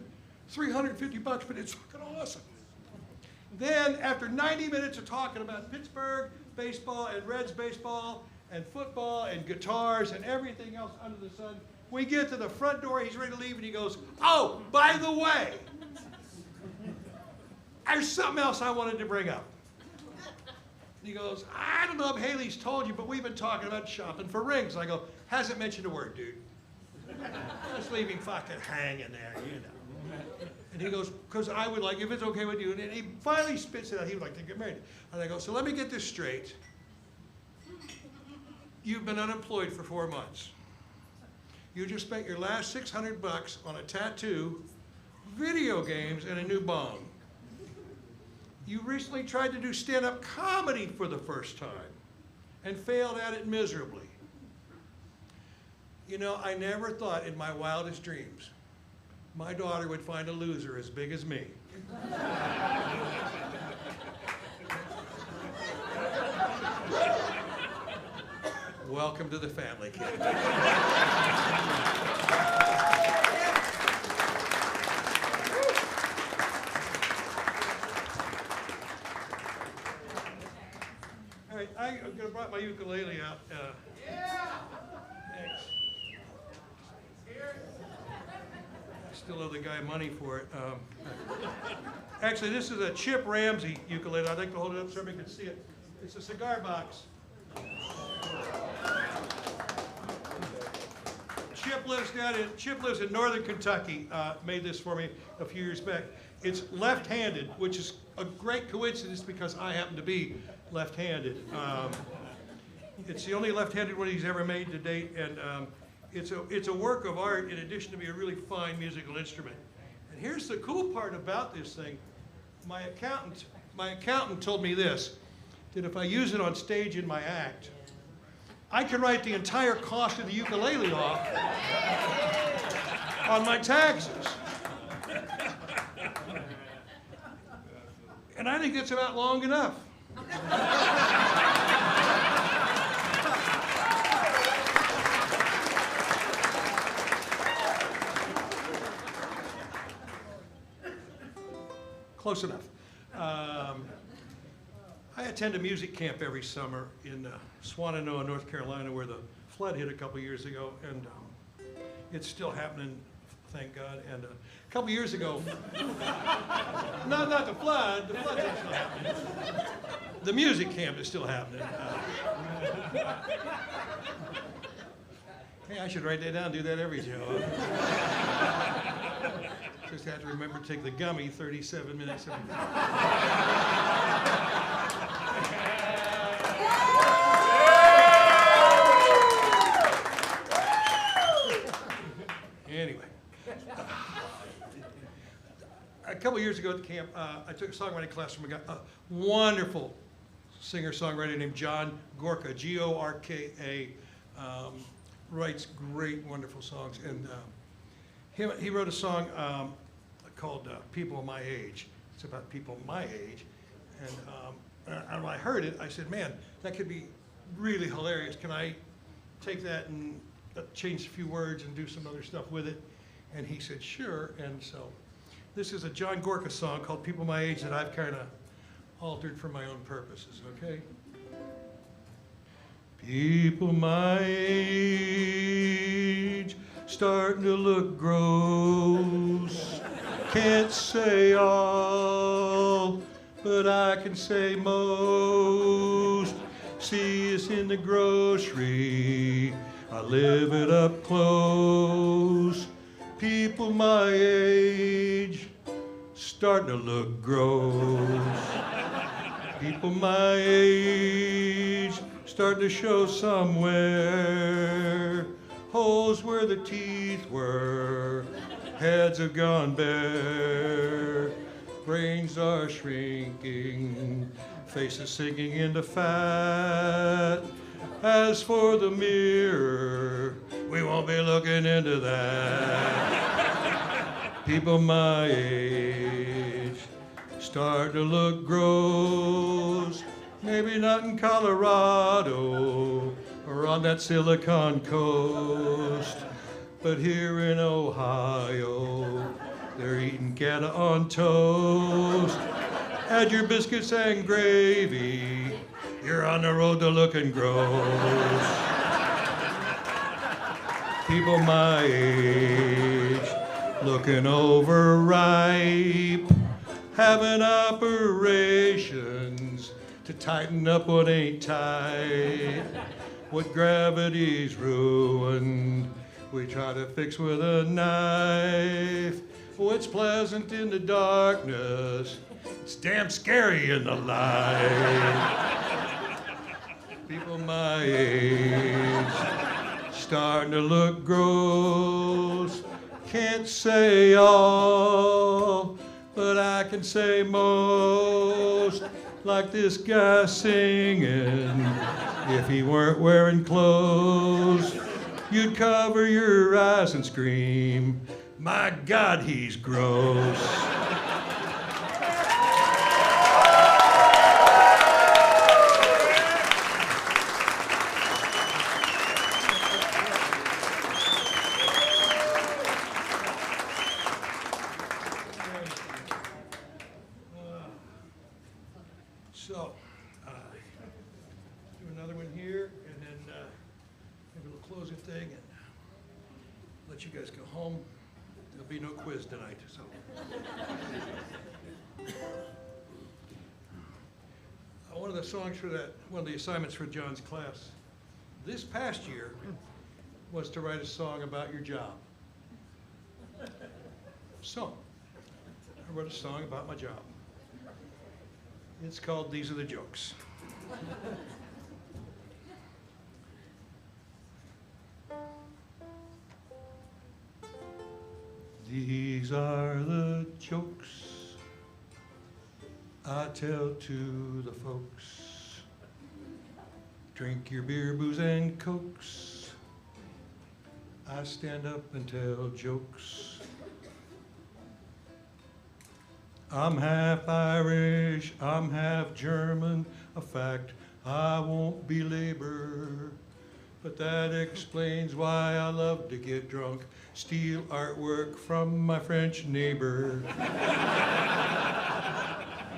$350, but it's fucking awesome. Then, after 90 minutes of talking about Pittsburgh baseball and Reds baseball and football and guitars and everything else under the sun, we get to the front door, he's ready to leave, and he goes, oh, by the way, there's something else I wanted to bring up. And he goes, I don't know if Haley's told you, but we've been talking about shopping for rings. I go, hasn't mentioned a word, dude. Just leave him fucking hanging there, you know. And he goes, because I would like, if it's okay with you, and he finally spits it out, he would like to get married. And I go, so let me get this straight. You've been unemployed for 4 months. You just spent your last $600 on a tattoo, video games, and a new bong. You recently tried to do stand-up comedy for the first time and failed at it miserably. You know, I never thought in my wildest dreams my daughter would find a loser as big as me. Welcome to the family, kid. All right, I'm going to bring my ukulele out. Thanks. I still owe the guy money for it. Actually, this is a Chip Ramsey ukulele. I'd like to hold it up so everybody can see it. It's a cigar box. Chip lives in northern Kentucky. Made this for me a few years back. It's left-handed, which is a great coincidence because I happen to be left-handed. It's the only left-handed one he's ever made to date, and it's a work of art in addition to be a really fine musical instrument. And here's the cool part about this thing. My accountant told me this, that if I use it on stage in my act, I can write the entire cost of the ukulele off on my taxes. And I think that's about long enough. Close enough. I attend a music camp every summer in Swannanoa, North Carolina, where the flood hit a couple years ago, and it's still happening, thank God. And a couple years ago, not the flood's still happening. The music camp is still happening. Hey, I should write that down, do that every show. Just have to remember to take the gummy 37 minutes. Anyway, a couple years ago at the camp, I took a songwriting class from a wonderful singer-songwriter named John Gorka, G-O-R-K-A, writes great, wonderful songs. And he wrote a song called People My Age. It's about people my age. And when I heard it, I said, man, that could be really hilarious. Can I take that and change a few words and do some other stuff with it? And he said, sure. And so this is a John Gorka song called People My Age that I've kind of altered for my own purposes, okay? People my age, starting to look gross. Can't say all, but I can say most. See us in the grocery, I live it up close. People my age, starting to look gross. People my age, starting to show somewhere. Holes where the teeth were, heads have gone bare. Brains are shrinking, faces sinking into fat. As for the mirror, we won't be looking into that. People my age, Start to look gross. Maybe not in Colorado or on that Silicon Coast, but here in Ohio, they're eating Gouda on toast. Add your biscuits and gravy, you're on the road to looking gross. People my age, looking overripe, having operations to tighten up what ain't tight. What gravity's ruined, we try to fix with a knife. What's pleasant in the darkness, it's damn scary in the light. People my age, starting to look gross. Can't say all, but I can say most. Like this guy singing, if he weren't wearing clothes, you'd cover your eyes and scream, my God, he's gross. So, do another one here, and then maybe we'll close the thing and let you guys go home. There'll be no quiz tonight, so. One of the songs for that, one of the assignments for John's class this past year was to write a song about your job. So, I wrote a song about my job. It's called These Are the Jokes. These are the jokes I tell to the folks. Drink your beer, booze, and cokes. I stand up and tell jokes. I'm half Irish, I'm half German, a fact I won't belabor. But that explains why I love to get drunk, steal artwork from my French neighbor.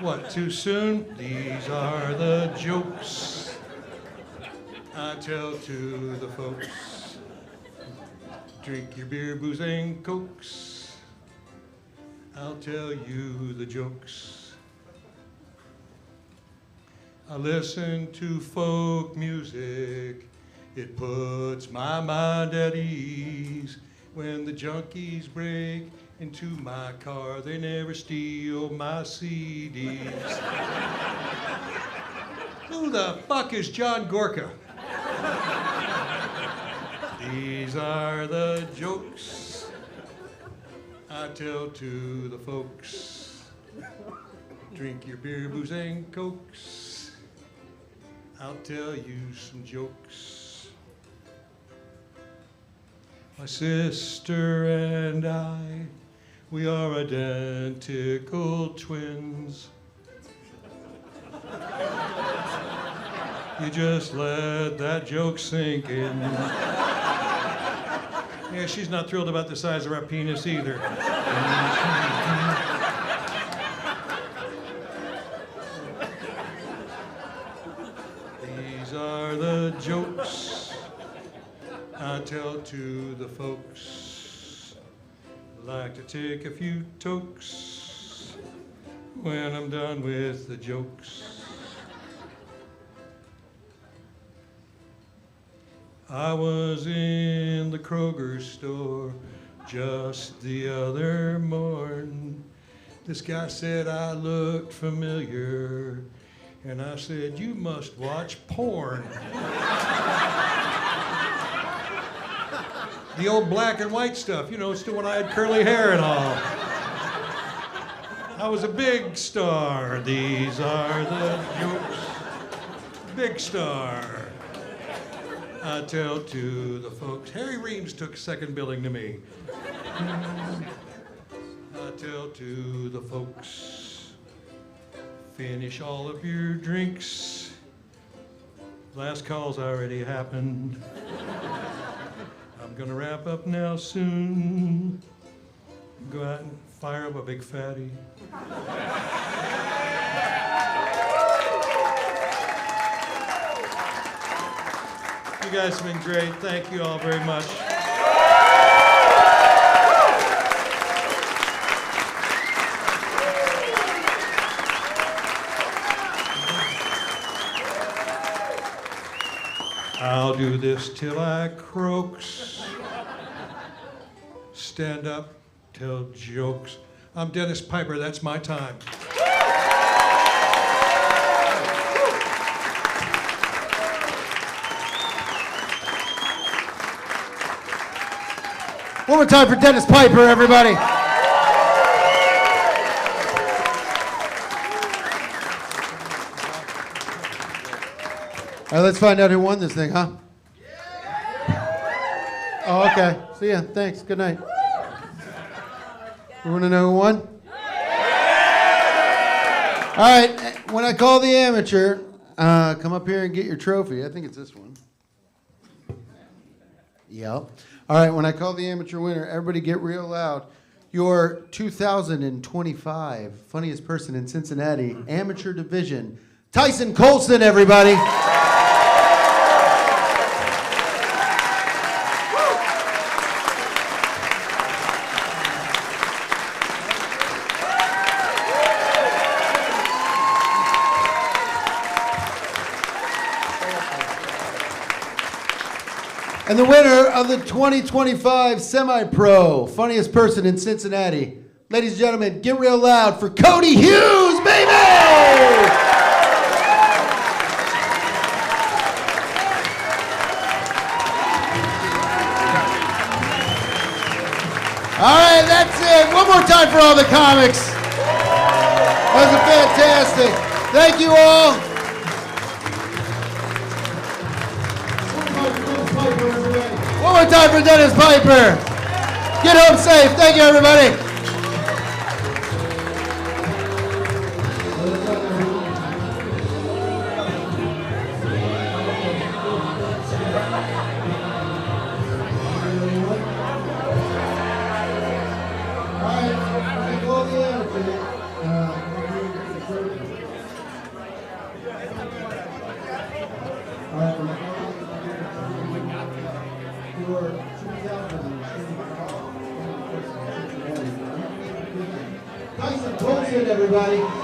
What, too soon? These are the jokes I tell to the folks. Drink your beer, booze, and cokes. I'll tell you the jokes. I listen to folk music. It puts my mind at ease. When the junkies break into my car, they never steal my CDs. Who the fuck is John Gorka? These are the jokes I tell to the folks. Drink your beer, booze, and cokes. I'll tell you some jokes. My sister and I, we are identical twins. You just let that joke sink in. Yeah, she's not thrilled about the size of our penis either. These are the jokes I tell to the folks. Like to take a few tokes when I'm done with the jokes. I was in the Kroger store just the other morn. This guy said I looked familiar, and I said, you must watch porn. The old black and white stuff, you know, still when I had curly hair and all. I was a big star. These are the jokes. Big star. I tell to the folks. Harry Reams took second billing to me. I tell to the folks. Finish all of your drinks. Last call's already happened. I'm gonna wrap up now soon. Go out and fire up a big fatty. You guys have been great. Thank you all very much. I'll do this till I croaks. Stand up, tell jokes. I'm Dennis Piper, that's my time. One more time for Dennis Piper, everybody. All right, let's find out who won this thing, huh? Oh, okay. See ya. Thanks. Good night. We want to know who won? All right. When I call the amateur, come up here and get your trophy. I think it's this one. Yep. All right. When I call the amateur winner, everybody get real loud. Your 2025 funniest person in Cincinnati amateur division, Tyson Coulson, everybody. And the winner of the 2025 Semi-Pro Funniest Person in Cincinnati, ladies and gentlemen, get real loud for Cody Hughes, baby! All right, that's it. One more time for all the comics. That was fantastic. Thank you all. One more time for Dennis Piper. Get home safe. Thank you, everybody. Tyson Coulson, everybody.